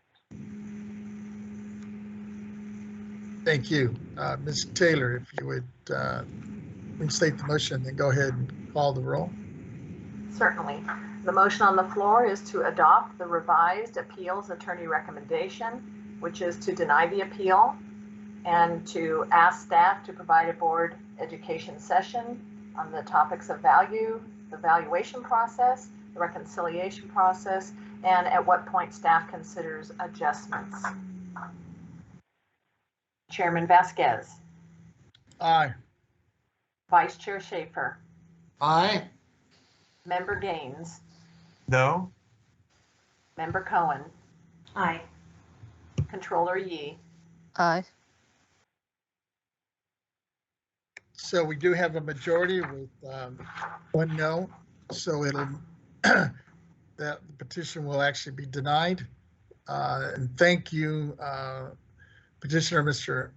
Thank you. Ms. Taylor, if you would reinstate the motion, then go ahead and call the roll. Certainly. The motion on the floor is to adopt the revised appeals attorney recommendation, which is to deny the appeal and to ask staff to provide a board education session on the topics of value, the valuation process, the reconciliation process, and at what point staff considers adjustments. Chairman Vasquez. Aye. Vice Chair Schaefer. Aye. Member Gaines. No. Member Cohen. Aye. Controller Yee. Aye. So we do have a majority with 1 no, so it'll that the petition will actually be denied. And thank you, petitioner, Mr.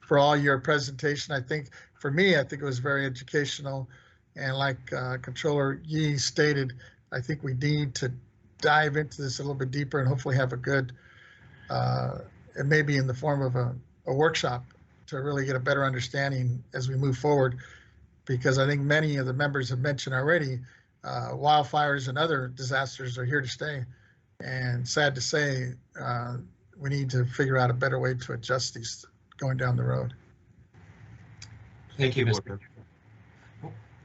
For all your presentation. I think for me, I think it was very educational. And like Controller Yee stated, I think we need to dive into this a little bit deeper and hopefully have a good, it may be in the form of a workshop to really get a better understanding as we move forward. Because I think many of the members have mentioned already, wildfires and other disasters are here to stay. And sad to say, we need to figure out a better way to adjust these going down the road. Thank you, Mr.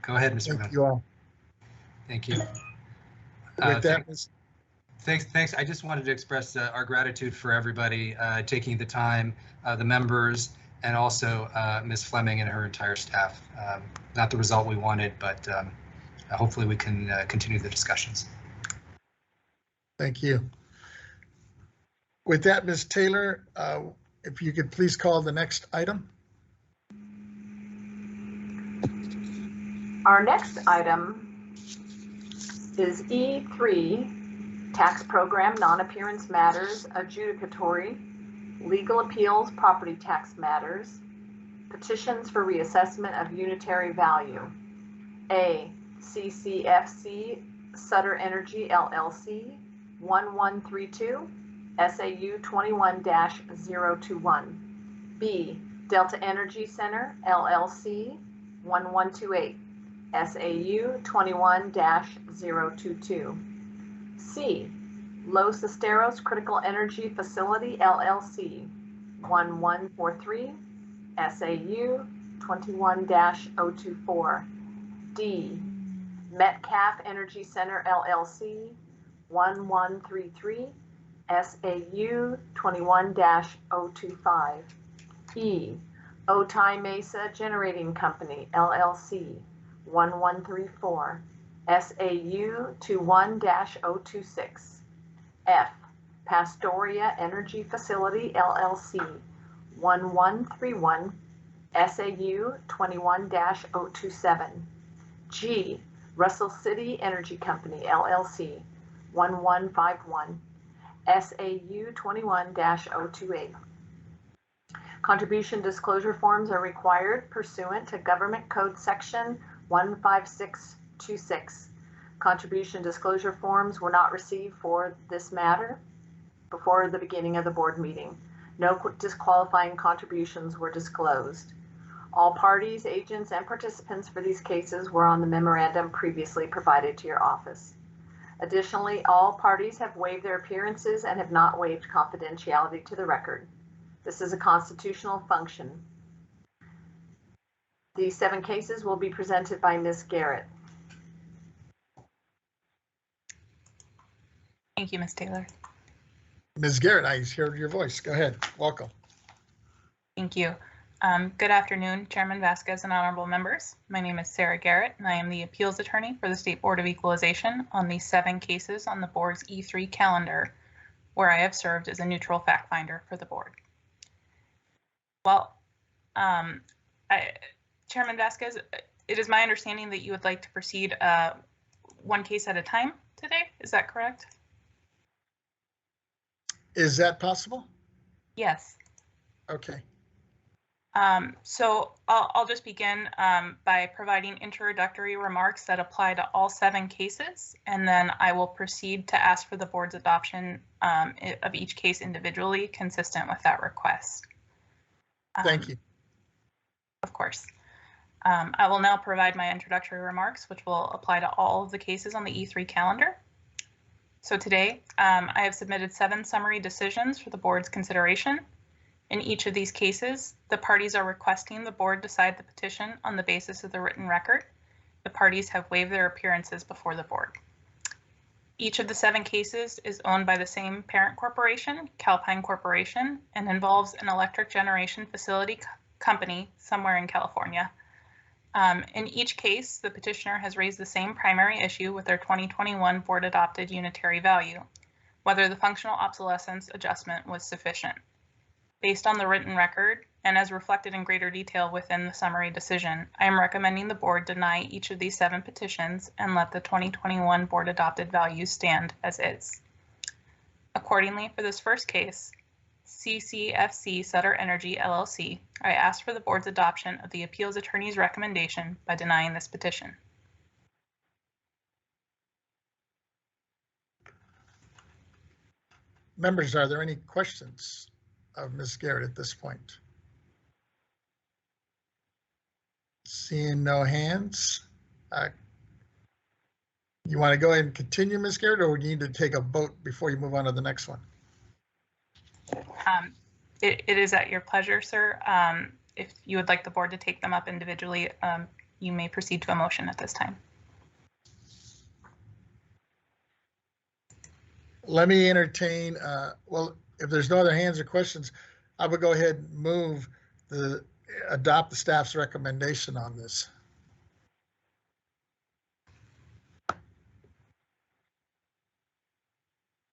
Go ahead, Mr. Thank you all. Thank you. With that, Thanks. I just wanted to express our gratitude for everybody taking the time, the members, and also Ms. Fleming and her entire staff. Not the result we wanted, but hopefully we can continue the discussions. Thank you. With that, Ms. Taylor, if you could please call the next item. Our next item is E3, Tax Program Non-Appearance Matters, Adjudicatory, Legal Appeals, Property Tax Matters, Petitions for Reassessment of Unitary Value. A, CCFC Sutter Energy LLC, 1132, SAU 21-021. B, Delta Energy Center LLC, 1128, SAU 21-022. C, Los Esteros Critical Energy Facility LLC, 1143, SAU 21-024. D, Metcalf Energy Center LLC 1133, SAU 21-025. E, Otay Mesa Generating Company LLC 1134, SAU 21-026. F, Pastoria Energy Facility LLC 1131, SAU 21-027. G, Russell City Energy Company LLC 1151, SAU 21-028. Contribution disclosure forms are required pursuant to Government Code Section 15626. Contribution disclosure forms were not received for this matter before the beginning of the board meeting. No disqualifying contributions were disclosed. All parties, agents, and participants for these cases were on the memorandum previously provided to your office. Additionally, all parties have waived their appearances and have not waived confidentiality to the record. This is a constitutional function. These 7 cases will be presented by Ms. Garrett. Thank you, Ms. Taylor. Ms. Garrett, I heard your voice. Go ahead. Welcome. Thank you. Good afternoon, Chairman Vasquez and honorable members. My name is Sarah Garrett, and I am the appeals attorney for the State Board of Equalization on the 7 cases on the board's E3 calendar, where I have served as a neutral fact finder for the board. Well, Chairman Vasquez, it is my understanding that you would like to proceed 1 case at a time today. Is that correct? Is that possible? Yes. Okay. So I'll just begin by providing introductory remarks that apply to all 7 cases, and then I will proceed to ask for the board's adoption of each case individually, consistent with that request. Thank you. Of course. I will now provide my introductory remarks, which will apply to all of the cases on the E3 calendar. So today, I have submitted 7 summary decisions for the board's consideration. In each of these cases, the parties are requesting the board decide the petition on the basis of the written record. The parties have waived their appearances before the board. Each of the 7 cases is owned by the same parent corporation, Calpine Corporation, and involves an electric generation facility company somewhere in California. In each case, the petitioner has raised the same primary issue with their 2021 board adopted unitary value, whether the functional obsolescence adjustment was sufficient. Based on the written record, and as reflected in greater detail within the summary decision, I am recommending the board deny each of these 7 petitions and let the 2021 board adopted values stand as is. Accordingly, for this first case, CCFC Sutter Energy LLC, I ask for the board's adoption of the appeals attorney's recommendation by denying this petition. Members, are there any questions of Ms. Garrett at this point? Seeing no hands. You want to go ahead and continue, Ms. Garrett, or we need to take a vote before you move on to the next one? It is at your pleasure, sir. If you would like the board to take them up individually, you may proceed to a motion at this time. Let me entertain, well, if there's no other hands or questions, I would go ahead and move adopt the staff's recommendation on this.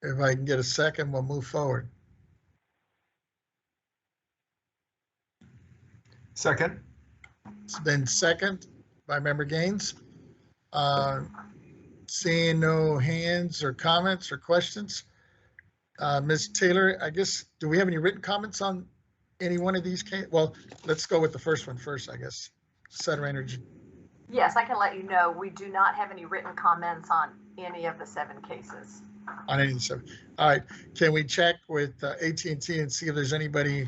If I can get a second, we'll move forward. Second. It's been second by Member Gaines. Seeing no hands or comments or questions. Ms. Taylor, I guess, do we have any written comments on any one of these cases? Well, let's go with the first one first, I guess. Sutter Energy. Yes, I can let you know we do not have any written comments on any of the 7 cases. On any of the 7. All right. Can we check with AT&T and see if there's anybody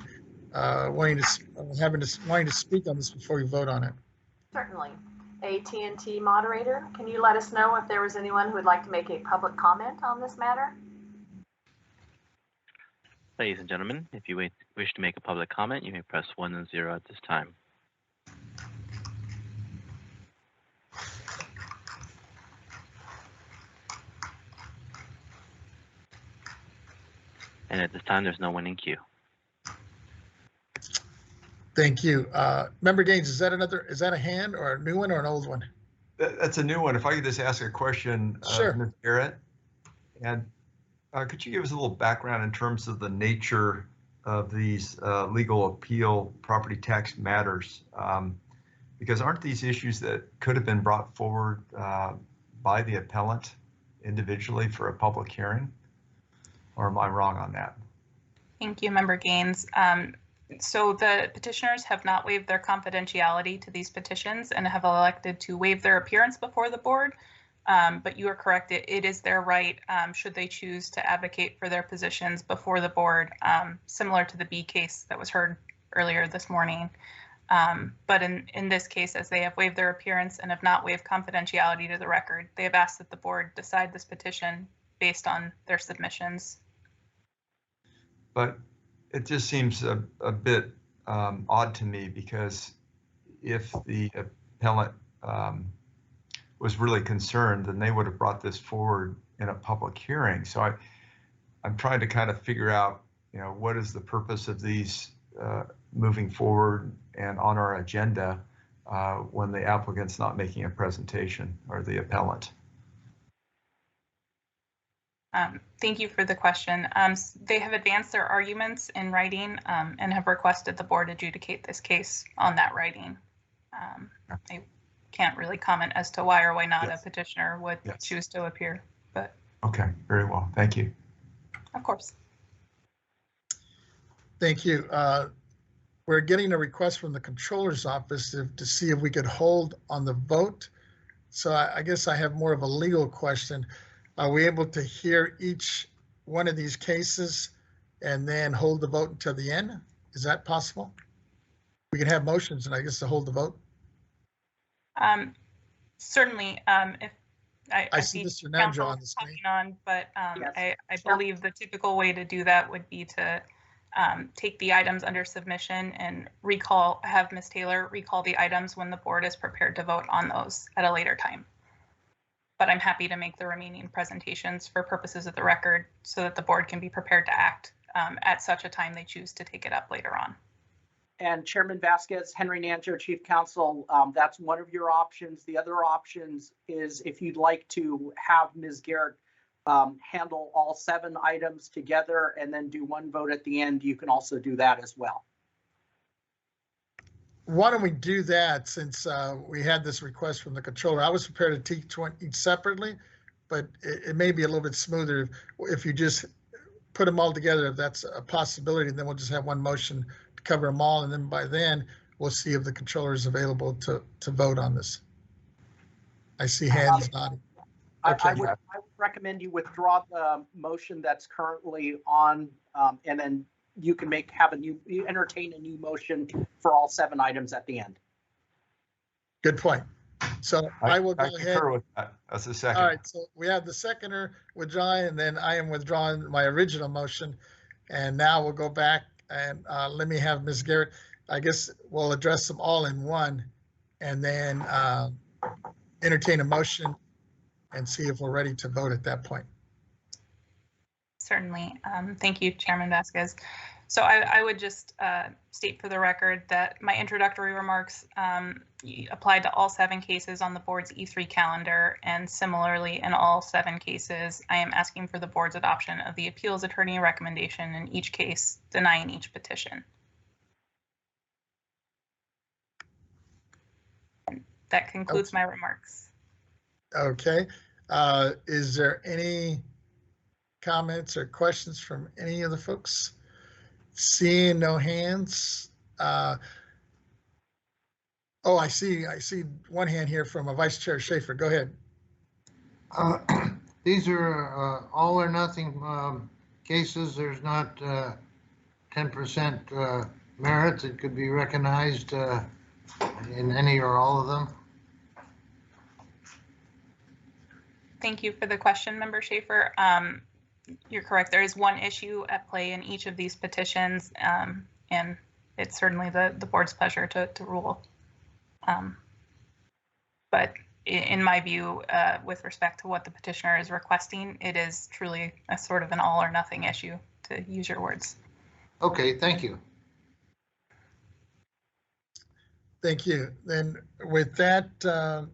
wanting to speak on this before we vote on it? Certainly. AT&T moderator, can you let us know if there was anyone who would like to make a public comment on this matter? Ladies and gentlemen, if you wish to make a public comment, you may press 1 and 0 at this time. And at this time, there's no one in queue. Thank you. Member Gaines, is that a hand or a new one or an old one? That's a new one. If I could just ask a question, Sure. Ms. Garrett, and could you give us a little background in terms of the nature of these legal appeal property tax matters? Because aren't these issues that could have been brought forward by the appellant individually for a public hearing? Or am I wrong on that? Thank you, Member Gaines. So the petitioners have not waived their confidentiality to these petitions and have elected to waive their appearance before the board. But you are correct, it is their right, should they choose to advocate for their positions before the board, similar to the B case that was heard earlier this morning. But in this case, as they have waived their appearance and have not waived confidentiality to the record, they have asked that the board decide this petition based on their submissions. But it just seems a bit odd to me, because if the appellant was really concerned, then they would have brought this forward in a public hearing. So I'm trying to kind of figure out, what is the purpose of these moving forward and on our agenda when the applicant's not making a presentation, or the appellant. Thank you for the question. They have advanced their arguments in writing and have requested the board adjudicate this case on that writing. I can't really comment as to why or why not a petitioner would choose to appear, but. Okay, very well. Thank you. Of course. Thank you. We're getting a request from the controller's office to see if we could hold on the vote. So I guess I have more of a legal question. Are we able to hear each one of these cases and then hold the vote until the end? Is that possible? We can have motions and I guess to hold the vote. Certainly, if I see Mr. Namjo on the screen. But Yes. I believe the typical way to do that would be to take the items under submission and have Ms. Taylor recall the items when the board is prepared to vote on those at a later time. But I'm happy to make the remaining presentations for purposes of the record so that the board can be prepared to act at such a time they choose to take it up later on. And Chairman Vasquez, Henry Nanjo, Chief Counsel, that's one of your options. The other options is if you'd like to have Ms. Garrett handle all 7 items together and then do one vote at the end, you can also do that as well. Why don't we do that, since we had this request from the controller? I was prepared to teach each separately, but it may be a little bit smoother if you just put them all together, if that's a possibility. Then we'll just have one motion to cover them all, and then by then we'll see if the controller is available to vote on this. I see hands nodding. Okay. I would recommend you withdraw the motion that's currently on, and then you can entertain a new motion for all 7 items at the end. Good point. So I will go ahead. Concur with that. That's the second. All right, so we have the seconder withdrawing, and then I am withdrawing my original motion. And now we'll go back and let me have Ms. Garrett. I guess we'll address them all in one, and then entertain a motion and see if we're ready to vote at that point. Certainly. Thank you, Chairman Vasquez. So I would just state for the record that my introductory remarks applied to all 7 cases on the board's E3 calendar, and similarly in all 7 cases, I am asking for the board's adoption of the appeals attorney recommendation in each case, denying each petition. And that concludes my remarks. Okay. Is there any comments or questions from any of the folks? Seeing no hands. Oh, I see one hand here from a Vice Chair Schaefer. Go ahead. These are all or nothing cases. There's not 10% merit that could be recognized in any or all of them. Thank you for the question, Member Schaefer. You're correct. There is one issue at play in each of these petitions, and it's certainly the board's pleasure to rule. But in my view, with respect to what the petitioner is requesting, it is truly a sort of an all or nothing issue, to use your words. Okay, thank you. Thank you. Then with that,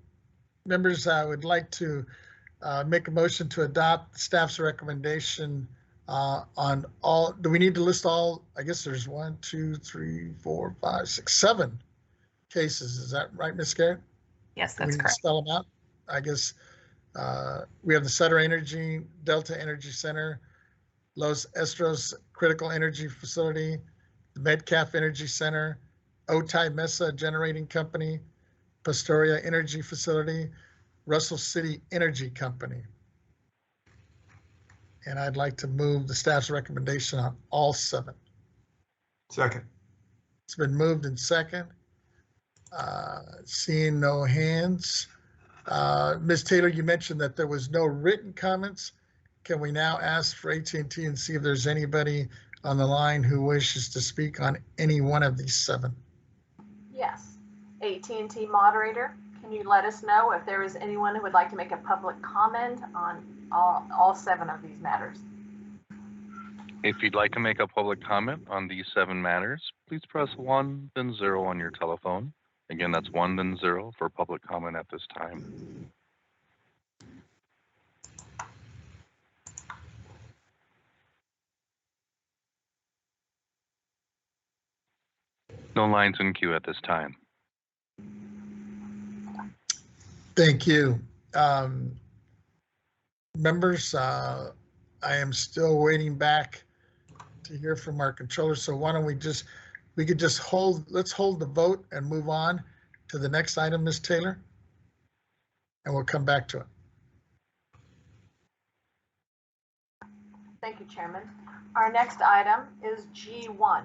members, I would like to make a motion to adopt staff's recommendation on all. Do we need to list all? I guess there's 1, 2, 3, 4, 5, 6, 7 cases. Is that right, Ms. Garrett? Yes, Do we that's need to correct. spell them out? I guess we have the Sutter Energy, Delta Energy Center, Los Estros Critical Energy Facility, the Metcalf Energy Center, Otay Mesa Generating Company, Pastoria Energy Facility, Russell City Energy Company. And I'd like to move the staff's recommendation on all 7. Second. It's been moved in second. Seeing no hands. Ms. Taylor, you mentioned that there was no written comments. Can we now ask for AT&T and see if there's anybody on the line who wishes to speak on any one of these 7? Yes. AT&T moderator, can you let us know if there is anyone who would like to make a public comment on all 7 of these matters? If you'd like to make a public comment on these 7 matters, please press 1, then 0 on your telephone. Again, that's 1, then 0 for public comment at this time. No lines in queue at this time. Thank you. Members, I am still waiting back to hear from our controller. So why don't we could just let's hold the vote and move on to the next item, Ms. Taylor, and we'll come back to it. Thank you, Chairman. Our next item is G1,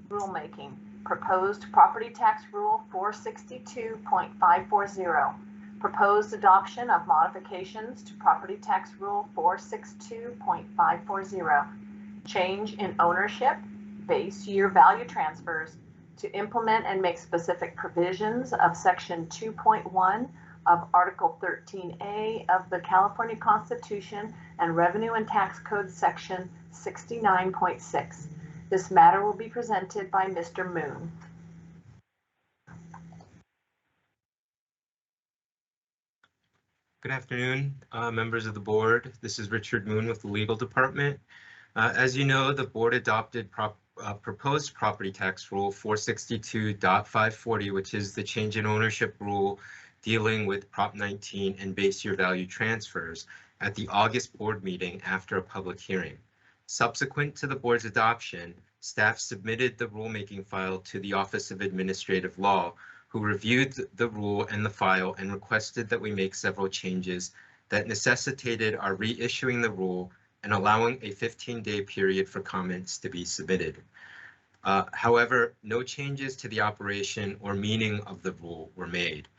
rulemaking, proposed property tax rule 462.540, proposed adoption of modifications to property tax rule 462.540, change in ownership, base year value transfers to implement and make specific provisions of section 2.1 of Article 13A of the California Constitution and Revenue and Tax Code section 69.6. This matter will be presented by Mr. Moon. Good afternoon, members of the board. This is Richard Moon with the legal department. As you know, the board adopted proposed property tax rule 462.540, which is the change in ownership rule dealing with Prop 19 and base year value transfers at the August board meeting after a public hearing. Subsequent to the board's adoption, staff submitted the rulemaking file to the Office of Administrative Law, who reviewed the rule and the file and requested that we make several changes that necessitated our reissuing the rule and allowing a 15-day period for comments to be submitted. However, no changes to the operation or meaning of the rule were made.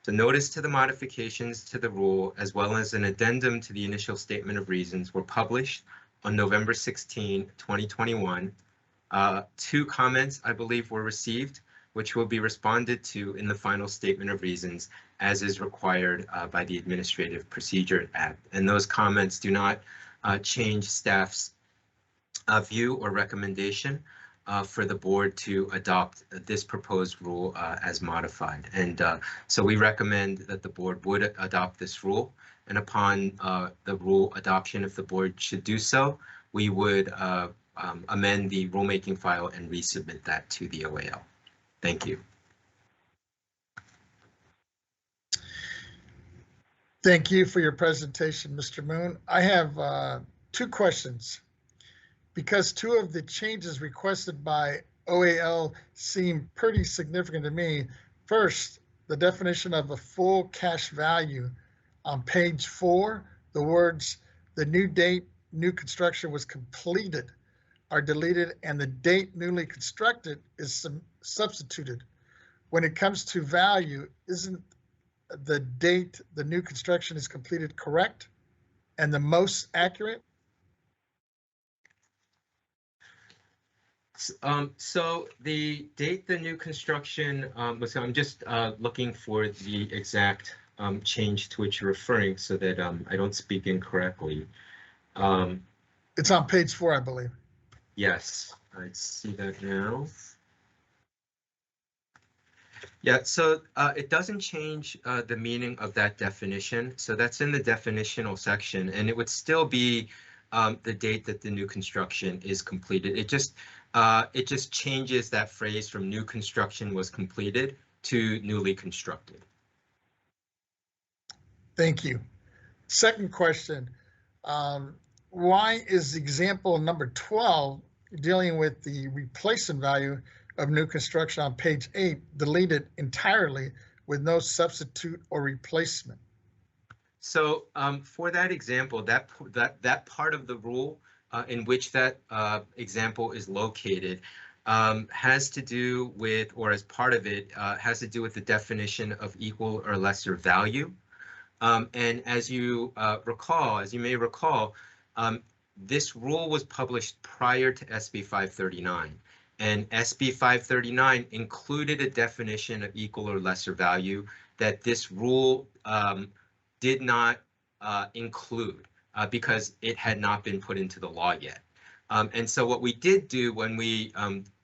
The notice to the modifications to the rule, as well as an addendum to the initial statement of reasons, were published on November 16, 2021. 2 comments, I believe, were received, which will be responded to in the final statement of reasons, as is required by the Administrative Procedure Act. And those comments do not change staff's view or recommendation for the board to adopt this proposed rule as modified. And so we recommend that the board would adopt this rule. And upon the rule adoption, if the board should do so, we would amend the rulemaking file and resubmit that to the OAL. Thank you. Thank you for your presentation, Mr. Moon. I have 2 questions. Because 2 of the changes requested by OAL seem pretty significant to me. First, the definition of a full cash value. On page 4, the words, the new date new construction was completed are deleted and the date newly constructed is substituted. When it comes to value, isn't the date the new construction is completed correct and the most accurate? So the date the new construction was, I'm just looking for the exact change to which you're referring so that I don't speak incorrectly. It's on page 4, I believe. Yes, I see that now. Yeah, so it doesn't change the meaning of that definition. So that's in the definitional section, and it would still be the date that the new construction is completed. It just changes that phrase from new construction was completed to newly constructed. Thank you. Second question, why is example number 12 dealing with the replacement value of new construction on page 8 deleted entirely with no substitute or replacement? So for that example, that part of the rule in which that example is located has to do with, or as part of it, has to do with the definition of equal or lesser value. And as you may recall, this rule was published prior to SB 539. And SB 539 included a definition of equal or lesser value that this rule did not include because it had not been put into the law yet. And so what we did do when we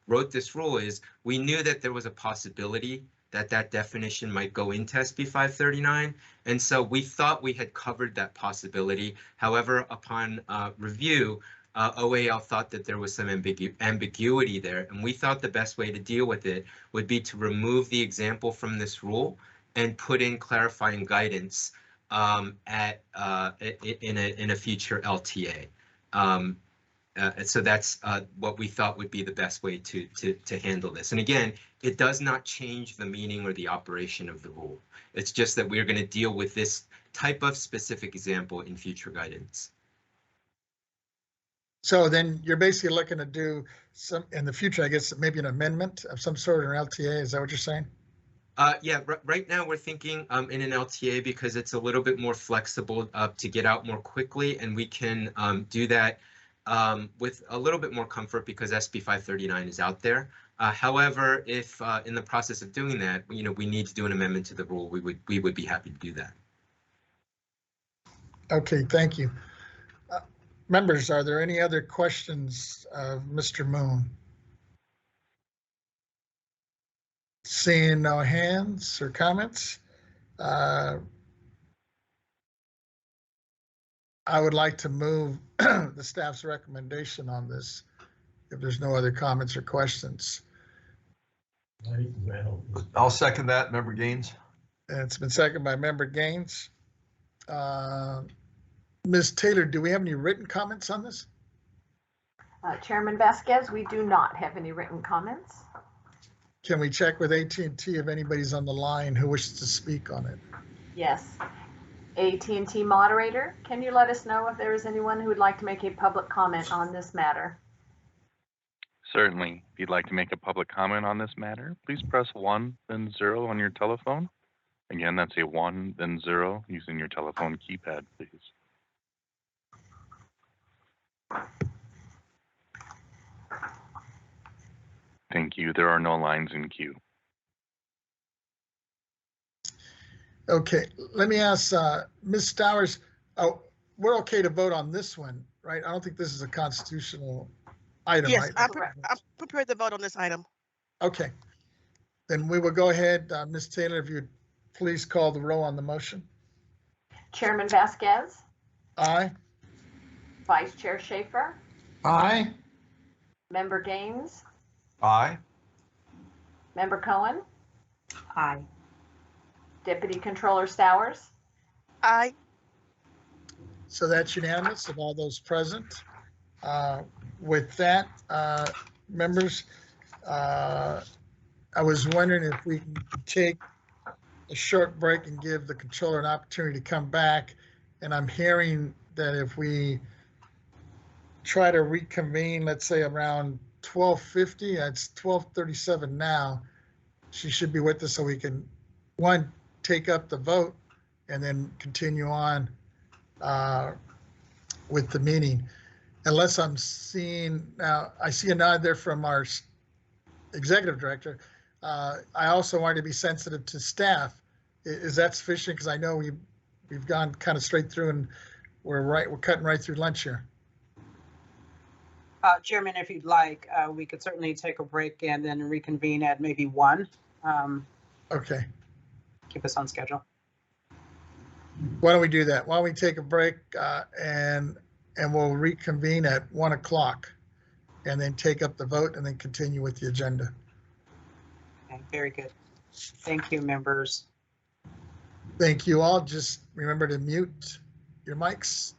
wrote this rule is we knew that there was a possibility that that definition might go into SB 539. And so we thought we had covered that possibility. However, upon review, OAL thought that there was some ambiguity there. And we thought the best way to deal with it would be to remove the example from this rule and put in clarifying guidance in a future LTA. So that's what we thought would be the best way to handle this. And again, it does not change the meaning or the operation of the rule. It's just that we're going to deal with this type of specific example in future guidance. So then you're basically looking to do some, in the future, I guess, maybe an amendment of some sort in LTA. Is that what you're saying? Yeah, right now we're thinking in an LTA because it's a little bit more flexible to get out more quickly, and we can do that with a little bit more comfort because SB 539 is out there. However, if in the process of doing that, we need to do an amendment to the rule, we would be happy to do that. Okay, thank you. Members, are there any other questions of Mr. Moon? Seeing no hands or comments, I would like to move the staff's recommendation on this if there's no other comments or questions. I'll second that, Member Gaines. And it's been seconded by Member Gaines. Ms. Taylor, do we have any written comments on this? Chairman Vasquez, we do not have any written comments. Can we check with AT&T if anybody's on the line who wishes to speak on it? Yes. AT&T moderator, can you let us know if there is anyone who would like to make a public comment on this matter? Certainly. If you'd like to make a public comment on this matter, please press 1, then 0 on your telephone. Again, that's a 1, then 0 using your telephone keypad, please. Thank you. There are no lines in queue. Okay, let me ask Ms. Stowers, we're okay to vote on this one, right? I don't think this is a constitutional item. Yes, right? I'm prepared to vote on this item. Okay, then we will go ahead. Ms. Taylor, if you would please call the roll on the motion. Chairman Vasquez? Aye. Vice Chair Schaefer? Aye. Member Gaines? Aye. Member Cohen? Aye. Deputy Controller Stowers? Aye. So that's unanimous of all those present. With that, members, I was wondering if we can take a short break and give the controller an opportunity to come back. And I'm hearing that if we try to reconvene, let's say around 12:50, it's 12:37 now, she should be with us so we can, one, take up the vote and then continue on with the meeting. unless I'm seeing, now I see a nod there from our executive director. I also wanted to be sensitive to staff. Is that sufficient? Because I know we've gone kind of straight through and we're cutting right through lunch here. Chairman, if you'd like, we could certainly take a break and then reconvene at maybe 1. Okay. Keep us on schedule. Why don't we do that? Why don't we take a break and we'll reconvene at 1 o'clock and then take up the vote and then continue with the agenda. Okay, very good. Thank you, members. Thank you all. Just remember to mute your mics.